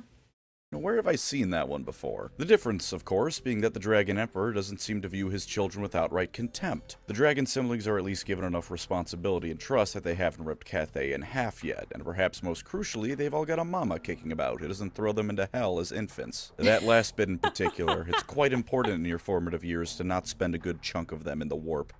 Now, where have I seen that one before? The difference, of course, being that the Dragon Emperor doesn't seem to view his children with outright contempt. The Dragon siblings are at least given enough responsibility and trust that they haven't ripped Cathay in half yet, and perhaps most crucially, they've all got a mama kicking about who doesn't throw them into hell as infants. That last bit in particular, it's quite important in your formative years to not spend a good chunk of them in the warp.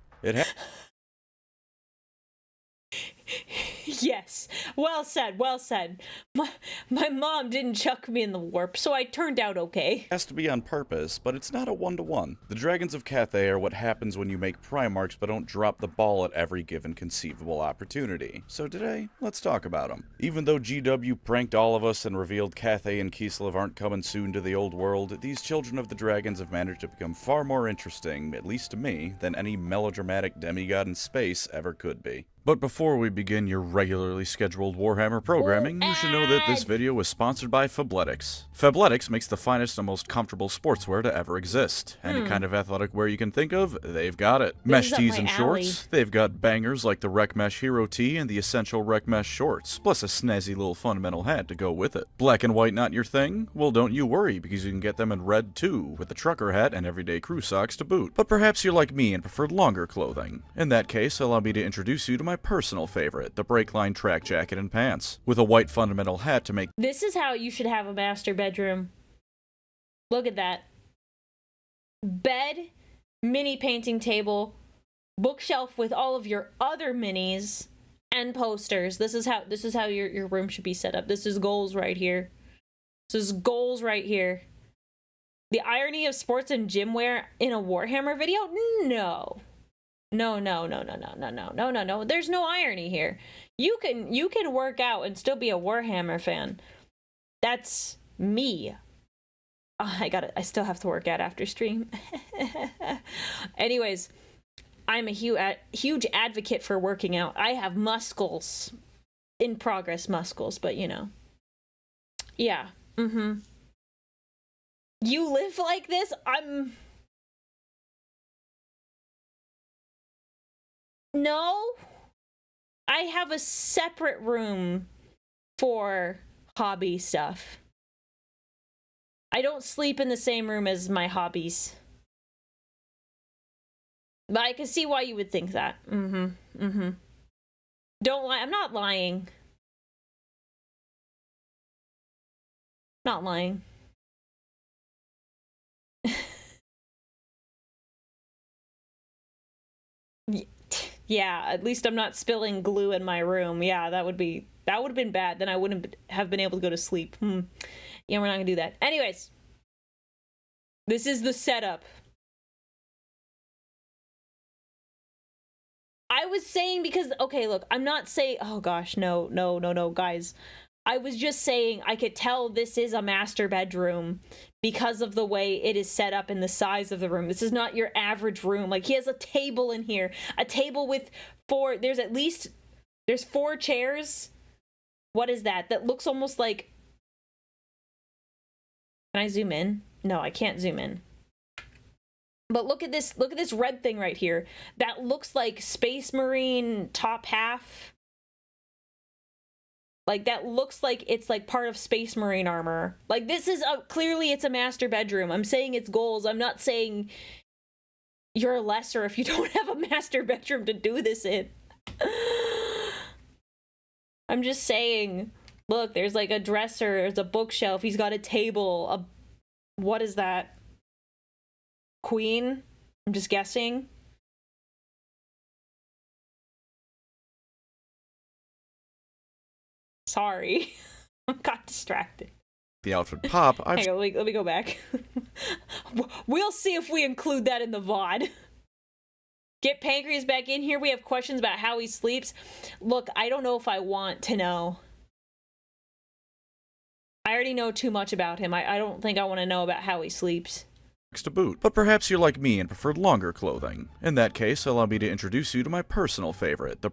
Yes. Well said, well said. My mom didn't chuck me in the warp, so I turned out okay. Has to be on purpose, but it's not a one-to-one. The Dragons of Cathay are what happens when you make Primarchs but don't drop the ball at every given conceivable opportunity. So today, let's talk about them. Even though GW pranked all of us and revealed Cathay and Kislev aren't coming soon to the old world, these children of the Dragons have managed to become far more interesting, at least to me, than any melodramatic demigod in space ever could be. But before we begin your regularly scheduled Warhammer programming, you should know that this video is sponsored by Fabletics. Fabletics makes the finest and most comfortable sportswear to ever exist. Any kind of athletic wear you can think of, they've got it. Mesh tees and shorts, they've got bangers like the Rec Mesh Hero Tee and the Essential Rec Mesh Shorts, plus a snazzy little fundamental hat to go with it. Black and white not your thing? Well, don't you worry, because you can get them in red too, with the trucker hat and everyday crew socks to boot. But perhaps you're like me and prefer longer clothing. In that case, allow me to introduce you to my personal favorite, the Breakline track jacket and pants, with a white fundamental hat to make... This is how you should have a master bedroom. Look at that. Bed, mini painting table, bookshelf with all of your other minis, and posters. This is how your room should be set up. This is goals right here. This is goals right here. The irony of sports and gym wear in a Warhammer video? No. No. There's no irony here. You can work out and still be a Warhammer fan. That's me. Oh, I still have to work out after stream. Anyways, I'm a huge advocate for working out. I have muscles. In progress muscles, but you know. Yeah. You live like this? No, I have a separate room for hobby stuff. I don't sleep in the same room as my hobbies. But I can see why you would think that. Don't lie. I'm not lying. Not lying. Yeah, at least I'm not spilling glue in my room. Yeah, that would have been bad. Then I wouldn't have been able to go to sleep. Yeah, we're not gonna do that. Anyways, this is the setup. I was saying because, okay, look, I'm not saying, oh gosh, no, guys. I was just saying I could tell this is a master bedroom because of the way it is set up and the size of the room. This is not your average room. Like, he has a table in here. A table with there's 4 chairs. What is that? That looks almost like... Can I zoom in? No, I can't zoom in. But look at this red thing right here. That looks like Space Marine top half. Like, that looks like it's like part of Space Marine armor. Like, this is clearly it's a master bedroom. I'm saying it's goals. I'm not saying you're lesser if you don't have a master bedroom to do this in. I'm just saying, look, there's like a dresser, there's a bookshelf, he's got a table, what is that? Queen? I'm just guessing. Sorry. I got distracted. The outfit pop, Hang on, let me go back. We'll see if we include that in the VOD. Get Pancreas back in here. We have questions about how he sleeps. Look, I don't know if I want to know. I already know too much about him. I don't think I want to know about how he sleeps. To boot, but perhaps you're like me and prefer longer clothing. In that case, allow me to introduce you to my personal favorite, the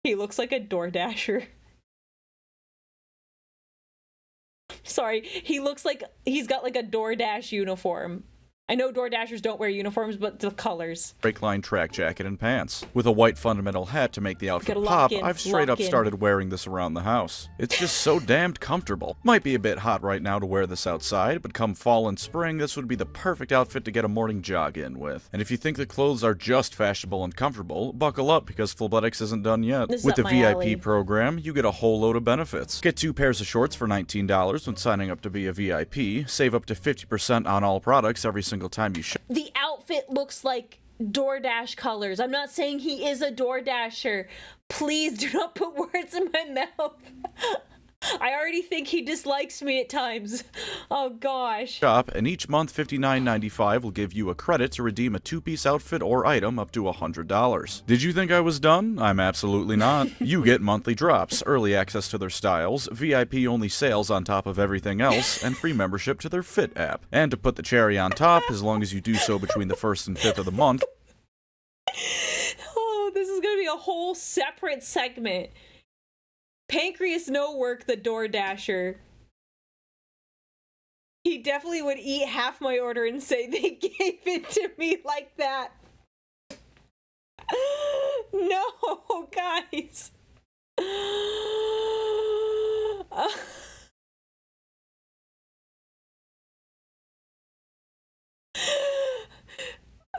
He looks like a DoorDasher. Sorry, he looks like he's got like a DoorDash uniform. I know DoorDashers don't wear uniforms, but the colors. brake line track jacket and pants. With a white fundamental hat to make the outfit pop, I've straight up started wearing this around the house. It's just so damned comfortable. Might be a bit hot right now to wear this outside, but come fall and spring, this would be the perfect outfit to get a morning jog in with. And if you think the clothes are just fashionable and comfortable, buckle up because Fullbleddix isn't done yet. With the VIP program, you get a whole load of benefits. Get 2 pairs of shorts for $19 when signing up to be a VIP, save up to 50% on all products every single time you shop. The outfit looks like DoorDash colors. I'm not saying he is a DoorDasher. Please do not put words in my mouth. I already think he dislikes me at times. Oh gosh. Shop, and each month $59.95 will give you a credit to redeem a 2-piece outfit or item up to $100. Did you think I was done? I'm absolutely not. You get monthly drops, early access to their styles, VIP-only sales on top of everything else, and free membership to their Fit app. And to put the cherry on top, as long as you do so between the 1st and 5th of the month. Oh, this is gonna be a whole separate segment. Pancreas No Work, the DoorDasher. He definitely would eat half my order and say they gave it to me like that. No, guys.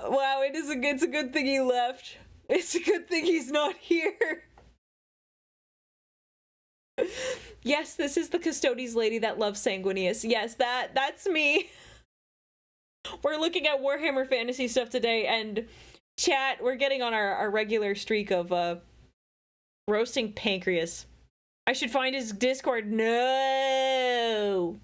Wow, it's a good thing he left. It's a good thing he's not here. Yes, this is the Custodes lady that loves Sanguinius. Yes, that's me. We're looking at Warhammer Fantasy stuff today, and chat, we're getting on our regular streak of roasting Pancreas. I should find his Discord. No.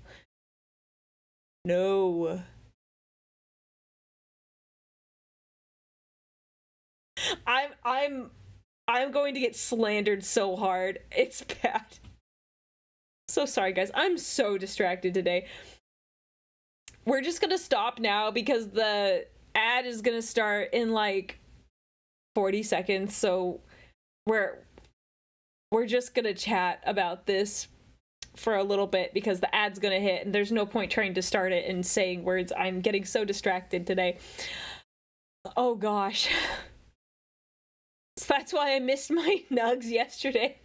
I'm going to get slandered so hard. It's bad. So sorry, guys. I'm so distracted today. We're just gonna stop now because the ad is gonna start in like 40 seconds. So we're just gonna chat about this for a little bit because the ad's gonna hit and there's no point trying to start it and saying words. I'm getting so distracted today. Oh gosh. So that's why I missed my nugs yesterday.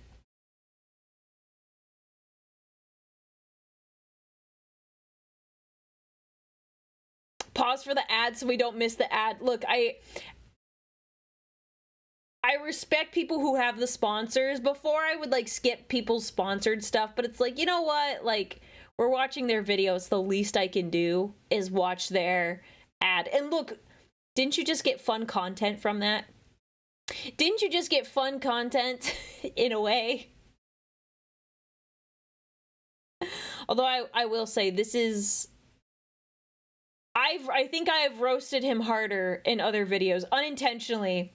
Pause for the ad so we don't miss the ad. Look, I respect people who have the sponsors. Before I would like skip people's sponsored stuff, but it's like, you know what? Like, we're watching their videos. The least I can do is watch their ad. And look, didn't you just get fun content from that? Didn't you just get fun content in a way? Although I will say this is... I think I've roasted him harder in other videos, unintentionally.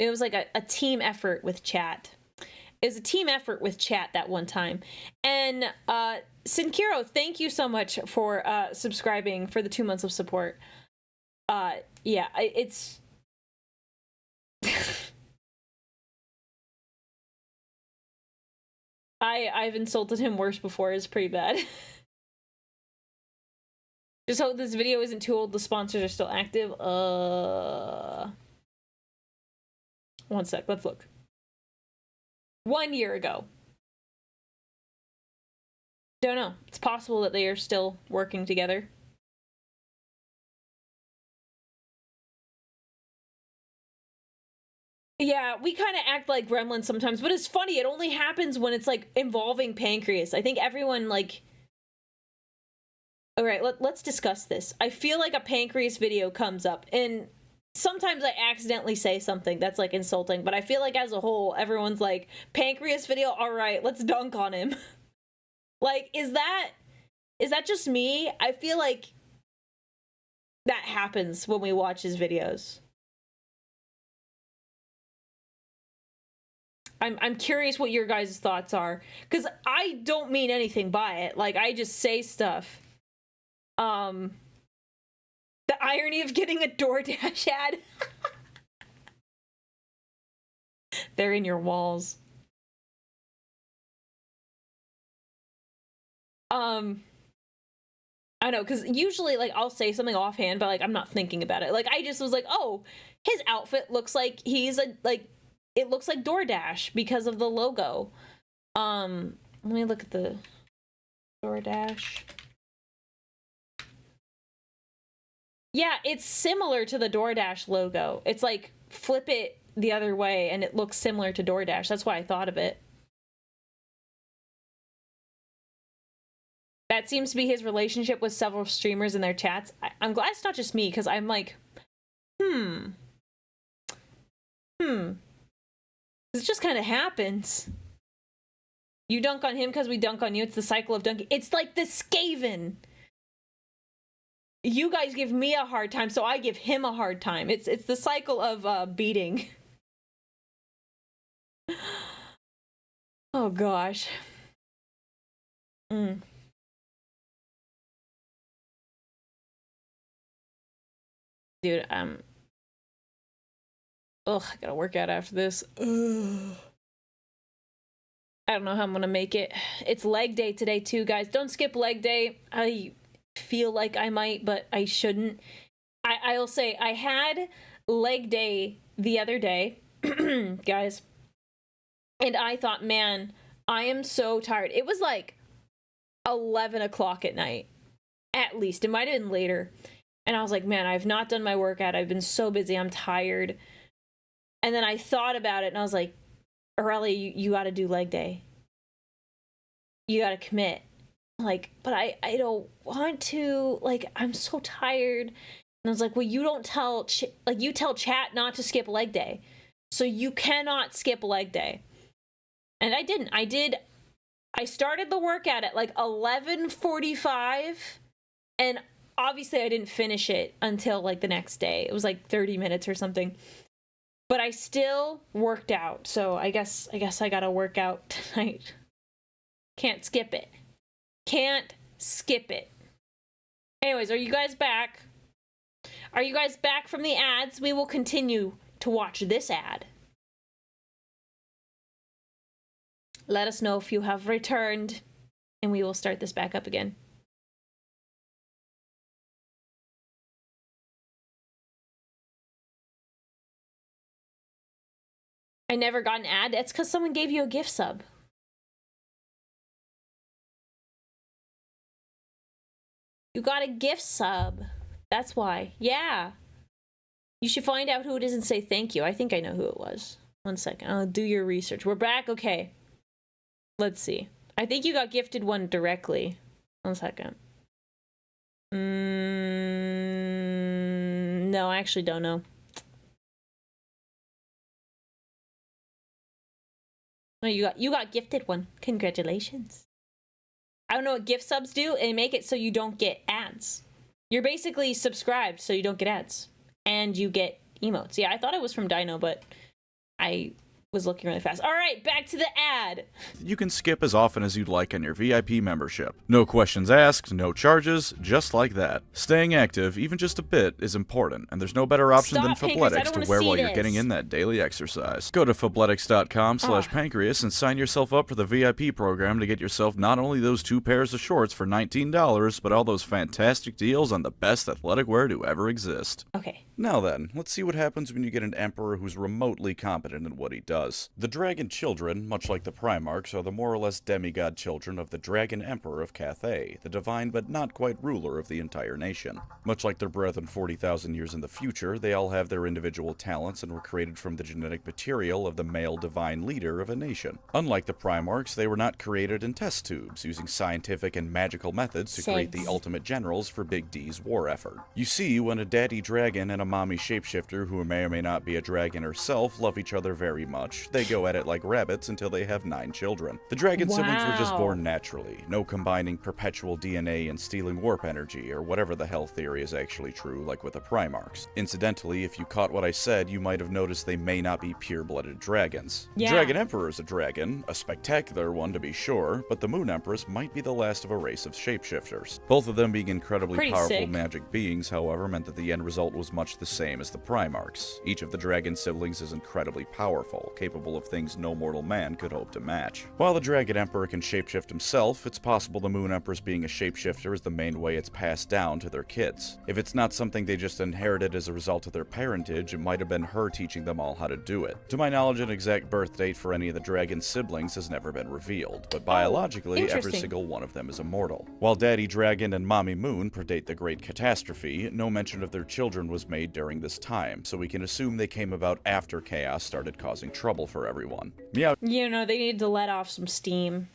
It was like a team effort with chat. It was a team effort with chat that one time. And Sinkiro, thank you so much for subscribing for the 2 months of support. Yeah, it's... I've insulted him worse before. It's pretty bad. Just hope this video isn't too old. The sponsors are still active. 1 sec. Let's look. 1 year ago. Don't know. It's possible that they are still working together. Yeah, we kind of act like gremlins sometimes, but it's funny. It only happens when it's, like, involving Pancreas. I think everyone, like... Alright, let's discuss this. I feel like a Pancreas video comes up, and sometimes I accidentally say something that's, like, insulting, but I feel like as a whole, everyone's like, Pancreas video? Alright, let's dunk on him. Like, is that just me? I feel like that happens when we watch his videos. I'm curious what your guys' thoughts are, because I don't mean anything by it. Like, I just say stuff. The irony of getting a DoorDash ad. They're in your walls. I know, because usually, like, I'll say something offhand, but, like, I'm not thinking about it. Like, I just was like, oh, his outfit looks like he's a, like, it looks like DoorDash because of the logo. Let me look at the DoorDash. Yeah, it's similar to the DoorDash logo. It's like, flip it the other way, and it looks similar to DoorDash. That's why I thought of it. That seems to be his relationship with several streamers in their chats. I'm glad it's not just me, because I'm like, It just kind of happens. You dunk on him because we dunk on you. It's the cycle of dunking. It's like the Skaven. You guys give me a hard time, so I give him a hard time. It's the cycle of beating. Oh gosh. Dude, ugh, I gotta work out after this. Ugh. I don't know how I'm gonna make it. It's leg day today too, guys. Don't skip leg day. I feel like I might, but I shouldn't. I'll say I had leg day the other day, guys, and I thought, man, I am so tired. It was like 11 o'clock at night, at least. It might have been later. And I was like, man, I've not done my workout. I've been so busy. I'm tired. And then I thought about it, and I was like, Aurelia, you got to do leg day. You got to commit. Like, but I don't want to. Like, I'm so tired. And I was like, well, you don't tell, you tell chat not to skip leg day. So you cannot skip leg day. And I didn't. I started the workout at like 11:45, and obviously I didn't finish it until like the next day. It was like 30 minutes or something. But I still worked out. So I guess I gotta work out tonight. Can't skip it. Can't skip it. Anyways, are you guys back? Are you guys back from the ads? We will continue to watch this ad. Let us know if you have returned, and we will start this back up again. I never got an ad. That's because someone gave you a gift sub. You got a gift sub. That's why. Yeah. You should find out who it is and say thank you. I think I know who it was. 1 second. I'll do your research. We're back? Okay. Let's see. I think you got gifted one directly. 1 second. No, I actually don't know. No, you got gifted one. Congratulations. I don't know what gift subs do. They make it so you don't get ads. You're basically subscribed so you don't get ads. And you get emotes. Yeah, I thought it was from Dino, but I was looking really fast. All right, back to the ad. You can skip as often as you'd like on your VIP membership. No questions asked, no charges, just like that. Staying active, even just a bit, is important, and there's no better option Stop, than Pancreas, I Fabletics don't to wanna wear see while you're this. getting in that daily exercise. Go to fabletics.com/pancreas and sign yourself up for the VIP program to get yourself not only those 2 pairs of shorts for $19, but all those fantastic deals on the best athletic wear to ever exist. Okay. Now then, let's see what happens when you get an Emperor who's remotely competent in what he does. The Dragon Children, much like the Primarchs, are the more or less demigod children of the Dragon Emperor of Cathay, the divine but not quite ruler of the entire nation. Much like their brethren 40,000 years in the future, they all have their individual talents and were created from the genetic material of the male divine leader of a nation. Unlike the Primarchs, they were not created in test tubes, using scientific and magical methods to create the ultimate generals for Big D's war effort. You see, when a daddy dragon and a mommy shapeshifter who may or may not be a dragon herself love each other very much, they go at it like rabbits until they have 9 children. The dragon siblings were just born naturally, no combining perpetual DNA and stealing warp energy, or whatever the hell theory is actually true, like with the Primarchs. Incidentally, if you caught what I said, you might have noticed they may not be pure-blooded dragons. Yeah. Dragon Emperor is a dragon, a spectacular one to be sure, but the Moon Empress might be the last of a race of shapeshifters. Both of them being incredibly Pretty powerful sick. magic beings, however, meant that the end result was much the same as the Primarchs. Each of the dragon siblings is incredibly powerful, capable of things no mortal man could hope to match. While the Dragon Emperor can shapeshift himself, it's possible the Moon Empress being a shapeshifter is the main way it's passed down to their kids. If it's not something they just inherited as a result of their parentage, it might have been her teaching them all how to do it. To my knowledge, an exact birth date for any of the dragon siblings has never been revealed, but biologically, every interesting. single one of them is immortal. While Daddy Dragon and Mommy Moon predate the Great Catastrophe, no mention of their children was made during this time, so we can assume they came about after chaos started causing trouble for everyone. Meow You know, they need to let off some steam.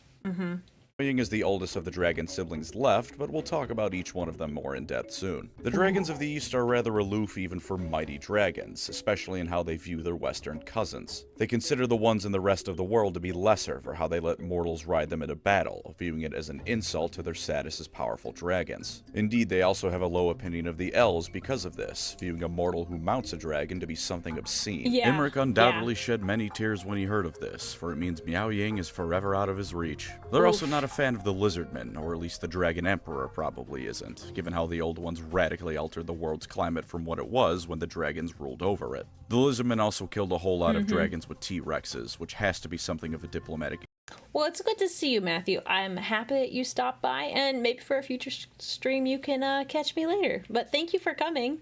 Ying is the oldest of the dragon siblings left, but we'll talk about each one of them more in depth soon. The dragons of the East are rather aloof even for mighty dragons, especially in how they view their western cousins. They consider the ones in the rest of the world to be lesser for how they let mortals ride them into battle, viewing it as an insult to their status as powerful dragons. Indeed, they also have a low opinion of the elves because of this, viewing a mortal who mounts a dragon to be something obscene. Yeah, Imric undoubtedly shed many tears when he heard of this, for it means Miao Ying is forever out of his reach. They're also not a fan of the Lizardmen, or at least the Dragon Emperor probably isn't, given how the old ones radically altered the world's climate from what it was when the dragons ruled over it. The Lizardmen also killed a whole lot of dragons with T-Rexes, which has to be something of a diplomatic Well, it's good to see you, Matthew. I'm happy that you stopped by, and maybe for a future stream you can catch me later. But thank you for coming.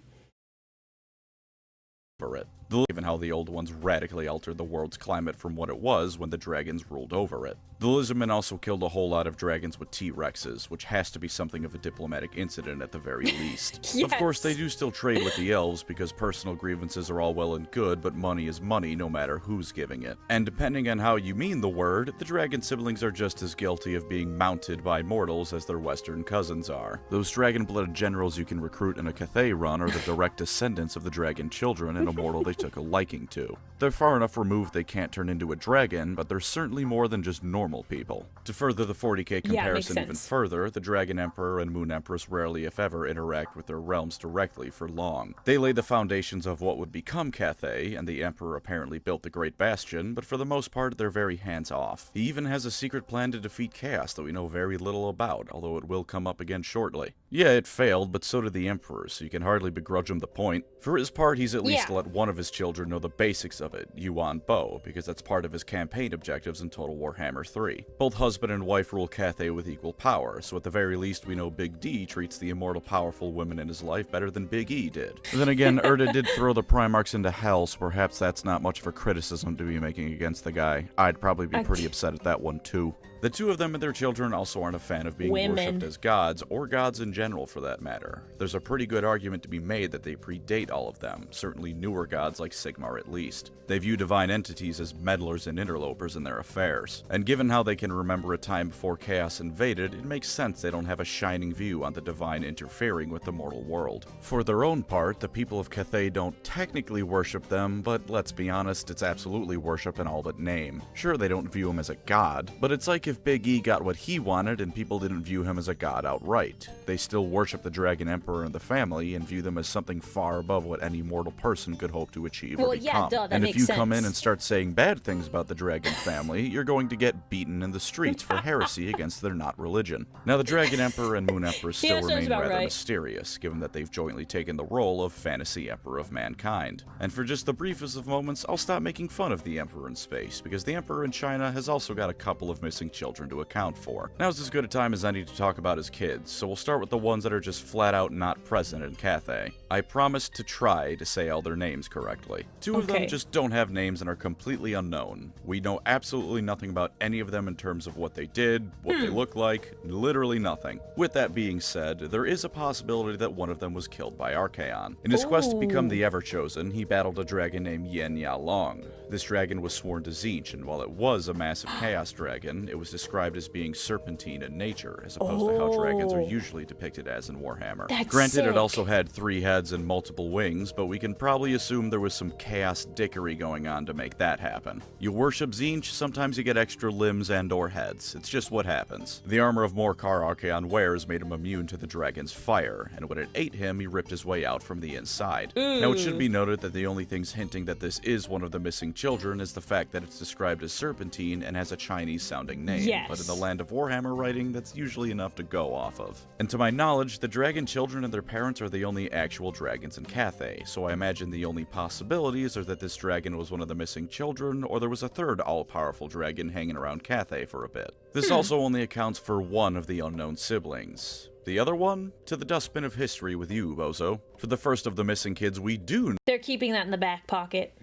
over it. Given how the old ones radically altered the world's climate from what it was when the dragons ruled over it. The Lizardmen also killed a whole lot of dragons with T-Rexes, which has to be something of a diplomatic incident at the very least. Yes. Of course, they do still trade with the elves because personal grievances are all well and good, but money is money no matter who's giving it. And depending on how you mean the word, the dragon siblings are just as guilty of being mounted by mortals as their western cousins are. Those dragon-blooded generals you can recruit in a Cathay run are the direct descendants of the dragon children and a mortal they took a liking to. They're far enough removed they can't turn into a dragon, but they're certainly more than just normal people. To further the 40k comparison even further, the Dragon Emperor and Moon Empress rarely if ever interact with their realms directly for long. They lay the foundations of what would become Cathay, and the Emperor apparently built the Great Bastion, but for the most part they're very hands-off. He even has a secret plan to defeat Chaos that we know very little about, although it will come up again shortly. Yeah, it failed, but so did the Emperor, so you can hardly begrudge him the point. For his part, he's at least let one of his children know the basics of it, Yuan Bo, because that's part of his campaign objectives in Total Warhammer 3. Both husband and wife rule Cathay with equal power, so at the very least we know Big D treats the immortal powerful women in his life better than Big E did. Then again, Erda did throw the Primarchs into hell, so perhaps that's not much of a criticism to be making against the guy. I'd probably be pretty upset at that one too. The two of them and their children also aren't a fan of being worshipped as gods, or gods in general for that matter. There's a pretty good argument to be made that they predate all of them, certainly newer gods like Sigmar at least. They view divine entities as meddlers and interlopers in their affairs, and given how they can remember a time before Chaos invaded, it makes sense they don't have a shining view on the divine interfering with the mortal world. For their own part, the people of Cathay don't technically worship them, but let's be honest, it's absolutely worship in all but name. Sure, they don't view him as a god, but it's like like if Big E got what he wanted and people didn't view him as a god outright. They still worship the Dragon Emperor and the family and view them as something far above what any mortal person could hope to achieve or become. Yeah, duh, that and makes if you sense. come in and start saying bad things about the Dragon family, you're going to get beaten in the streets for heresy against their not religion. Now, the Dragon Emperor and Moon Empress still sounds remain about rather right. mysterious, given that they've jointly taken the role of fantasy Emperor of mankind. And for just the briefest of moments, I'll stop making fun of the Emperor in space, because the Emperor in China has also got a couple of missing children to account for. Now's as good a time as any to talk about his kids, so we'll start with the ones that are just flat out not present in Cathay. I promised to try to say all their names correctly. Two of them just don't have names and are completely unknown. We know absolutely nothing about any of them in terms of what they did, what they look like, literally nothing. With that being said, there is a possibility that one of them was killed by Archaon. In his quest to become the Ever-Chosen, he battled a dragon named Yen Yalong. This dragon was sworn to Tzeentch, and while it was a massive chaos dragon, it was described as being serpentine in nature, as opposed to how dragons are usually depicted as in Warhammer. That's Granted, sick. it also had 3 heads and multiple wings, but we can probably assume there was some chaos dickery going on to make that happen. You worship Tzeentch, sometimes you get extra limbs and or heads. It's just what happens. The armor of Morkar Archaon wears made him immune to the dragon's fire, and when it ate him, he ripped his way out from the inside. Now, it should be noted that the only things hinting that this is one of the missing children is the fact that it's described as serpentine and has a Chinese-sounding name. Yes. But in the land of Warhammer writing, that's usually enough to go off of. And to my knowledge, the dragon children and their parents are the only actual dragons in Cathay, so I imagine the only possibilities are that this dragon was one of the missing children, or there was a third all-powerful dragon hanging around Cathay for a bit. This also only accounts for one of the unknown siblings. The other one? To the dustbin of history with you, Bozo. For the first of the missing kids we do They're keeping that in the back pocket.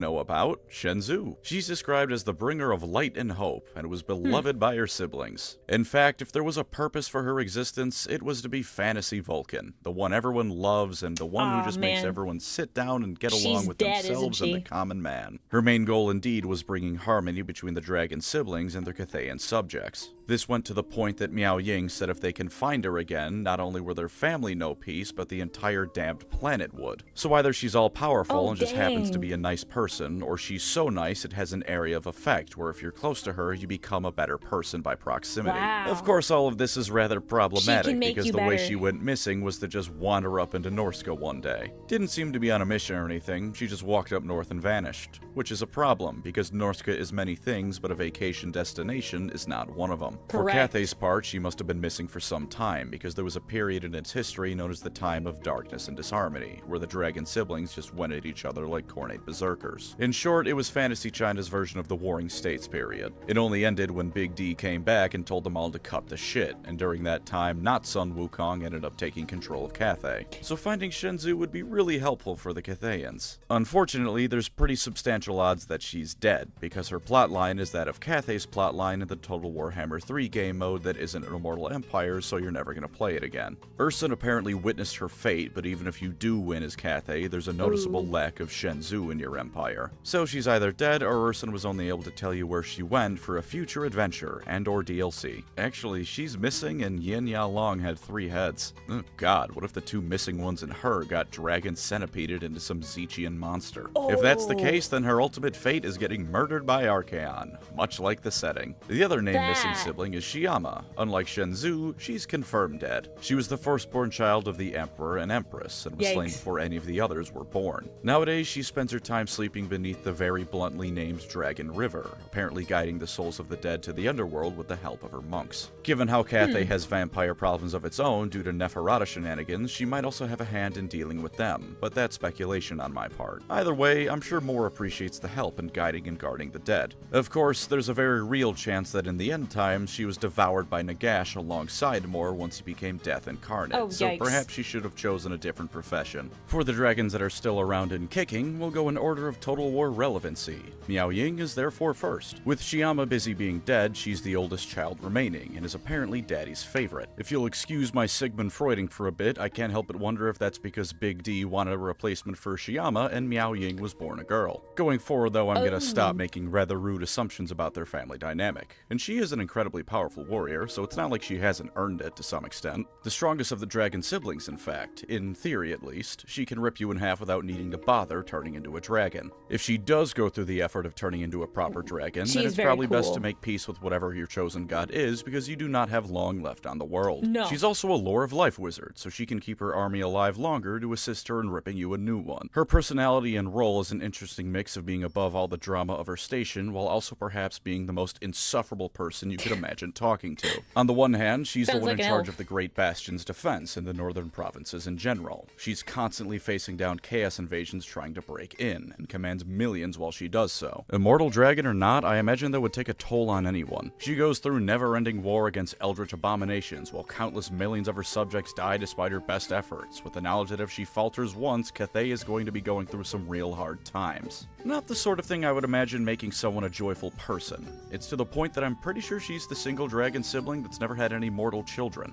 know about, Shenzhou. She's described as the bringer of light and hope, and was beloved by her siblings. In fact, if there was a purpose for her existence, it was to be Fantasy Vulcan, the one everyone loves and the one who just makes everyone sit down and get along with dead, themselves isn't and the she? common man. Her main goal indeed was bringing harmony between the dragon siblings and their Cathayan subjects. This went to the point that Miao Ying said if they can find her again, not only will their family know peace, but the entire damned planet would. So either she's all-powerful and just happens to be a nice person, or she's so nice it has an area of effect where if you're close to her, you become a better person by proximity. Wow. Of course, all of this is rather problematic make because you the way better. she went missing was to just wander up into Norska one day. Didn't seem to be on a mission or anything, she just walked up north and vanished. Which is a problem, because Norska is many things, but a vacation destination is not one of them. For Correct. Cathay's part, she must have been missing for some time, because there was a period in its history known as the Time of Darkness and Disharmony, where the dragon siblings just went at each other like cornate berserkers. In short, it was Fantasy China's version of the Warring States period. It only ended when Big D came back and told them all to cut the shit, and during that time, not Sun Wukong ended up taking control of Cathay. So finding Shenzhou would be really helpful for the Cathayans. Unfortunately, there's pretty substantial odds that she's dead, because her plotline is that of Cathay's plotline in the Total Warhammer 3 game mode that isn't an Immortal Empire, so you're never going to play it again. Ursun apparently witnessed her fate, but even if you do win as Cathay, there's a noticeable lack of Shenzhou in your empire. So she's either dead, or Ursun was only able to tell you where she went for a future adventure and or DLC. Actually, she's missing, and Yin Yalong had 3 heads. Oh god, what if the 2 missing ones in her got dragon centipeded into some Tzeentchian monster? If that's the case, then her ultimate fate is getting murdered by Archaon, much like the setting. The other named missing sibling is Shiyama. Unlike Shenzhou, she's confirmed dead. She was the firstborn child of the Emperor and Empress, and was slain before any of the others were born. Nowadays, she spends her time sleeping beneath the very bluntly named Dragon River, apparently guiding the souls of the dead to the underworld with the help of her monks. Given how Cathay has vampire problems of its own due to Neferata shenanigans, she might also have a hand in dealing with them, but that's speculation on my part. Either way, I'm sure Moore appreciates the help in guiding and guarding the dead. Of course, there's a very real chance that in the end times, she was devoured by Nagash alongside Moore once he became Death incarnate, so perhaps she should have chosen a different profession. For the dragons that are still around and kicking, we'll go in order of Total War relevancy. Miao Ying is therefore first. With Shiyama busy being dead, she's the oldest child remaining, and is apparently Daddy's favorite. If you'll excuse my Sigmund Freuding for a bit, I can't help but wonder if that's because Big D wanted a replacement for Shiyama and Miao Ying was born a girl. Going forward though, I'm gonna stop making rather rude assumptions about their family dynamic. And she is an incredible incredibly powerful warrior, so it's not like she hasn't earned it to some extent. The strongest of the dragon siblings, in fact. In theory, at least. She can rip you in half without needing to bother turning into a dragon. If she does go through the effort of turning into a proper dragon, then it's probably best to make peace with whatever your chosen god is, because you do not have long left on the world. No. She's also a lore of life wizard, so she can keep her army alive longer to assist her in ripping you a new one. Her personality and role is an interesting mix of being above all the drama of her station, while also perhaps being the most insufferable person you could imagine talking to. On the one hand, she's the one in charge of the Great Bastion's defense in the northern provinces in general. She's constantly facing down chaos invasions trying to break in, and commands millions while she does so. Immortal dragon or not, I imagine that would take a toll on anyone. She goes through never-ending war against eldritch abominations, while countless millions of her subjects die despite her best efforts, with the knowledge that if she falters once, Cathay is going to be going through some real hard times. Not the sort of thing I would imagine making someone a joyful person. It's to the point that I'm pretty sure she's the single dragon sibling that's never had any mortal children.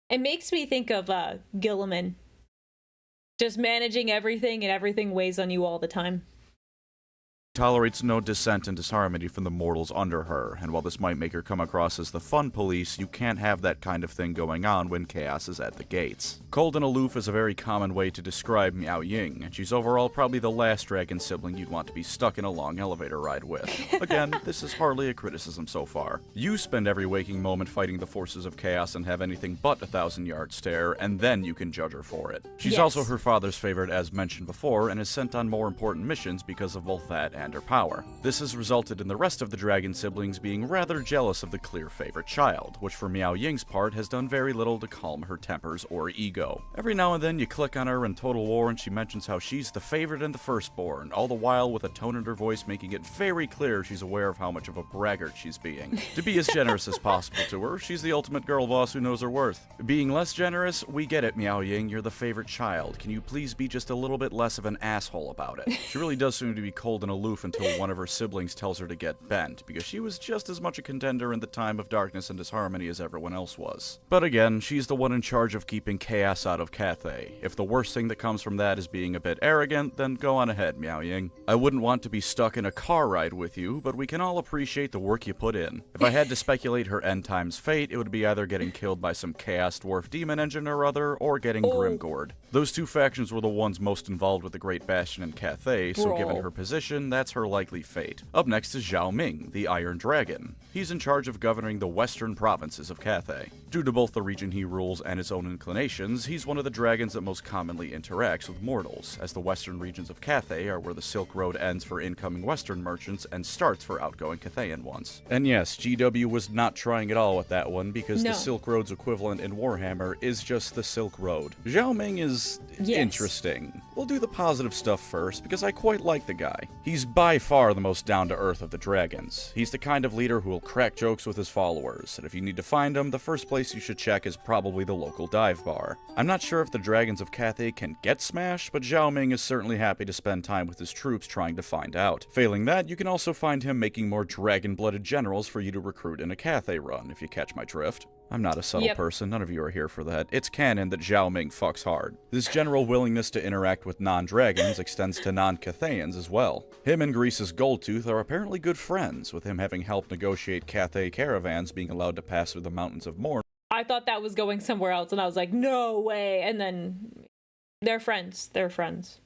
It makes me think of Gilliman. Just managing everything, and everything weighs on you all the time. Tolerates no dissent and disharmony from the mortals under her, and while this might make her come across as the fun police, you can't have that kind of thing going on when chaos is at the gates. Cold and aloof is a very common way to describe Miao Ying, and she's overall probably the last dragon sibling you'd want to be stuck in a long elevator ride with. Again, this is hardly a criticism so far. You spend every waking moment fighting the forces of chaos and have anything but a 1,000-yard stare, and then you can judge her for it. She's also her father's favorite as mentioned before, and is sent on more important missions because of both that and her power. This has resulted in the rest of the dragon siblings being rather jealous of the clear favorite child, which for Miao Ying's part has done very little to calm her tempers or ego. Every now and then you click on her in Total War and she mentions how she's the favorite and the firstborn, all the while with a tone in her voice making it very clear she's aware of how much of a braggart she's being. To be as generous as possible to her, she's the ultimate girl boss who knows her worth. Being less generous, we get it, Miao Ying, you're the favorite child. Can you please be just a little bit less of an asshole about it? She really does seem to be cold and aloof until one of her siblings tells her to get bent, because she was just as much a contender in the time of darkness and disharmony as everyone else was. But again, she's the one in charge of keeping chaos out of Cathay. If the worst thing that comes from that is being a bit arrogant, then go on ahead, Miao Ying. I wouldn't want to be stuck in a car ride with you, but we can all appreciate the work you put in. If I had to speculate her end times fate, it would be either getting killed by some chaos dwarf demon engine or other, or getting Grimgored. Those two factions were the ones most involved with the Great Bastion in Cathay, so given her position, that's her likely fate. Up next is Zhao Ming, the Iron Dragon. He's in charge of governing the western provinces of Cathay. Due to both the region he rules and his own inclinations, he's one of the dragons that most commonly interacts with mortals, as the western regions of Cathay are where the Silk Road ends for incoming western merchants and starts for outgoing Cathayan ones. And yes, GW was not trying at all with that one, because the Silk Road's equivalent in Warhammer is just the Silk Road. Zhao Ming is interesting. We'll do the positive stuff first, because I quite like the guy. He's by far the most down-to-earth of the dragons. He's the kind of leader who will crack jokes with his followers, and if you need to find him, the first place you should check is probably the local dive bar. I'm not sure if the dragons of Cathay can get smashed, but Zhao Ming is certainly happy to spend time with his troops trying to find out. Failing that, you can also find him making more dragon-blooded generals for you to recruit in a Cathay run, if you catch my drift. I'm not a subtle person, none of you are here for that. It's canon that Zhao Ming fucks hard. This general willingness to interact with non-dragons extends to non-Cathayans as well. Him and Grease's Goldtooth are apparently good friends, with him having helped negotiate Cathay caravans being allowed to pass through the Mountains of Morn. I thought that was going somewhere else, and I was like, no way, and then they're friends. They're friends.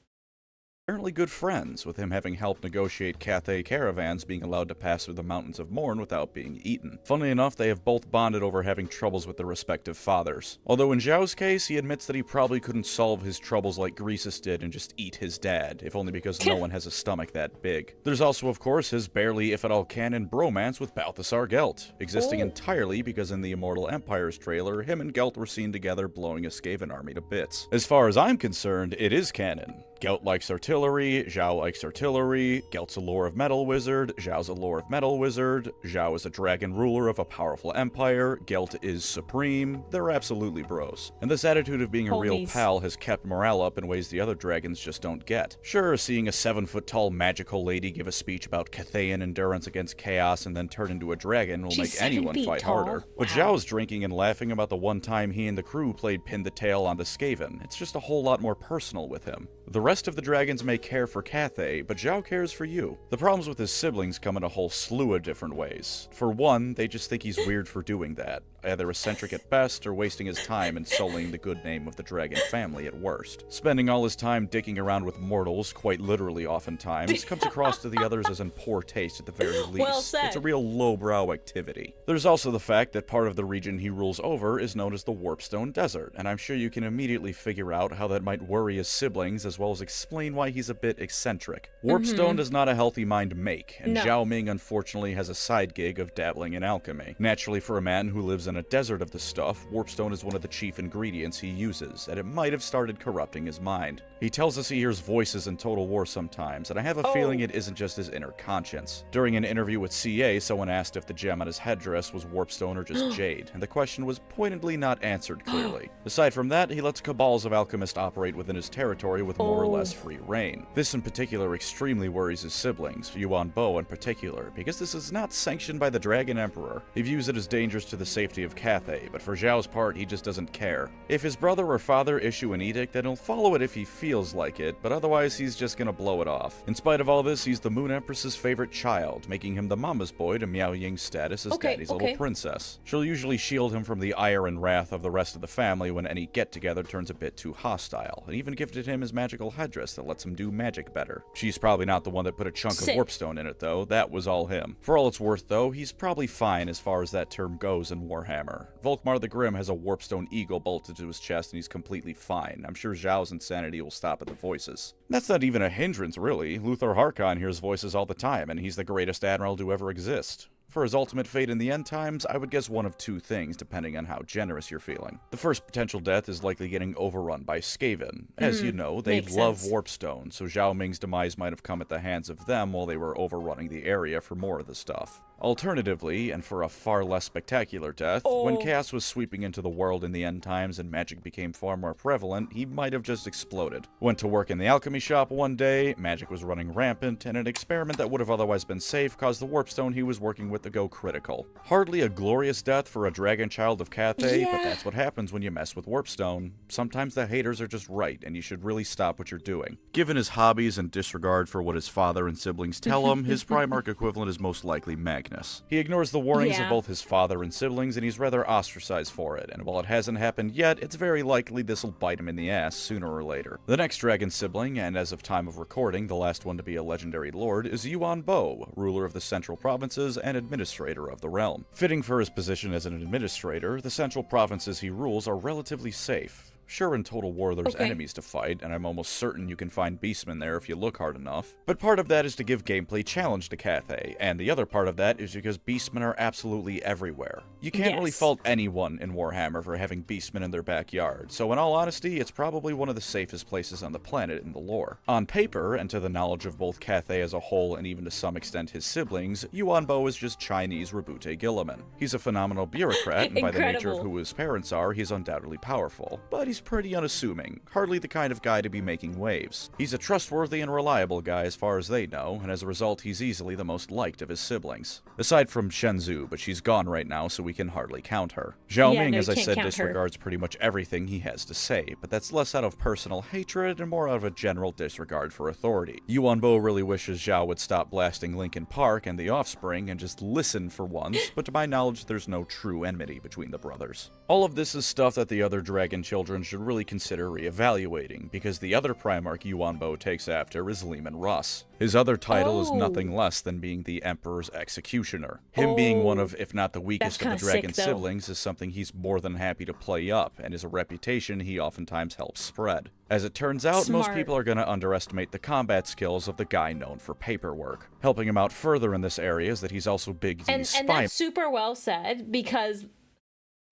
Apparently good friends, with him having helped negotiate Cathay caravans being allowed to pass through the Mountains of Morn without being eaten. Funnily enough, they have both bonded over having troubles with their respective fathers. Although in Zhao's case, he admits that he probably couldn't solve his troubles like Greasus did and just eat his dad, if only because no one has a stomach that big. There's also, of course, his barely if at all canon bromance with Balthasar Gelt, existing entirely because in the Immortal Empires trailer, him and Gelt were seen together blowing a Skaven army to bits. As far as I'm concerned, it is canon. Gelt likes artillery, Zhao likes artillery, Gelt's a lore of metal wizard, Zhao's a lore of metal wizard, Zhao is a dragon ruler of a powerful empire, Gelt is supreme, they're absolutely bros. And this attitude of being a real pal has kept morale up in ways the other dragons just don't get. Sure, seeing a 7-foot-tall magical lady give a speech about Cathayan endurance against chaos and then turn into a dragon will make anyone fight harder. But Zhao's drinking and laughing about the one time he and the crew played pin the tail on the Skaven. It's just a whole lot more personal with him. The rest of the dragons may care for Cathay, but Zhao cares for you. The problems with his siblings come in a whole slew of different ways. For one, they just think he's weird for doing that, either eccentric at best or wasting his time and sullying the good name of the dragon family at worst. Spending all his time dicking around with mortals, quite literally oftentimes, comes across to the others as in poor taste at the very least. Well said. It's a real lowbrow activity. There's also the fact that part of the region he rules over is known as the Warpstone Desert, and I'm sure you can immediately figure out how that might worry his siblings as well as explain why he's a bit eccentric. Warpstone does not a healthy mind make, and No. Zhao Ming unfortunately has a side gig of dabbling in alchemy. Naturally, for a man who lives in a desert of the stuff, warpstone is one of the chief ingredients he uses, and it might have started corrupting his mind. He tells us he hears voices in Total War sometimes, and I have a feeling it isn't just his inner conscience. During an interview with CA, someone asked if the gem on his headdress was warpstone or just jade, and the question was pointedly not answered clearly. Aside from that, he lets cabals of alchemists operate within his territory with more or less free reign. This in particular extremely worries his siblings, Yuan Bo in particular, because this is not sanctioned by the Dragon Emperor. He views it as dangerous to the safety of Cathay, but for Zhao's part, he just doesn't care. If his brother or father issue an edict, then he'll follow it if he feels like it, but otherwise he's just gonna blow it off. In spite of all this, he's the Moon Empress's favorite child, making him the mama's boy to Miao Ying's status as daddy's little princess. She'll usually shield him from the ire and wrath of the rest of the family when any get-together turns a bit too hostile, and even gifted him his magical headdress that lets him do magic better. She's probably not the one that put a chunk of warpstone in it, though. That was all him. For all it's worth, though, he's probably fine as far as that term goes in Warhammer. Volkmar the Grim has a warpstone eagle bolted to his chest, and he's completely fine. I'm sure Zhao's insanity will stop at the voices. That's not even a hindrance, really. Luthor Harkon hears voices all the time, and he's the greatest admiral to ever exist. For his ultimate fate in the end times, I would guess one of two things, depending on how generous you're feeling. The first potential death is likely getting overrun by Skaven. As you know, they love warpstone, so Zhao Ming's demise might have come at the hands of them while they were overrunning the area for more of the stuff. Alternatively, and for a far less spectacular death, when chaos was sweeping into the world in the end times and magic became far more prevalent, he might have just exploded. Went to work in the alchemy shop one day, magic was running rampant, and an experiment that would have otherwise been safe caused the warpstone he was working with to go critical. Hardly a glorious death for a dragon child of Cathay, but that's what happens when you mess with warpstone. Sometimes the haters are just right, and you should really stop what you're doing. Given his hobbies and disregard for what his father and siblings tell him, his Primarch equivalent is most likely Magnus. He ignores the warnings of both his father and siblings, and he's rather ostracized for it, and while it hasn't happened yet, it's very likely this'll bite him in the ass sooner or later. The next dragon sibling, and as of time of recording, the last one to be a legendary lord, is Yuan Bo, ruler of the Central Provinces and administrator of the realm. Fitting for his position as an administrator, the Central Provinces he rules are relatively safe. Sure, in Total War there's enemies to fight, and I'm almost certain you can find beastmen there if you look hard enough. But part of that is to give gameplay challenge to Cathay, and the other part of that is because beastmen are absolutely everywhere. You can't really fault anyone in Warhammer for having beastmen in their backyard, so in all honesty, it's probably one of the safest places on the planet in the lore. On paper, and to the knowledge of both Cathay as a whole and even to some extent his siblings, Yuan Bo is just Chinese Rabute Gilliman. He's a phenomenal bureaucrat, and by the nature of who his parents are, he's undoubtedly powerful. But he's pretty unassuming, hardly the kind of guy to be making waves. He's a trustworthy and reliable guy as far as they know, and as a result he's easily the most liked of his siblings. Aside from Shenzhou, but she's gone right now so we can hardly count her. Zhao Ming, as I said, disregards pretty much everything he has to say, but that's less out of personal hatred and more out of a general disregard for authority. Yuan Bo really wishes Zhao would stop blasting Linkin Park and The Offspring and just listen for once, but to my knowledge there's no true enmity between the brothers. All of this is stuff that the other dragon children should really consider re-evaluating, because the other Primarch Yuan Bo takes after is Lehman Russ. His other title is nothing less than being the Emperor's Executioner. Him being one of, if not the weakest of the dragon siblings, is something he's more than happy to play up, and is a reputation he oftentimes helps spread. As it turns out, most people are going to underestimate the combat skills of the guy known for paperwork. Helping him out further in this area is that he's also big D spy. And that's super well said, because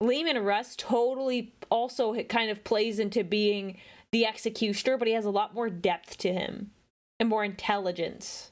Lehman Russ totally also kind of plays into being the executioner, but he has a lot more depth to him and more intelligence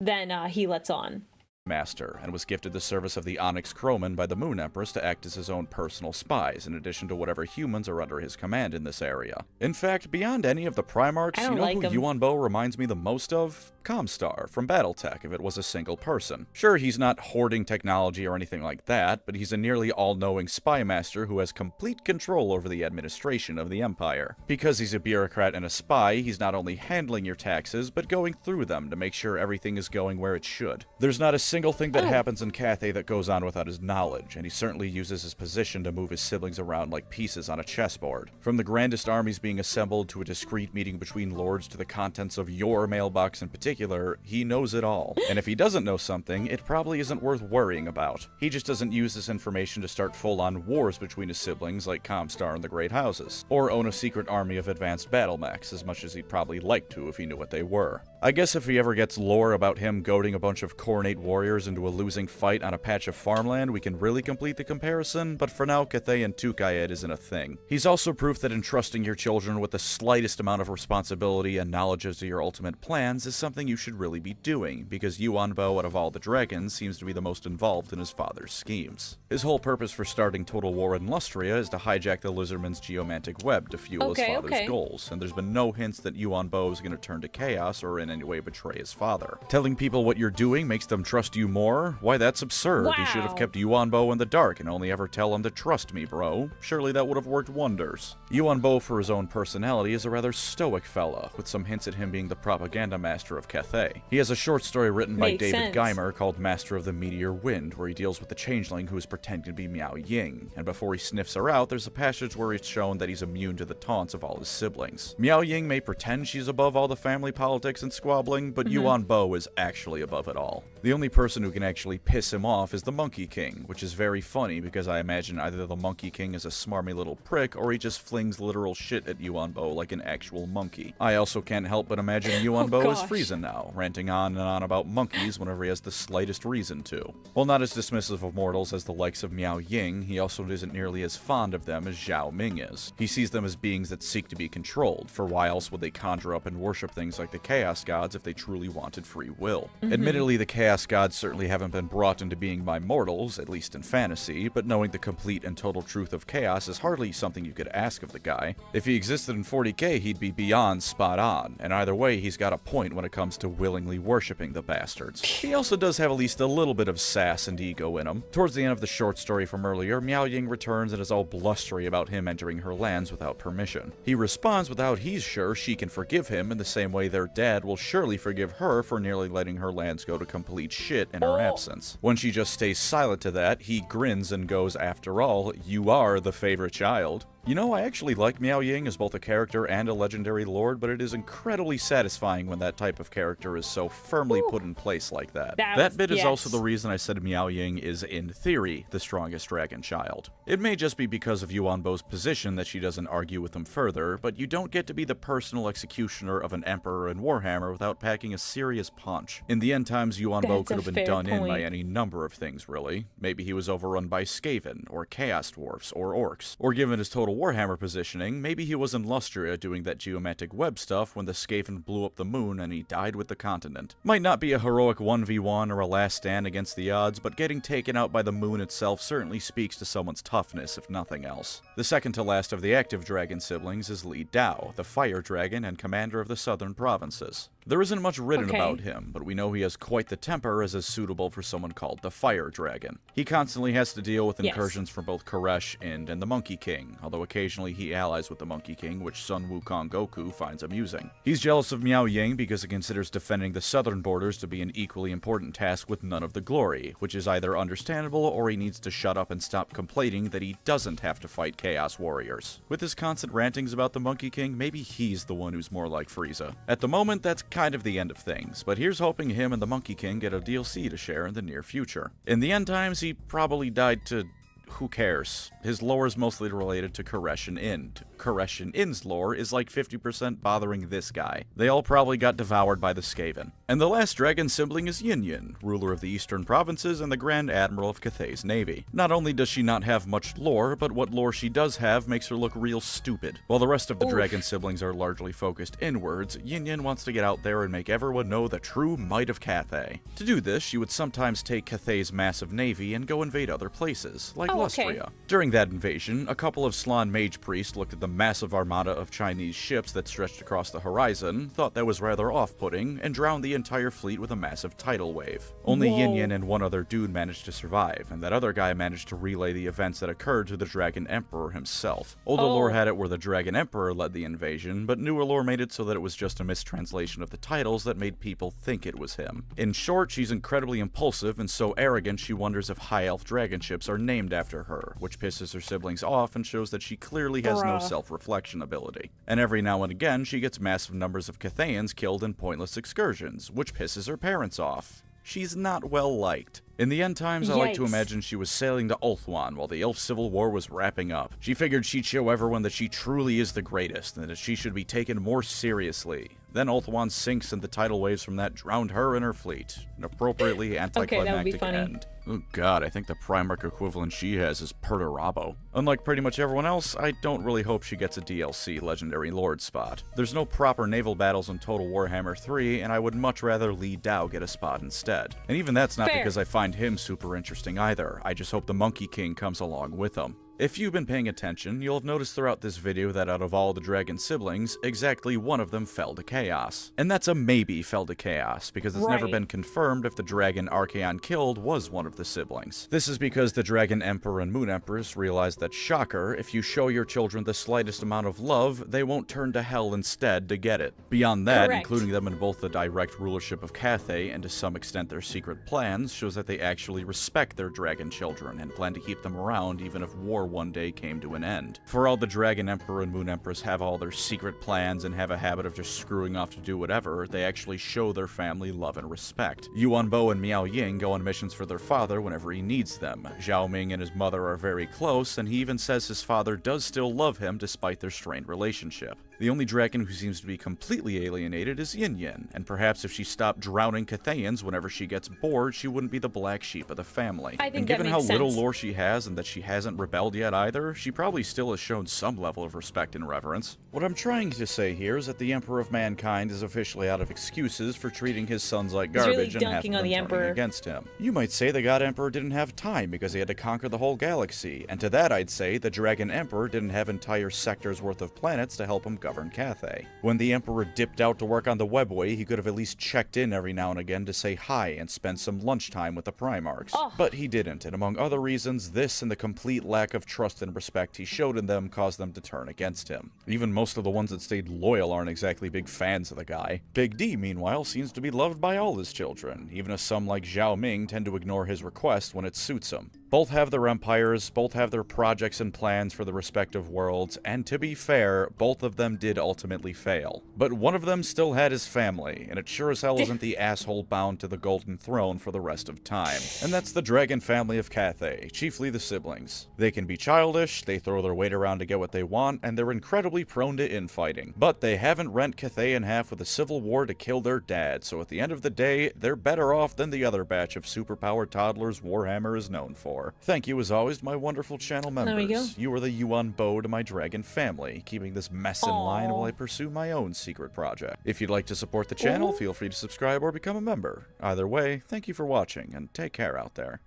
than he lets on. master, and was gifted the service of the Onyx Crowmen by the Moon Empress to act as his own personal spies, in addition to whatever humans are under his command in this area. In fact, beyond any of the Primarchs, you know who Yuan Bo reminds me the most of? Comstar from Battletech, if it was a single person. Sure, he's not hoarding technology or anything like that, but he's a nearly all-knowing spy master who has complete control over the administration of the Empire. Because he's a bureaucrat and a spy, he's not only handling your taxes, but going through them to make sure everything is going where it should. There's not a single thing that happens in Cathay that goes on without his knowledge, and he certainly uses his position to move his siblings around like pieces on a chessboard. From the grandest armies being assembled to a discreet meeting between lords to the contents of your mailbox in particular, he knows it all. And if he doesn't know something, it probably isn't worth worrying about. He just doesn't use this information to start full-on wars between his siblings like Comstar and the Great Houses, or own a secret army of advanced battle mechs as much as he'd probably like to if he knew what they were. I guess if he ever gets lore about him goading a bunch of Coronate warriors into a losing fight on a patch of farmland, we can really complete the comparison, but for now, Cathay and Tukayed isn't a thing. He's also proof that entrusting your children with the slightest amount of responsibility and knowledge as to your ultimate plans is something you should really be doing, because Yuan Bo, out of all the dragons, seems to be the most involved in his father's schemes. His whole purpose for starting Total War in Lustria is to hijack the Lizardman's geomantic web to fuel his father's goals, and there's been no hints that Yuan Bo is going to turn to chaos or in any way betray his father. Telling people what you're doing makes them trust you more? Why, that's absurd. Wow. He should have kept Yuan Bo in the dark and only ever tell him to trust me, bro. Surely that would have worked wonders. Yuan Bo, for his own personality, is a rather stoic fella, with some hints at him being the propaganda master of Cathay. He has a short story written by David Geimer called Master of the Meteor Wind, where he deals with the changeling who is pretending to be Miao Ying, and before he sniffs her out, there's a passage where it's shown that he's immune to the taunts of all his siblings. Miao Ying may pretend she's above all the family politics and squabbling, but Yuan Bo is actually above it all. The only person who can actually piss him off is the Monkey King, which is very funny because I imagine either the Monkey King is a smarmy little prick or he just flings literal shit at Yuan Bo like an actual monkey. I also can't help but imagine Yuan Bo is Frieza now, ranting on and on about monkeys whenever he has the slightest reason to. While not as dismissive of mortals as the likes of Miao Ying, he also isn't nearly as fond of them as Zhao Ming is. He sees them as beings that seek to be controlled, for why else would they conjure up and worship things like the Chaos Gods if they truly wanted free will? Admittedly, the Chaos Gods certainly haven't been brought into being by mortals, at least in fantasy, but knowing the complete and total truth of chaos is hardly something you could ask of the guy. If he existed in 40k, he'd be beyond spot on, and either way, he's got a point when it comes to willingly worshipping the bastards. He also does have at least a little bit of sass and ego in him. Towards the end of the short story from earlier, Miao Ying returns and is all blustery about him entering her lands without permission. He responds with how he's sure she can forgive him in the same way their dad will surely forgive her for nearly letting her lands go to complete shit in her absence. When she just stays silent to that, he grins and goes, "After all, you are the favorite child." You know, I actually like Miao Ying as both a character and a legendary lord, but it is incredibly satisfying when that type of character is so firmly put in place like that. That bit is also the reason I said Miao Ying is, in theory, the strongest dragon child. It may just be because of Yuan Bo's position that she doesn't argue with him further, but you don't get to be the personal executioner of an emperor in Warhammer without packing a serious punch. In the end times, Yuan Bo could have been done in by any number of things, really. Maybe he was overrun by Skaven, or Chaos Dwarfs, or Orcs, or given his total Warhammer positioning, maybe he was in Lustria doing that geomantic web stuff when the Skaven blew up the moon and he died with the continent. Might not be a heroic 1v1 or a last stand against the odds, but getting taken out by the moon itself certainly speaks to someone's toughness, if nothing else. The second to last of the active dragon siblings is Li Dao, the fire dragon and commander of the southern provinces. There isn't much written about him, but we know he has quite the temper as is suitable for someone called the Fire Dragon. He constantly has to deal with incursions from both Koresh and the Monkey King, although occasionally he allies with the Monkey King, which Sun Wukong Goku finds amusing. He's jealous of Miao Ying because he considers defending the southern borders to be an equally important task with none of the glory, which is either understandable or he needs to shut up and stop complaining that he doesn't have to fight Chaos Warriors. With his constant rantings about the Monkey King, maybe he's the one who's more like Frieza. At the moment, that's kind of the end of things, but here's hoping him and the Monkey King get a DLC to share in the near future. In the end times, he probably died to who cares? His lore is mostly related to Koreshan Ind. Koreshan Ind's lore is like 50% bothering this guy. They all probably got devoured by the Skaven. And the last dragon sibling is Yin Yin, ruler of the eastern provinces and the Grand Admiral of Cathay's navy. Not only does she not have much lore, but what lore she does have makes her look real stupid. While the rest of the dragon siblings are largely focused inwards, Yin Yin wants to get out there and make everyone know the true might of Cathay. To do this, she would sometimes take Cathay's massive navy and go invade other places, like Lustria. During that invasion, a couple of Slan mage priests looked at the massive armada of Chinese ships that stretched across the horizon, thought that was rather off-putting, and drowned the entire fleet with a massive tidal wave. Only Yin Yin and one other dude managed to survive, and that other guy managed to relay the events that occurred to the Dragon Emperor himself. Older lore had it where the Dragon Emperor led the invasion, but newer lore made it so that it was just a mistranslation of the titles that made people think it was him. In short, she's incredibly impulsive and so arrogant she wonders if high elf dragon ships are named after her, which pisses her siblings off and shows that she clearly has no self-reflection ability. And every now and again, she gets massive numbers of Cathayans killed in pointless excursions, which pisses her parents off. She's not well liked. In the end times, I like to imagine she was sailing to Ulthuan while the Elf Civil War was wrapping up. She figured she'd show everyone that she truly is the greatest, and that she should be taken more seriously. Then Ulthuan sinks and the tidal waves from that drowned her and her fleet. An appropriately anticlimactic end. Oh god, I think the Primarch equivalent she has is Perturabo. Unlike pretty much everyone else, I don't really hope she gets a DLC Legendary Lord spot. There's no proper naval battles in Total Warhammer 3, and I would much rather Li Dao get a spot instead. And even that's not because I find him super interesting either. I just hope the Monkey King comes along with him. If you've been paying attention, you'll have noticed throughout this video that out of all the dragon siblings, exactly one of them fell to chaos. And that's a maybe fell to chaos, because it's never been confirmed if the dragon Archaon killed was one of the siblings. This is because the Dragon Emperor and Moon Empress realized that, shocker, if you show your children the slightest amount of love, they won't turn to hell instead to get it. Beyond that, including them in both the direct rulership of Cathay and to some extent their secret plans, shows that they actually respect their dragon children and plan to keep them around even if war one day came to an end. For all the Dragon Emperor and Moon Empress have all their secret plans and have a habit of just screwing off to do whatever, they actually show their family love and respect. Yuan Bo and Miao Ying go on missions for their father whenever he needs them. Zhao Ming and his mother are very close, and he even says his father does still love him despite their strained relationship. The only dragon who seems to be completely alienated is Yin Yin, and perhaps if she stopped drowning Cathayans whenever she gets bored, she wouldn't be the black sheep of the family. And given how little lore she has and that she hasn't rebelled yet either, she probably still has shown some level of respect and reverence. What I'm trying to say here is that the Emperor of Mankind is officially out of excuses for treating his sons like garbage and half of them turning against him. You might say the God Emperor didn't have time because he had to conquer the whole galaxy, and to that I'd say the Dragon Emperor didn't have entire sectors worth of planets to help him govern Cathay. When the Emperor dipped out to work on the webway, he could have at least checked in every now and again to say hi and spend some lunchtime with the Primarchs. But he didn't, and among other reasons, this and the complete lack of trust and respect he showed in them caused them to turn against him. Even most of the ones that stayed loyal aren't exactly big fans of the guy. Big D, meanwhile, seems to be loved by all his children, even as some like Zhao Ming tend to ignore his request when it suits him. Both have their empires, both have their projects and plans for the respective worlds, and to be fair, both of them did ultimately fail. But one of them still had his family, and it sure as hell isn't the asshole bound to the Golden Throne for the rest of time. And that's the dragon family of Cathay, chiefly the siblings. They can be childish, they throw their weight around to get what they want, and they're incredibly prone to infighting. But they haven't rent Cathay in half with a civil war to kill their dad, so at the end of the day, they're better off than the other batch of superpowered toddlers Warhammer is known for. Thank you as always to my wonderful channel members. You are the Yuan Bo to my dragon family, keeping this mess in line while I pursue my own secret project. If you'd like to support the channel, feel free to subscribe or become a member. Either way, thank you for watching, and take care out there.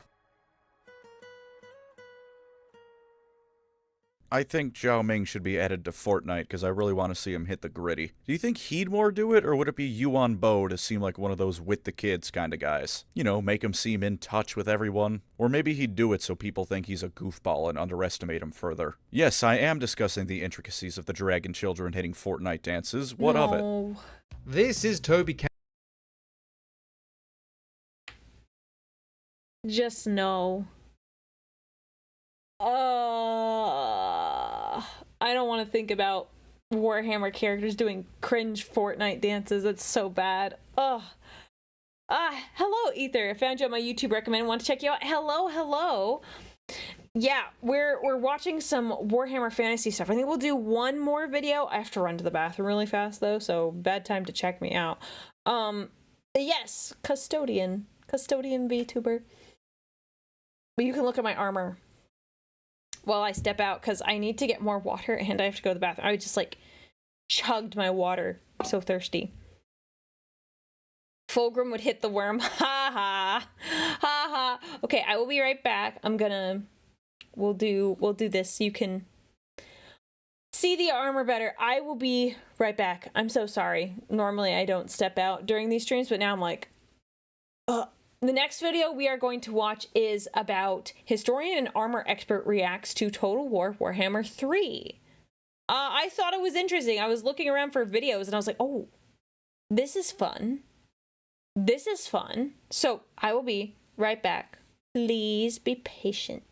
I think Zhao Ming should be added to Fortnite because I really want to see him hit the gritty. Do you think he'd more do it, or would it be Yuan Bo to seem like one of those with the kids kind of guys? You know, make him seem in touch with everyone? Or maybe he'd do it so people think he's a goofball and underestimate him further. Yes, I am discussing the intricacies of the dragon children hitting Fortnite dances. What of it? This is Toby. Just no. I don't want to think about Warhammer characters doing cringe Fortnite dances. That's so bad. Hello, Ether. I found you on my YouTube recommend. Want to check you out. Hello. yeah, we're watching some Warhammer Fantasy stuff. I think we'll do one more video. I have to run to the bathroom really fast though, so bad time to check me out. Yes, custodian VTuber. But you can look at my armor while I step out because I need to get more water and I have to go to the bathroom. I just like chugged my water. I'm so thirsty. Fulgrim would hit the worm. Ha ha. Ha ha. Okay, I will be right back. We'll do this so you can see the armor better. I will be right back. I'm so sorry. Normally I don't step out during these streams, but now I'm like, ugh. The next video we are going to watch is about Historian and Armor Expert reacts to Total War Warhammer 3. I thought it was interesting. I was looking around for videos and I was like, oh, this is fun. This is fun. So I will be right back. Please be patient.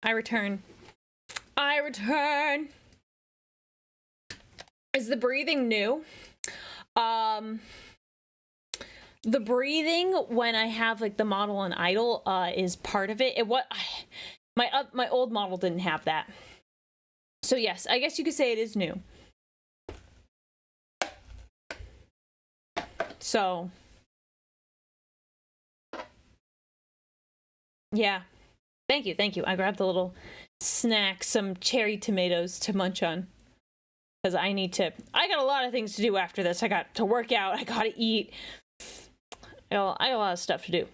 I return. Is the breathing new? The breathing when I have like the model on idle is part of it. My old model didn't have that. So yes, I guess you could say it is new. So yeah. Thank you. I grabbed a little snack, some cherry tomatoes to munch on. Because I got a lot of things to do after this. I got to work out, I gotta eat. I got a lot of stuff to do.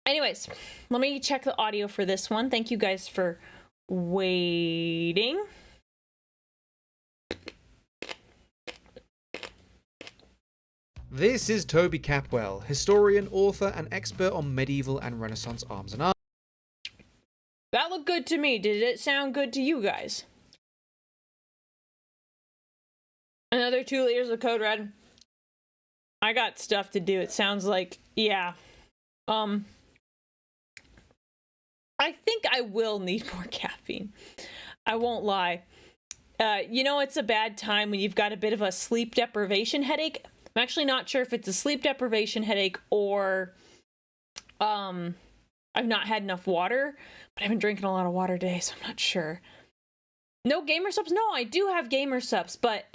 Anyways, let me check the audio for this one. Thank you guys for waiting. This is Toby Capwell, historian, author, and expert on medieval and Renaissance arms and armor. That looked good to me. Did it sound good to you guys? Another 2 liters of Code Red. I got stuff to do. It sounds like, yeah. I think I will need more caffeine. I won't lie. You know, it's a bad time when you've got a bit of a sleep deprivation headache. I'm actually not sure if it's a sleep deprivation headache or I've not had enough water, but I've been drinking a lot of water today, so I'm not sure. No gamer subs? No, I do have gamer subs, but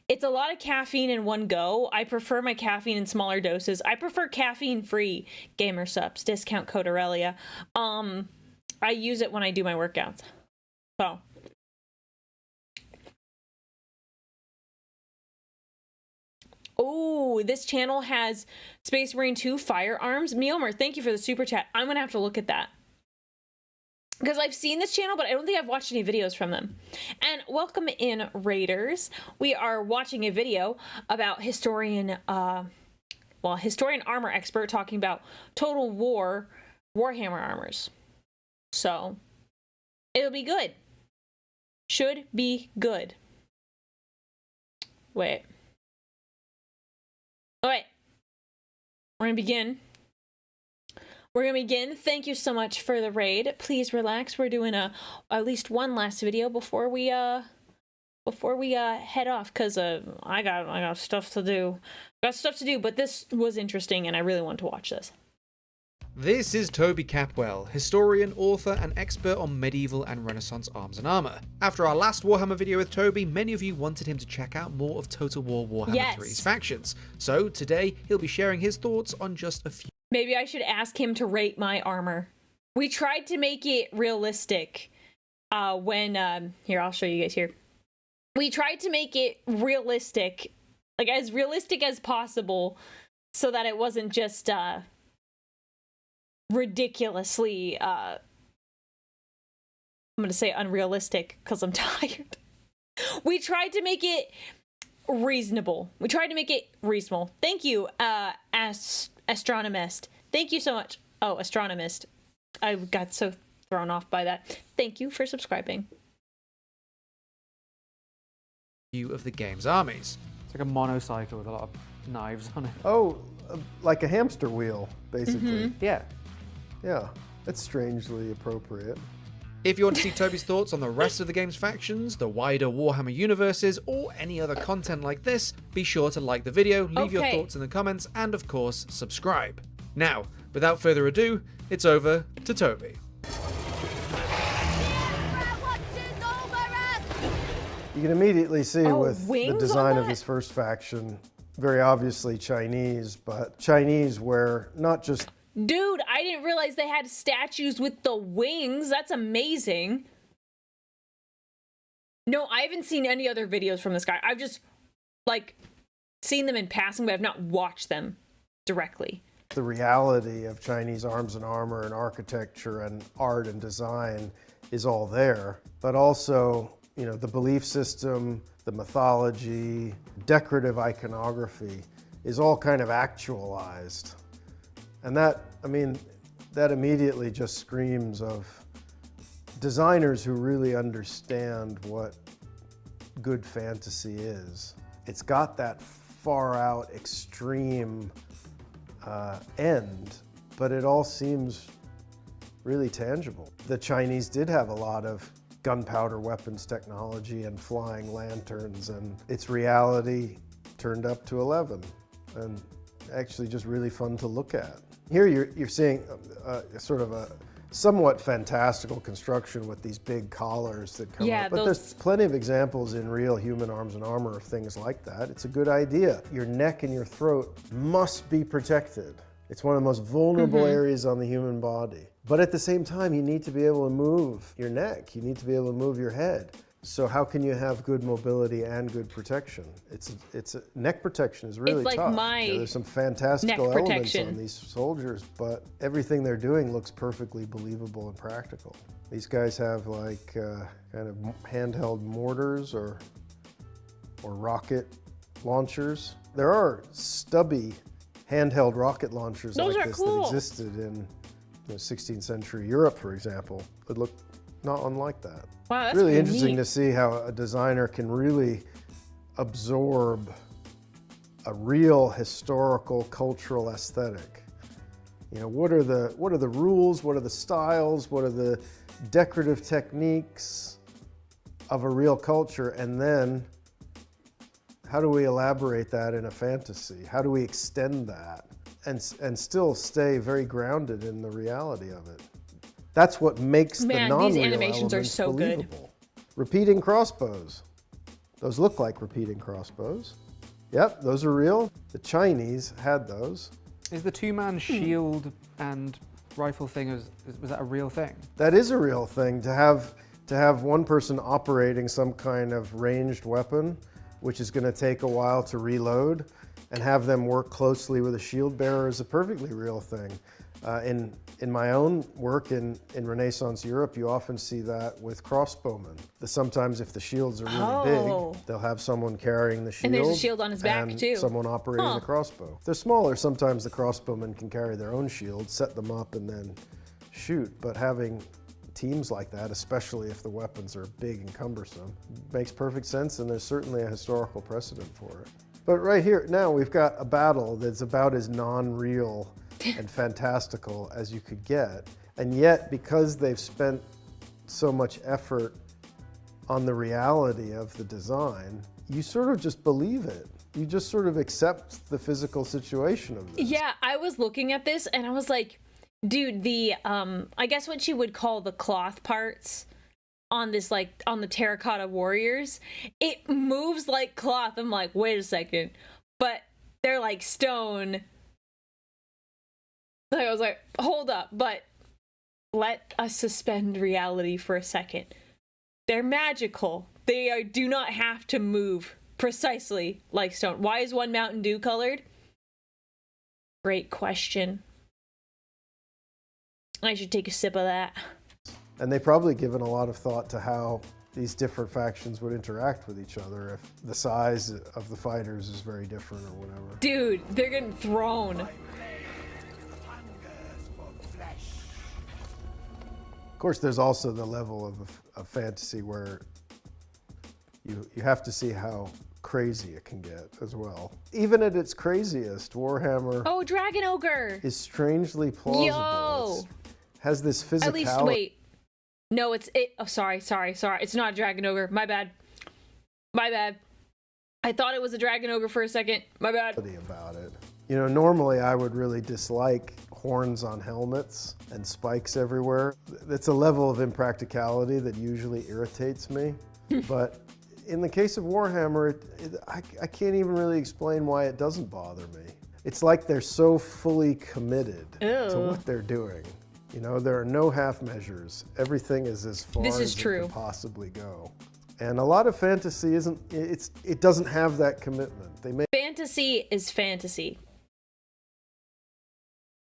it's a lot of caffeine in one go. I prefer my caffeine in smaller doses. I prefer caffeine-free gamer subs. Discount code Aurelia. I use it when I do my workouts. So. Oh, this channel has Space Marine 2 firearms. Meomer, thank you for the super chat. I'm gonna have to look at that. Because I've seen this channel, but I don't think I've watched any videos from them. And welcome in, Raiders. We are watching a video about historian armor expert talking about Total War Warhammer armors. So, it'll be good. Should be good. Wait. All right. We're gonna begin. Thank you so much for the raid. Please relax. We're doing at least one last video before we head off, because I got stuff to do. But this was interesting and I really want to watch this. This is Toby Capwell, historian, author, and expert on medieval and Renaissance arms and armor. After our last Warhammer video with Toby, many of you wanted him to check out more of Total War Warhammer 3's factions. So today, he'll be sharing his thoughts on just a few. Maybe I should ask him to rate my armor. We tried to make it realistic here, I'll show you guys here. We tried to make it realistic, like as realistic as possible, so that it wasn't just ridiculously I'm gonna say unrealistic because I'm tired. We tried to make it reasonable. Thank you, astronomist. Thank you so much. Oh, astronomist. I got so thrown off by that. Thank you for subscribing. View of the game's armies. It's like a monocycle with a lot of knives on it. Oh, like a hamster wheel, basically. Yeah. Yeah, it's strangely appropriate. If you want to see Toby's thoughts on the rest of the game's factions, the wider Warhammer universes, or any other content like this, be sure to like the video, leave your thoughts in the comments, and of course, subscribe. Now, without further ado, it's over to Toby. You can immediately see with the wings design on of this first faction, very obviously Chinese, but Chinese where not just... Dude, I didn't realize they had statues with the wings. That's amazing. No, I haven't seen any other videos from this guy. I've just, like, seen them in passing, but I've not watched them directly. The reality of Chinese arms and armor and architecture and art and design is all there, but also, you know, the belief system, the mythology, decorative iconography is all kind of actualized. And that, I mean, that immediately just screams of designers who really understand what good fantasy is. It's got that far out extreme end, but it all seems really tangible. The Chinese did have a lot of gunpowder weapons technology and flying lanterns, and its reality turned up to 11, and actually just really fun to look at. Here you're seeing sort of a somewhat fantastical construction with these big collars that come up. But there's plenty of examples in real human arms and armor of things like that. It's a good idea. Your neck and your throat must be protected. It's one of the most vulnerable areas on the human body. But at the same time, you need to be able to move your neck. You need to be able to move your head. So how can you have good mobility and good protection? Neck protection is really tough. There's some fantastical elements on these soldiers, but everything they're doing looks perfectly believable and practical. These guys have like kind of handheld mortars or rocket launchers. There are stubby handheld rocket launchers like this that existed in 16th century Europe, for example. It looked not unlike that. Wow, that's it's really interesting to see how a designer can really absorb a real historical, cultural aesthetic. You know, what are the rules? What are the styles? What are the decorative techniques of a real culture? And then how do we elaborate that in a fantasy? How do we extend that? and still stay very grounded in the reality of it. That's what makes the non-real these animations are elements so good. believable. Repeating crossbows. Those look like repeating crossbows. Yep, those are real. The Chinese had those. Is the two-man shield and rifle thing, was that a real thing? That is a real thing, to have one person operating some kind of ranged weapon, which is going to take a while to reload, and have them work closely with a shield bearer is a perfectly real thing. In my own work in Renaissance Europe, you often see that with crossbowmen. Sometimes if the shields are really big, they'll have someone carrying the shield. And there's a shield on his back and too. Someone operating the crossbow. If they're smaller, sometimes the crossbowmen can carry their own shield, set them up, and then shoot. But having teams like that, especially if the weapons are big and cumbersome, makes perfect sense, and there's certainly a historical precedent for it. But right here, now we've got a battle that's about as non-real and fantastical as you could get. And yet, because they've spent so much effort on the reality of the design, you sort of just believe it. You just sort of accept the physical situation of this. Yeah, I was looking at this and I was like, dude, the, I guess what you would call the cloth parts on this, like, on the terracotta warriors, it moves like cloth. I'm like, wait a second. But they're like stone. I was like, hold up, but let us suspend reality for a second. They're magical. They do not have to move precisely like stone. Why is one Mountain Dew colored? Great question. I should take a sip of that. And they've probably given a lot of thought to how these different factions would interact with each other if the size of the fighters is very different or whatever. Dude, they're getting thrown. Of course, there's also the level of fantasy where you have to see how crazy it can get as well. Even at its craziest, Warhammer Oh, Dragon Ogre! is strangely plausible. Yo! Has this physicality. At least, wait. No, it's it. Oh, sorry. It's not a Dragon Ogre. My bad. I thought it was a Dragon Ogre for a second. My bad. About it. You know, normally I would really dislike horns on helmets and spikes everywhere. It's a level of impracticality that usually irritates me. But in the case of Warhammer, I can't even really explain why it doesn't bother me. It's like they're so fully committed to what they're doing. You know, there are no half measures. Everything is as far as it can possibly go. And a lot of fantasy it doesn't have that commitment. Fantasy is fantasy.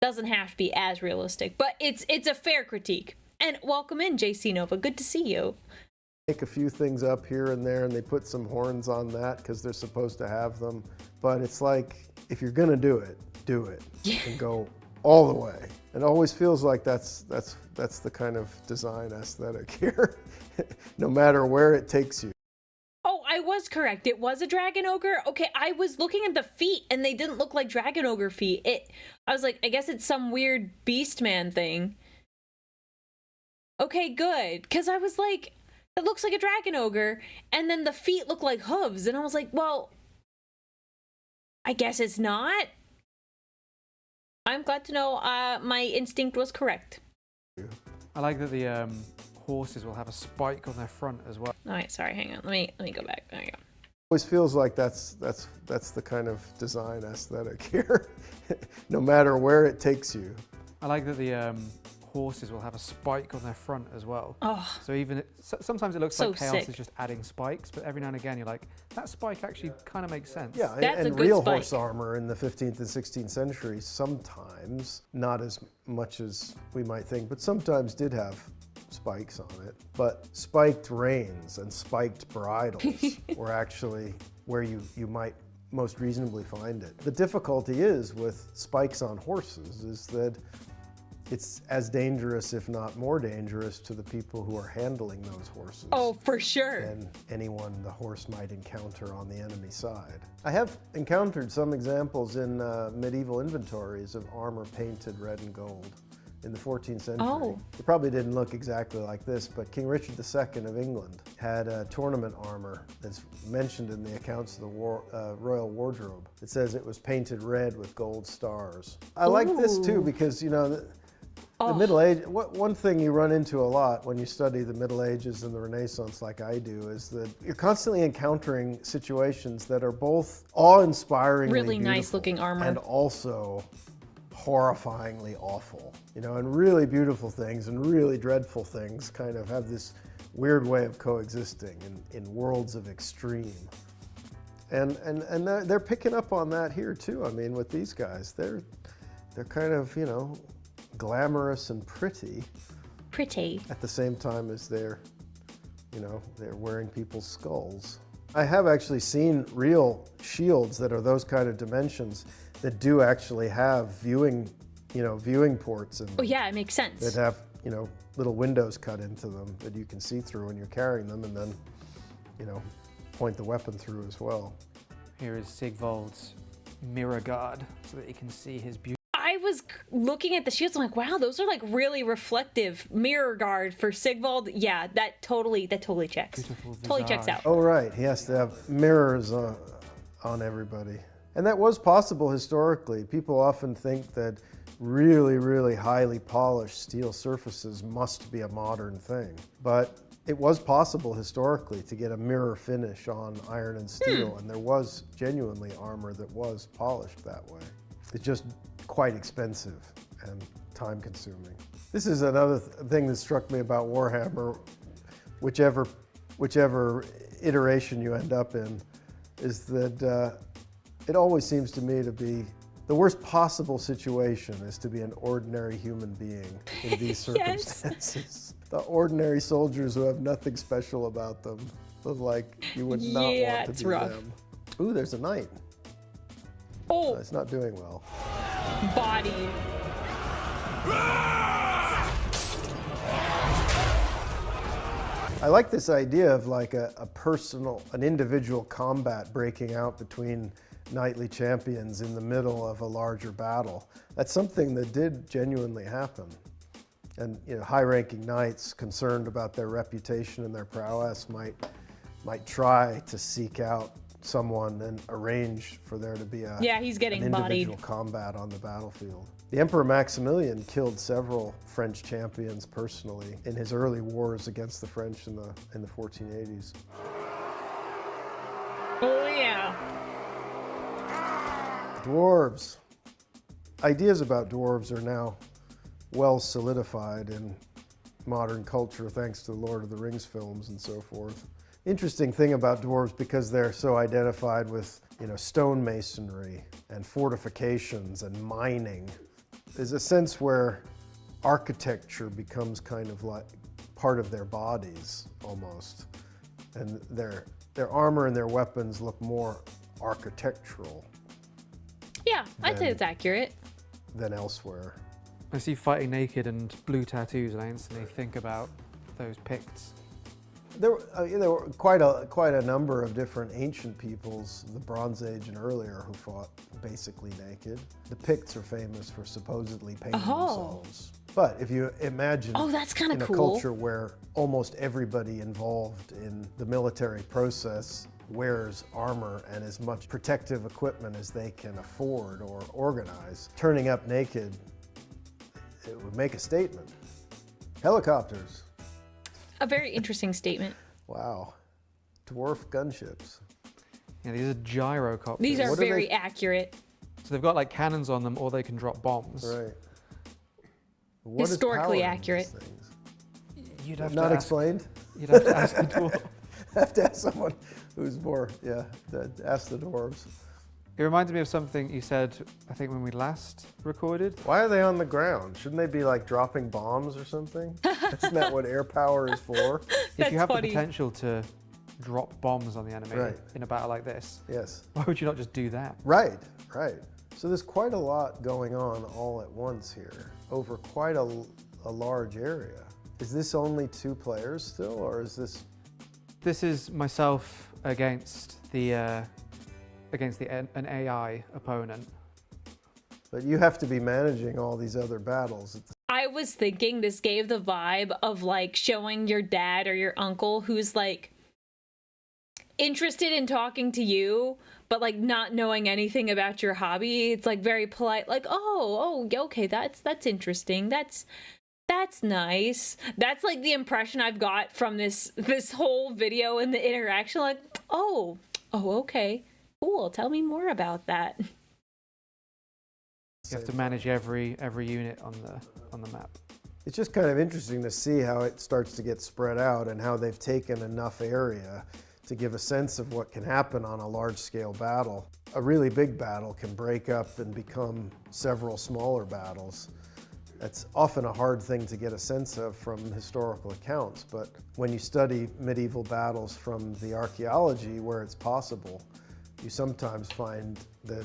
Doesn't have to be as realistic, but it's a fair critique. And welcome in, JC Nova. Good to see you. Make a few things up here and there, and they put some horns on that because they're supposed to have them. But it's like, if you're gonna do it and go all the way. It always feels like that's the kind of design aesthetic here, no matter where it takes you. Oh, I was correct. It was a Dragon Ogre. Okay, I was looking at the feet and they didn't look like Dragon Ogre feet. I was like, I guess it's some weird Beastman thing. Okay, good. Because I was like, it looks like a Dragon Ogre, and then the feet look like hooves, and I was like, well, I guess it's not. I'm glad to know my instinct was correct. I like that the horses will have a spike on their front as well. All right, sorry, hang on. Let me go back. There you go. Always feels like that's the kind of design aesthetic here, no matter where it takes you. I like that the horses will have a spike on their front as well. Oh, so even sometimes it looks so like Chaos sick. is just adding spikes, but every now and again you're like, that spike actually kind of makes sense. Yeah, That's a and good real spike. horse armor in the 15th and 16th century sometimes, not as much as we might think, but sometimes did have spikes on it. But spiked reins and spiked bridles were actually where you might most reasonably find it. The difficulty is with spikes on horses is that it's as dangerous, if not more dangerous, to the people who are handling those horses. Oh, for sure. Than anyone the horse might encounter on the enemy side. I have encountered some examples in medieval inventories of armor painted red and gold in the 14th century. Oh. It probably didn't look exactly like this, but King Richard II of England had a tournament armor that's mentioned in the accounts of the royal wardrobe. It says it was painted red with gold stars. I like this too because, you know, the Middle Age, one thing you run into a lot when you study the Middle Ages and the Renaissance like I do is that you're constantly encountering situations that are both awe-inspiringly Really beautiful nice looking armor. and also horrifyingly awful. You know, and really beautiful things and really dreadful things kind of have this weird way of coexisting in worlds of extreme. And they're picking up on that here too. I mean, with these guys, they're kind of, you know, glamorous and pretty at the same time as they're wearing people's skulls. I have actually seen real shields that are those kind of dimensions that do actually have viewing ports in them. Oh yeah, it makes sense. That have, you know, little windows cut into them that you can see through when you're carrying them, and then, you know, point the weapon through as well. Here is Sigvald's mirror guard so that you can see his beauty. I was looking at the shields. I'm like, wow, those are like really reflective. Mirror guard for Sigvald. Yeah, that totally checks. Beautiful Totally checks visage. out. Oh, right. He has to have mirrors on everybody. And that was possible historically. People often think that really, really highly polished steel surfaces must be a modern thing. But it was possible historically to get a mirror finish on iron and steel, and there was genuinely armor that was polished that way. It's just quite expensive and time-consuming. This is another thing that struck me about Warhammer, whichever iteration you end up in, is that it always seems to me to be the worst possible situation is to be an ordinary human being in these circumstances. The ordinary soldiers who have nothing special about them, look like you would not want to be rough. them. Ooh, there's a knight. Oh, It's not doing well. body. I like this idea of like an individual combat breaking out between knightly champions in the middle of a larger battle. That's something that did genuinely happen. And, you know, high-ranking knights concerned about their reputation and their prowess might try to seek out someone and arrange for there to be He's getting an individual bodied. combat on the battlefield. The Emperor Maximilian killed several French champions personally in his early wars against the French in the 1480s. Oh yeah. Dwarves. Ideas about dwarves are now well solidified in modern culture thanks to the Lord of the Rings films and so forth. Interesting thing about dwarves, because they're so identified with, you know, stonemasonry and fortifications and mining, there's a sense where architecture becomes kind of like part of their bodies almost, and their armor and their weapons look more architectural Yeah, I'd say it's accurate. than elsewhere. I see fighting naked and blue tattoos, and I instantly think about those Picts. There were quite a number of different ancient peoples, the Bronze Age and earlier, who fought basically naked. The Picts are famous for supposedly painting themselves. But if you imagine That's kind in of a cool. culture where almost everybody involved in the military process wears armor and as much protective equipment as they can afford or organize, turning up naked, it would make a statement. Helicopters. A very interesting statement. Wow. Dwarf gunships. Yeah, these are gyrocopters. These are What are very they- accurate. So they've got like cannons on them, or they can drop bombs. Right. What is Historically powering accurate. these things? You'd have Not to ask, explained? You'd have to ask the dwarf. Have to ask someone who's more, ask the dwarves. It reminds me of something you said, I think, when we last recorded. Why are they on the ground? Shouldn't they be like dropping bombs or something? Isn't that what air power is for? If you have funny. the potential to drop bombs on the enemy Right. in a battle like this, Yes. why would you not just do that? Right. So there's quite a lot going on all at once here over quite a large area. Is this only 2 players still, or is this? This is myself against an AI opponent. But you have to be managing all these other battles. I was thinking this gave the vibe of like showing your dad or your uncle who's like interested in talking to you, but like not knowing anything about your hobby. It's like very polite, like, oh, okay, that's interesting. That's nice. That's like the impression I've got from this whole video and the interaction. Like, oh, okay, cool. Tell me more about that. You have to manage every unit on the map. It's just kind of interesting to see how it starts to get spread out and how they've taken enough area to give a sense of what can happen on a large-scale battle. A really big battle can break up and become several smaller battles. That's often a hard thing to get a sense of from historical accounts, but when you study medieval battles from the archaeology where it's possible, you sometimes find that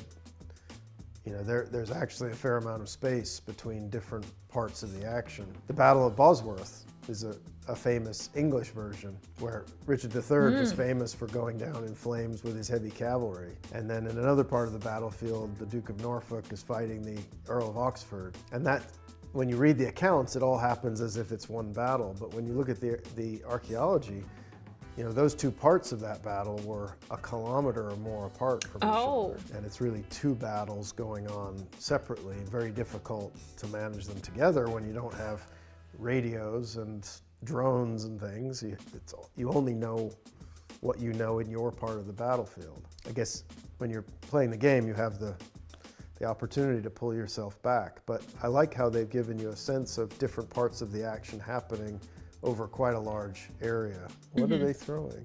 there's actually a fair amount of space between different parts of the action. The Battle of Bosworth is a famous English version where Richard III was famous for going down in flames with his heavy cavalry. And then in another part of the battlefield, the Duke of Norfolk is fighting the Earl of Oxford. And that, when you read the accounts, it all happens as if it's one battle. But when you look at the archaeology, those two parts of that battle were a kilometer or more apart from each other. And it's really two battles going on separately. Very difficult to manage them together when you don't have radios and drones and things. You only know what you know in your part of the battlefield. I guess when you're playing the game, you have the opportunity to pull yourself back. But I like how they've given you a sense of different parts of the action happening over quite a large area. What are they throwing?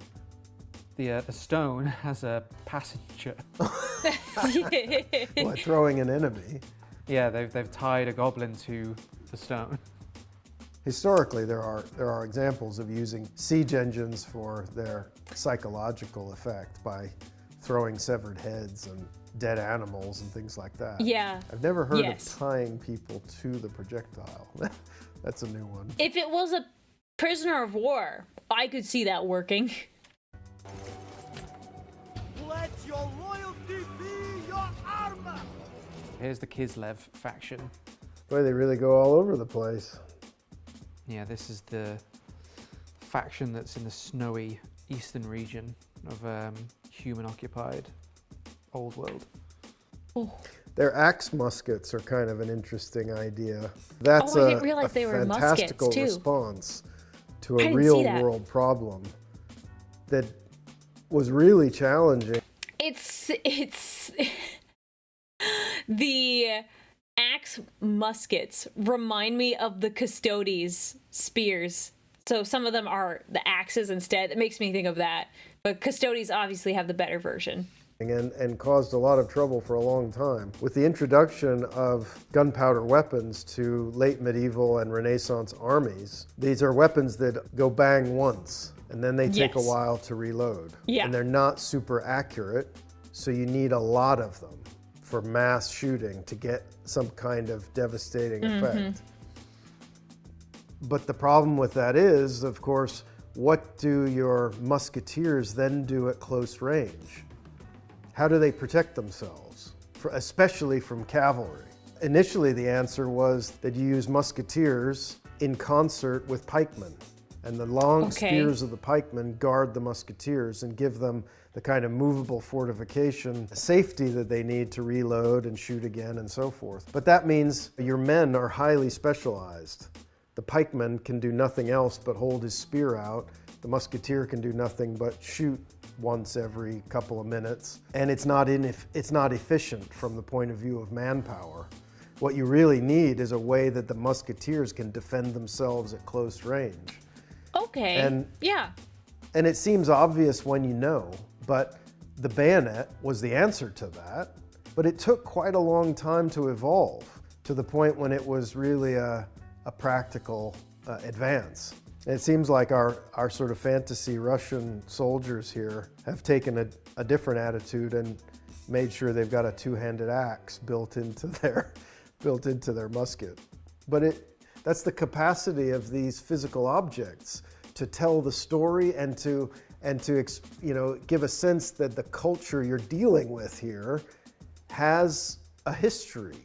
The stone has a passenger. What, throwing an enemy? Yeah, they've tied a goblin to the stone. Historically, there are examples of using siege engines for their psychological effect by throwing severed heads and dead animals and things like that. Yeah. I've never heard of tying people to the projectile. That's a new one. If it was a prisoner of war, I could see that working. Let your loyalty be your armor! Here's the Kislev faction. Boy, they really go all over the place. Yeah, this is the faction that's in the snowy eastern region of human-occupied Old World. Oh. Their axe muskets are kind of an interesting idea. That's I didn't realize they were fantastical muskets, too. response to a real-world problem that was really challenging. It's the axe muskets remind me of the Custodes spears. So some of them are the axes instead. It makes me think of that. But Custodes obviously have the better version. And caused a lot of trouble for a long time. With the introduction of gunpowder weapons to late medieval and Renaissance armies, these are weapons that go bang once, and then they take a while to reload. Yeah. And they're not super accurate, so you need a lot of them for mass shooting to get some kind of devastating effect. But the problem with that is, of course, what do your musketeers then do at close range? How do they protect themselves, especially from cavalry? Initially, the answer was that you use musketeers in concert with pikemen. And the long spears of the pikemen guard the musketeers and give them the kind of movable fortification safety that they need to reload and shoot again and so forth. But that means your men are highly specialized. The pikeman can do nothing else but hold his spear out. The musketeer can do nothing but shoot once every couple of minutes. And it's not efficient from the point of view of manpower. What you really need is a way that the musketeers can defend themselves at close range. Okay. And it seems obvious when you know, but the bayonet was the answer to that. But it took quite a long time to evolve to the point when it was really a practical advance. And it seems like our sort of fantasy Russian soldiers here have taken a different attitude and made sure they've got a two-handed axe built into their musket. But that's the capacity of these physical objects to tell the story and to give a sense that the culture you're dealing with here has a history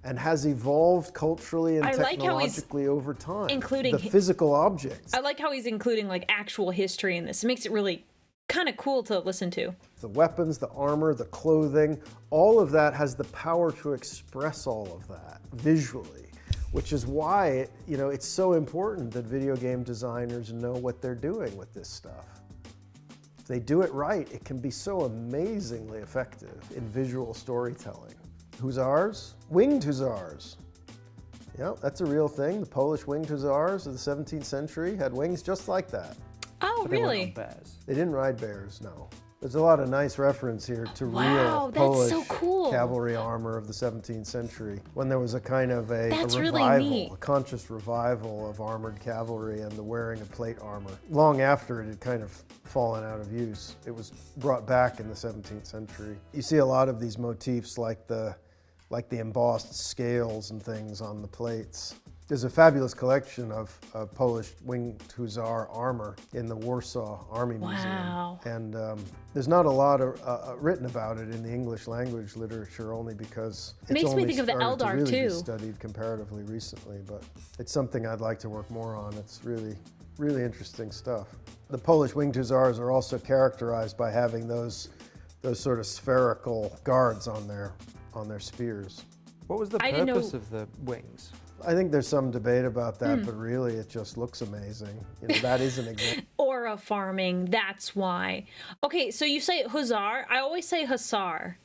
and has evolved culturally and I like how he's technologically over time. including the physical objects. I like how he's including like actual history in this. It makes it really kind of cool to listen to. The weapons, the armor, the clothing, all of that has the power to express all of that visually, which is why, you know, it's so important that video game designers know what they're doing with this stuff. If they do it right, it can be so amazingly effective in visual storytelling. Hussars? Winged hussars. Yeah, that's a real thing. The Polish winged hussars of the 17th century had wings just like that. Oh, But they weren't really? on bears. They didn't ride bears, no. There's a lot of nice reference here to Wow, real that's Polish so cool. cavalry armor of the 17th century, when there was a kind of a That's really revival, neat. a conscious revival of armored cavalry and the wearing of plate armor. Long after it had kind of fallen out of use, it was brought back in the 17th century. You see a lot of these motifs like the embossed scales and things on the plates. There's a fabulous collection of Polish winged hussar armor in the Warsaw Army Wow. Museum. And there's not a lot written about it in the English language literature, only because it's Makes me only think of the started to Eldar, really be too. studied comparatively recently, but it's something I'd like to work more on. It's really, really interesting stuff. The Polish winged hussars are also characterized by having those sort of spherical guards on their spears. What was the I didn't know- purpose of the wings? I think there's some debate about that, but really it just looks amazing. You know, that is an example. Aura farming, that's why. Okay, so you say hussar. I always say hussar.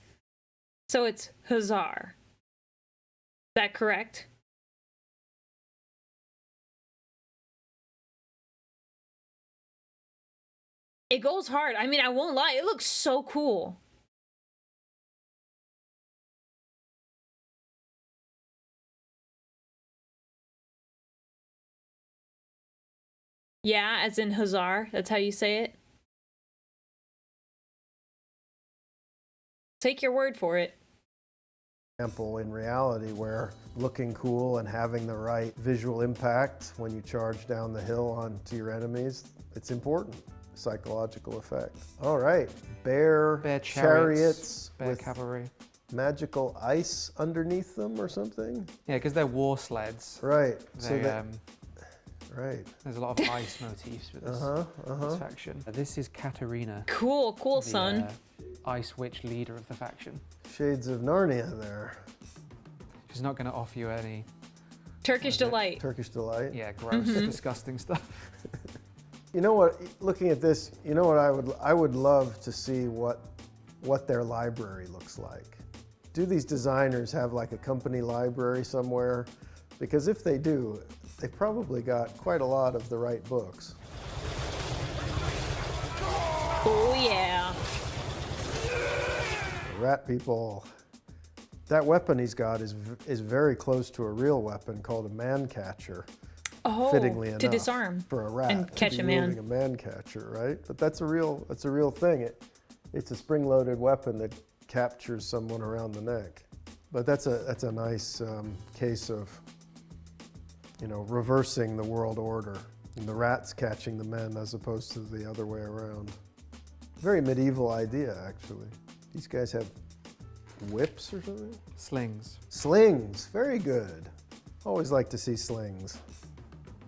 So it's hussar. Is that correct? It goes hard. I mean, I won't lie. It looks so cool. Yeah, as in hussar. That's how you say it. Take your word for it. Example in reality where looking cool and having the right visual impact when you charge down the hill onto your enemies, it's important. Psychological effect. All right, bear chariots bear with cavalry. magical ice underneath them or something. Yeah, because they're war sleds. Right. They, right. there's a lot of ice motifs with this faction. This is Katerina, Cool, cool, the son. ice witch leader of the faction. Shades of Narnia there. She's not going to offer you any, Turkish delight. Turkish delight. yeah, gross, disgusting stuff. You know what? Looking at this, you know what I would love to see what their library looks like. Do these designers have like a company library somewhere? Because if they do, they've probably got quite a lot of the right books. Oh yeah. Rat people. That weapon he's got is very close to a real weapon called a man catcher. Oh, Fittingly to enough, disarm for a rat and to catch be a man. wielding a man catcher, right? But that's a real thing. It's a spring-loaded weapon that captures someone around the neck. But that's a nice case of, you know, reversing the world order and the rats catching the men as opposed to the other way around. Very medieval idea, actually. These guys have whips or something? Slings. Slings, very good. Always like to see slings.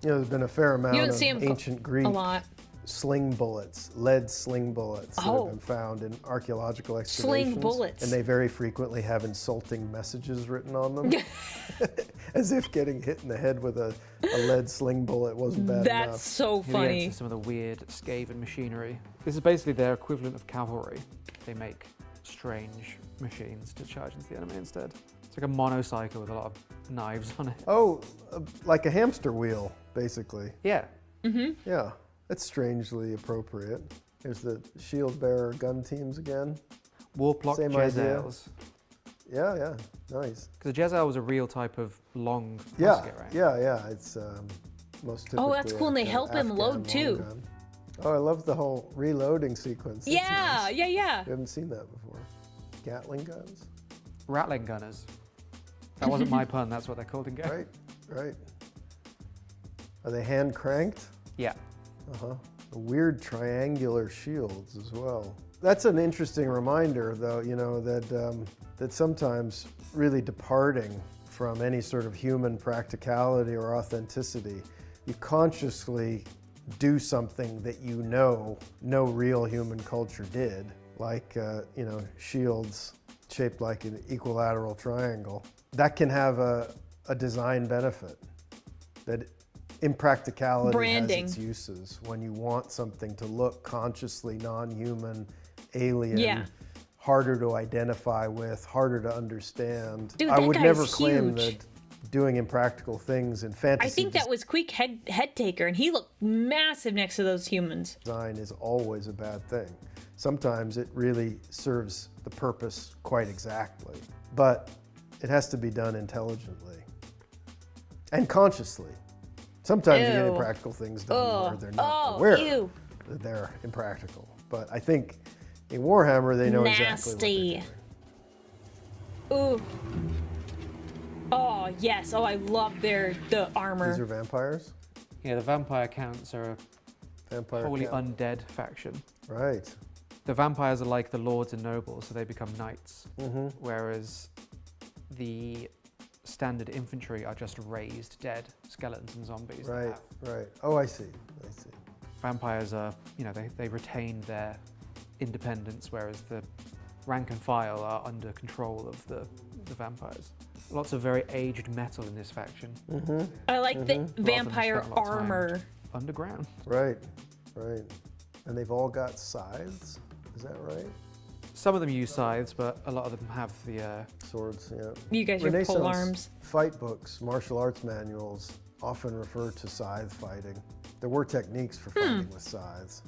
You know, there's been a fair amount You don't of see 'em ancient Greek a lot. sling bullets, lead sling bullets that Oh. have been found in archaeological excavations. Sling bullets. And they very frequently have insulting messages written on them. As if getting hit in the head with a lead sling bullet wasn't bad That's enough. so Here we get funny. into some of the weird Skaven machinery. This is basically their equivalent of cavalry. They make strange machines to charge into the enemy instead. It's like a monocycle with a lot of knives on it. Oh, like a hamster wheel, basically. Yeah. Yeah, that's strangely appropriate. There's the shield bearer gun teams again. Warplock Same idea. Jezzails. Yeah, nice. Because a Jezzail was a real type of long Yeah, musket, right? yeah. It's most typically. Oh, that's cool, and they an help him Afghan load, long too. gun. Oh, I love the whole reloading sequence. That's Yeah, nice. yeah. We haven't seen that before. Gatling guns. Rattling gunners. That wasn't my pun, that's what they're called in game. Right. Are they hand cranked? Yeah. The weird triangular shields as well. That's an interesting reminder, though, you know, that that sometimes really departing from any sort of human practicality or authenticity. You consciously do something that you know no real human culture did, like shields shaped like an equilateral triangle. That can have a design benefit that impracticality branding has its uses. When you want something to look consciously non-human, alien, harder to identify with, harder to understand. Dude, I that would guy's never claim huge. that doing impractical things in fantasy I think that was Queek head taker, and he looked massive next to those humans. design is always a bad thing. Sometimes it really serves the purpose quite exactly, but it has to be done intelligently and consciously. Sometimes you get Ew. impractical things done where they're not Oh, aware ew. that they're impractical. But I think in Warhammer they know exactly Nasty. what they're doing. Ooh. Oh, yes. Oh, I love the armor. These are vampires? Yeah, the vampire counts are a Vampire wholly count. undead faction. Right. The vampires are like the lords and nobles, so they become knights. Mm-hmm. Whereas the standard infantry are just raised dead skeletons and zombies. that Right, have- right. Oh, I see. Vampires are, they retain their independence, whereas the rank and file are under control of the vampires. Lots of very aged metal in this faction. I like the Rather than vampire spend a lot of time armor. Underground. Right, right. And they've all got scythes, is that right? Some of them use scythes, but a lot of them have the Swords, yeah. You guys are pole arms. Fight books, martial arts manuals often refer to scythe fighting. There were techniques for fighting with scythes,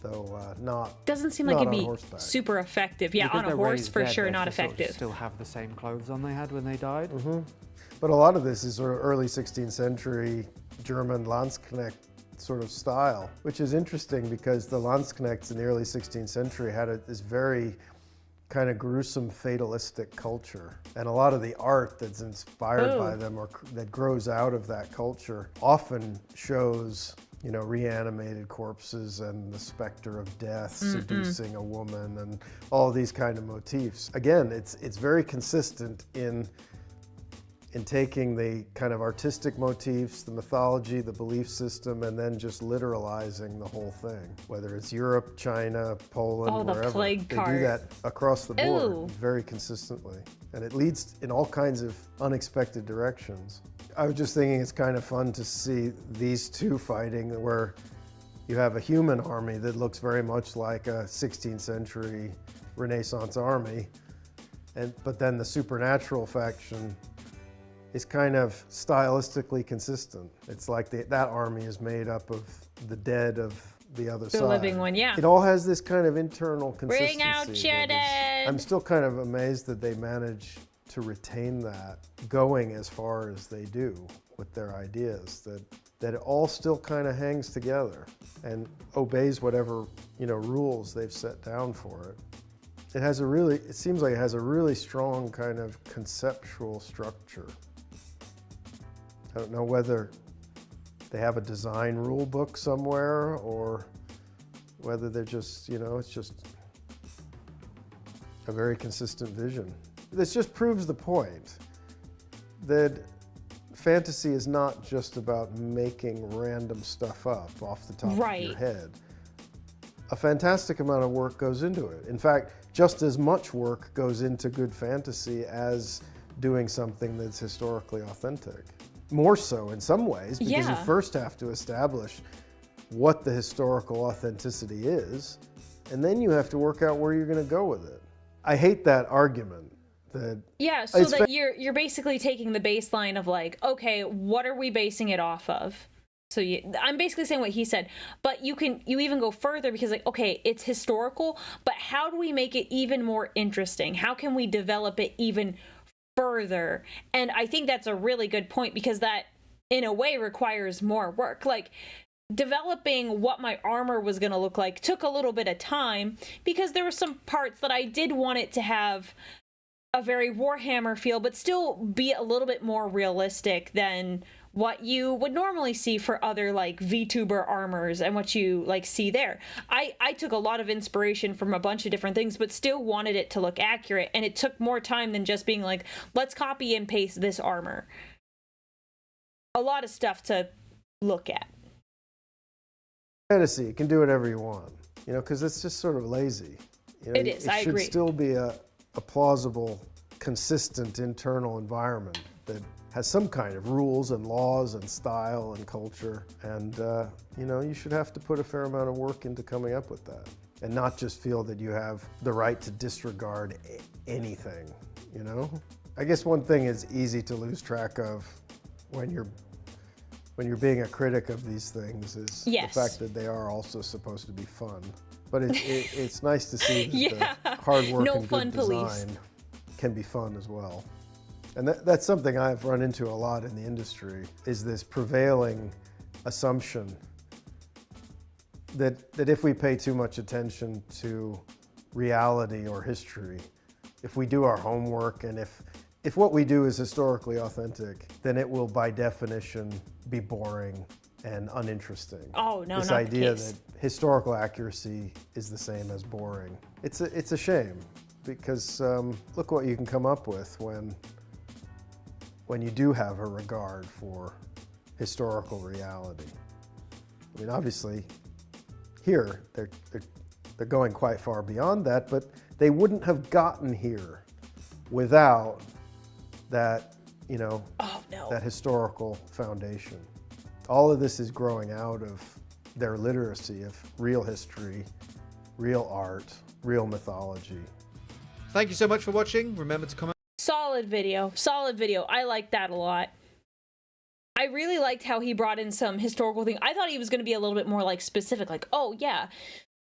though not. Doesn't seem like not it'd on be horseback. super effective. Yeah, because on a they're horse raised for dead, sure, they not still sort of effective. still have the same clothes on they had when they died. But a lot of this is sort of early 16th century German Landsknecht sort of style, which is interesting because the Landsknechts in the early 16th century had this very kind of gruesome fatalistic culture. And a lot of the art that's inspired by them or that grows out of that culture often shows, reanimated corpses and the specter of death seducing a woman and all these kind of motifs. Again, it's very consistent in taking the kind of artistic motifs, the mythology, the belief system, and then just literalizing the whole thing. Whether it's Europe, China, Poland, Oh, the wherever. plague They cart. do that across the board Ooh. very consistently. And it leads in all kinds of unexpected directions. I was just thinking it's kind of fun to see these two fighting where you have a human army that looks very much like a 16th century Renaissance army, but then the supernatural faction is kind of stylistically consistent. It's like that army is made up of the dead of the other side. The living one, yeah. It all has this kind of internal consistency. Bring out your that is- dead. I'm still kind of amazed that they manage to retain that going as far as they do with their ideas, that it all still kind of hangs together and obeys whatever, rules they've set down for it. It seems like it has a really strong kind of conceptual structure. I don't know whether they have a design rule book somewhere or whether they're just, it's just a very consistent vision. This just proves the point that fantasy is not just about making random stuff up off the top of Right. your head. A fantastic amount of work goes into it. In fact, just as much work goes into good fantasy as doing something that's historically authentic. More so in some ways, because you Yeah. first have to establish what the historical authenticity is, and then you have to work out where you're going to go with it. I hate that argument. Yeah, so It's that you're basically taking the baseline of like, okay, what are we basing it off of? So I'm basically saying what he said, but you even go further because like, okay, it's historical, but how do we make it even more interesting? How can we develop it even further? And I think that's a really good point because that in a way requires more work. Like developing what my armor was going to look like took a little bit of time because there were some parts that I did want it to have a very Warhammer feel, but still be a little bit more realistic than what you would normally see for other like VTuber armors and what you like see there. I took a lot of inspiration from a bunch of different things, but still wanted it to look accurate, and it took more time than just being like, let's copy and paste this armor. A lot of stuff to look at. Fantasy, you can do whatever you want, you know, because it's just sort of lazy. You know, It is, I should agree. still be a plausible, consistent internal environment that has some kind of rules and laws and style and culture. And, you know, you should have to put a fair amount of work into coming up with that and not just feel that you have the right to disregard anything, you know? I guess one thing is easy to lose track of when you're being a critic of these things is Yes. the fact that they are also supposed to be fun. But it's nice to see that Yeah. the hard work No and fun good police. design can be fun as well. And that's something I've run into a lot in the industry, is this prevailing assumption that if we pay too much attention to reality or history, if we do our homework and if what we do is historically authentic, then it will by definition be boring and uninteresting. Oh, no, This not the idea case. that historical accuracy is the same as boring. It's a shame, because look what you can come up with when you do have a regard for historical reality. I mean, obviously, here they're going quite far beyond that, but they wouldn't have gotten here without that, you know, Oh, no. that historical foundation. All of this is growing out of their literacy of real history, real art, real mythology. Thank you so much for watching. Remember to comment. Solid video. Solid video. I like that a lot. I really liked how he brought in some historical thing. I thought he was going to be a little bit more like specific, like, oh yeah,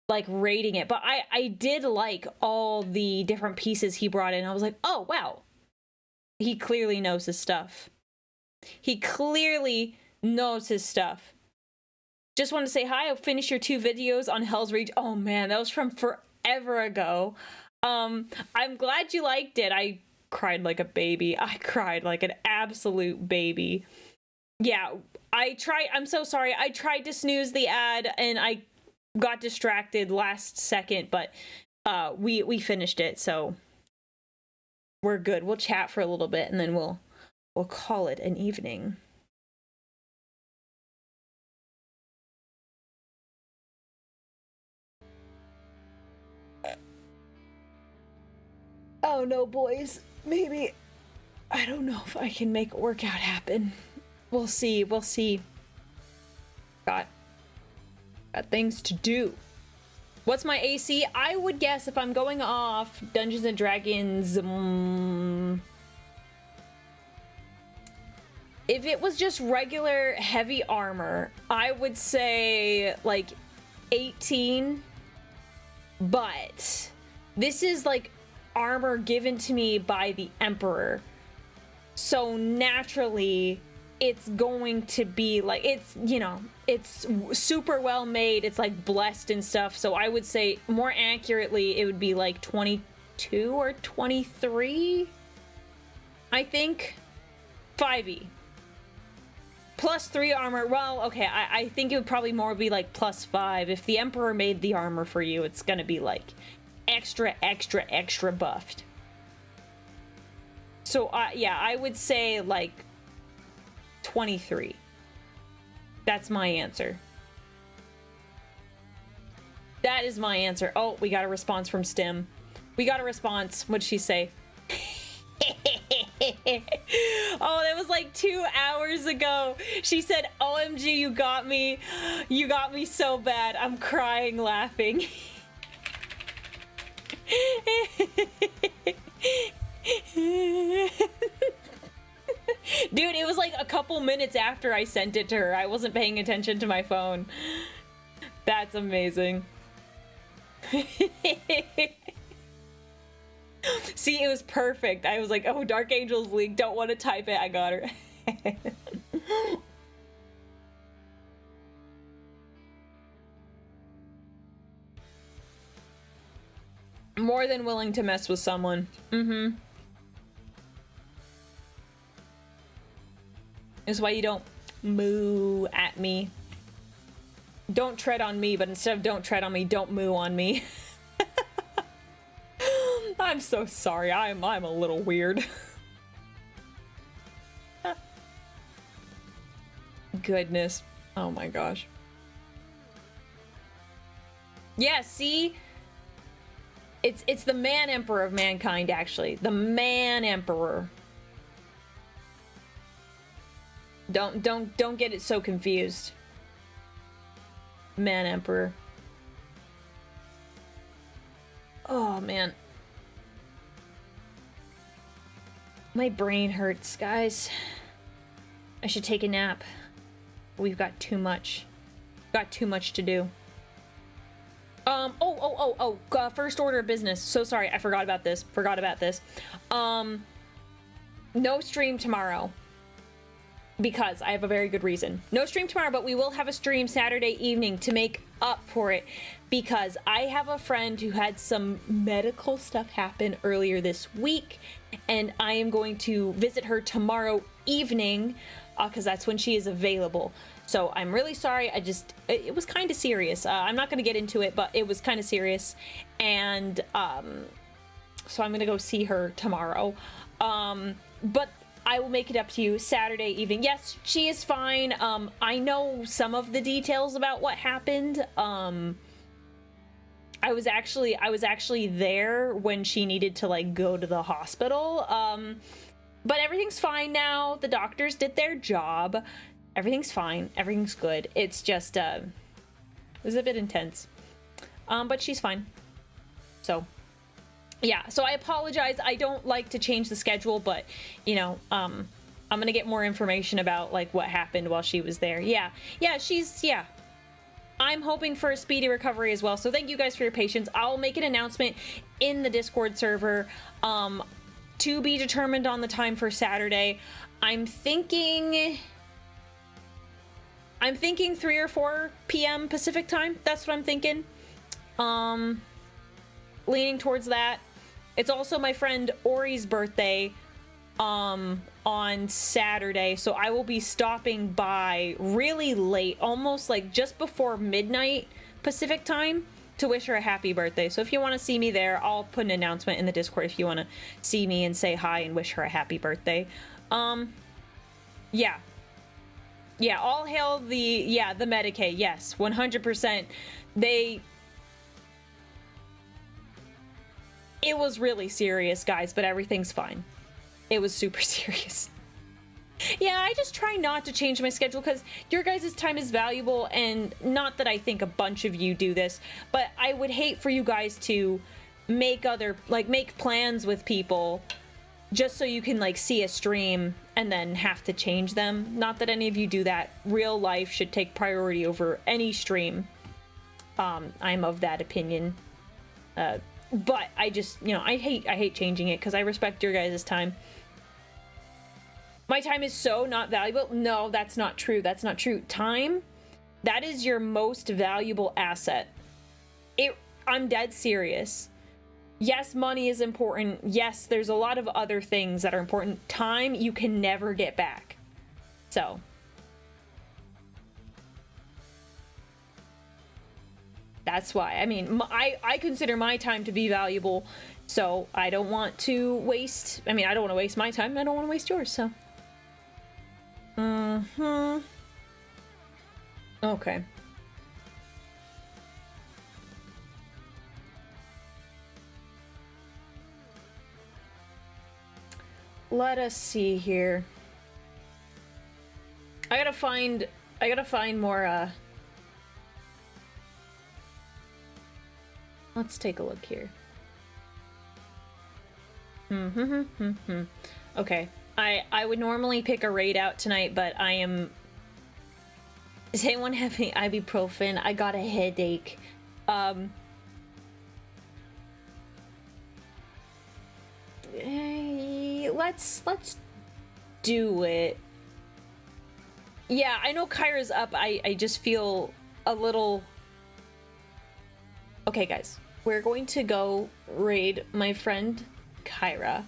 like rating it. But I did like all the different pieces he brought in. I was like, oh wow, he clearly knows his stuff. He clearly knows his stuff. Just want to say hi. I finished your 2 videos on Hell's Reach. Oh man, that was from forever ago. I'm glad you liked it. I cried like a baby. I cried like an absolute baby. Yeah, I'm so sorry. I tried to snooze the ad and I got distracted last second, but we finished it, so we're good. We'll chat for a little bit and then we'll call it an evening. Oh no, boys. Maybe I don't know if I can make a workout happen. We'll see. We'll see. Got things to do. What's my AC? I would guess if I'm going off Dungeons and Dragons, if it was just regular heavy armor, I would say like 18. But this is like armor given to me by the Emperor. So naturally, it's going to be like, it's, you know, it's super well made. It's like blessed and stuff. So I would say more accurately, it would be like 22 or 23, I think. 5e. +3 armor. Well, okay, I think it would probably more be like +5. If the Emperor made the armor for you, it's gonna be like extra buffed. So yeah, I would say like 23. That's my answer. That is my answer. Oh, we got a response from Stim. We got a response. What'd she say? Oh, that was like 2 hours ago. She said, OMG, you got me. You got me so bad. I'm crying laughing. Dude, it was like a couple minutes after I sent it to her. I wasn't paying attention to my phone. That's amazing. See, it was perfect. I was like, oh, Dark Angels League, don't want to type it. I got her. More than willing to mess with someone. Is why you don't moo at me. Don't tread on me, but instead of don't tread on me, don't moo on me. I'm so sorry. I'm a little weird. Goodness. Oh my gosh. Yeah, see? It's the man emperor of mankind, actually. The man emperor. Don't get it so confused. Man emperor. Oh man. My brain hurts, guys. I should take a nap. We've got too much. Got too much to do. First order of business. So sorry, I forgot about this. No stream tomorrow. Because I have a very good reason. No stream tomorrow, but we will have a stream Saturday evening to make up for it. Because I have a friend who had some medical stuff happen earlier this week. And I am going to visit her tomorrow evening. Because that's when she is available. So I'm really sorry. It was kind of serious. I'm not going to get into it, but it was kind of serious. And so I'm going to go see her tomorrow. But I will make it up to you Saturday evening. Yes, she is fine. I know some of the details about what happened. I was actually there when she needed to like go to the hospital. But everything's fine now. The doctors did their job. Everything's fine. Everything's good. It's just, it was a bit intense. But she's fine. So, yeah. So I apologize. I don't like to change the schedule, but, you know, I'm gonna get more information about, like, what happened while she was there. Yeah. Yeah, yeah. I'm hoping for a speedy recovery as well. So thank you guys for your patience. I'll make an announcement in the Discord server, to be determined on the time for Saturday. I'm thinking 3 or 4 p.m. Pacific time. That's what I'm thinking. Leaning towards that. It's also my friend Auri's birthday on Saturday, so I will be stopping by really late, almost like just before midnight Pacific time, to wish her a happy birthday. So if you want to see me there, I'll put an announcement in the Discord if you want to see me and say hi and wish her a happy birthday. Yeah, all hail the Medicaid. Yes, 100%. It was really serious, guys, but everything's fine. It was super serious. Yeah, I just try not to change my schedule because your guys' time is valuable, and not that I think a bunch of you do this, but I would hate for you guys to make plans with people just so you can, like, see a stream and then have to change them. Not that any of you do that. Real life should take priority over any stream. I'm of that opinion. But I just, you know, I hate changing it because I respect your guys' time. My time is so not valuable. No, that's not true. That's not true. Time, that is your most valuable asset. I'm dead serious. Yes, money is important. Yes, there's a lot of other things that are important. Time, you can never get back. So. That's why. I mean, I consider my time to be valuable, so I don't want to waste... I mean, I don't want to waste my time, and I don't want to waste yours, so... Okay. Let us see here. I gotta find more, let's take a look here. Okay. I would normally pick a raid out tonight, but I am... Is anyone having ibuprofen? I got a headache. Let's do it. Yeah, I know Kyra's up. I just feel a little... Okay, guys. We're going to go raid my friend Kyra.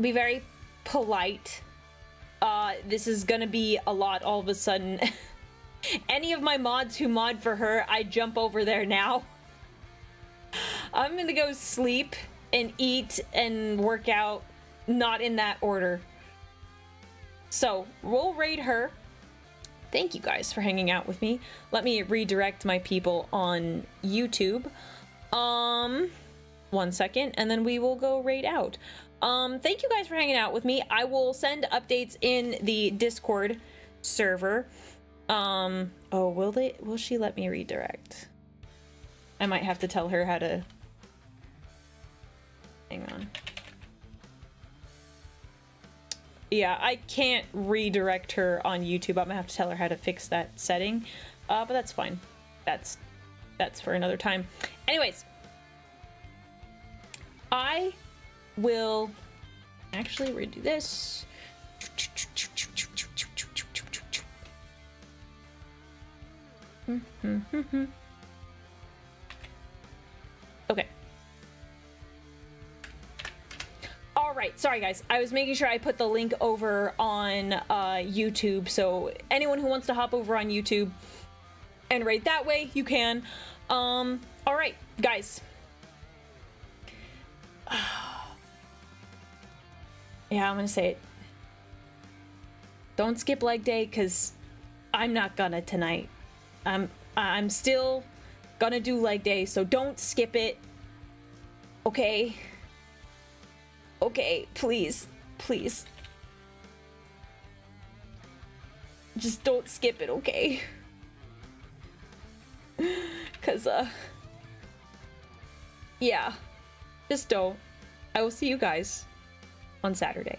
Be very polite This is gonna be a lot all of a sudden. Any of my mods who mod for her, I jump over there now. I'm gonna go sleep and eat and work out, not in that order. So, we'll raid her. Thank you guys for hanging out with me. Let me redirect my people on YouTube. 1 second, and then we will go raid out. Thank you guys for hanging out with me. I will send updates in the Discord server. Oh, will she let me redirect? I might have to tell her how to... Hang on. Yeah, I can't redirect her on YouTube. I'm gonna have to tell her how to fix that setting. But that's fine. That's for another time. Anyways, I will actually redo this. Okay. All right, sorry guys. I was making sure I put the link over on YouTube, so anyone who wants to hop over on YouTube and raid that way, you can. All right, guys. Yeah, I'm gonna say it. Don't skip leg day, because I'm not gonna tonight. I'm still gonna do leg day, so don't skip it. Okay? Okay, please. Please. Just don't skip it, okay? Because, yeah. Just don't. I will see you guys on Saturday.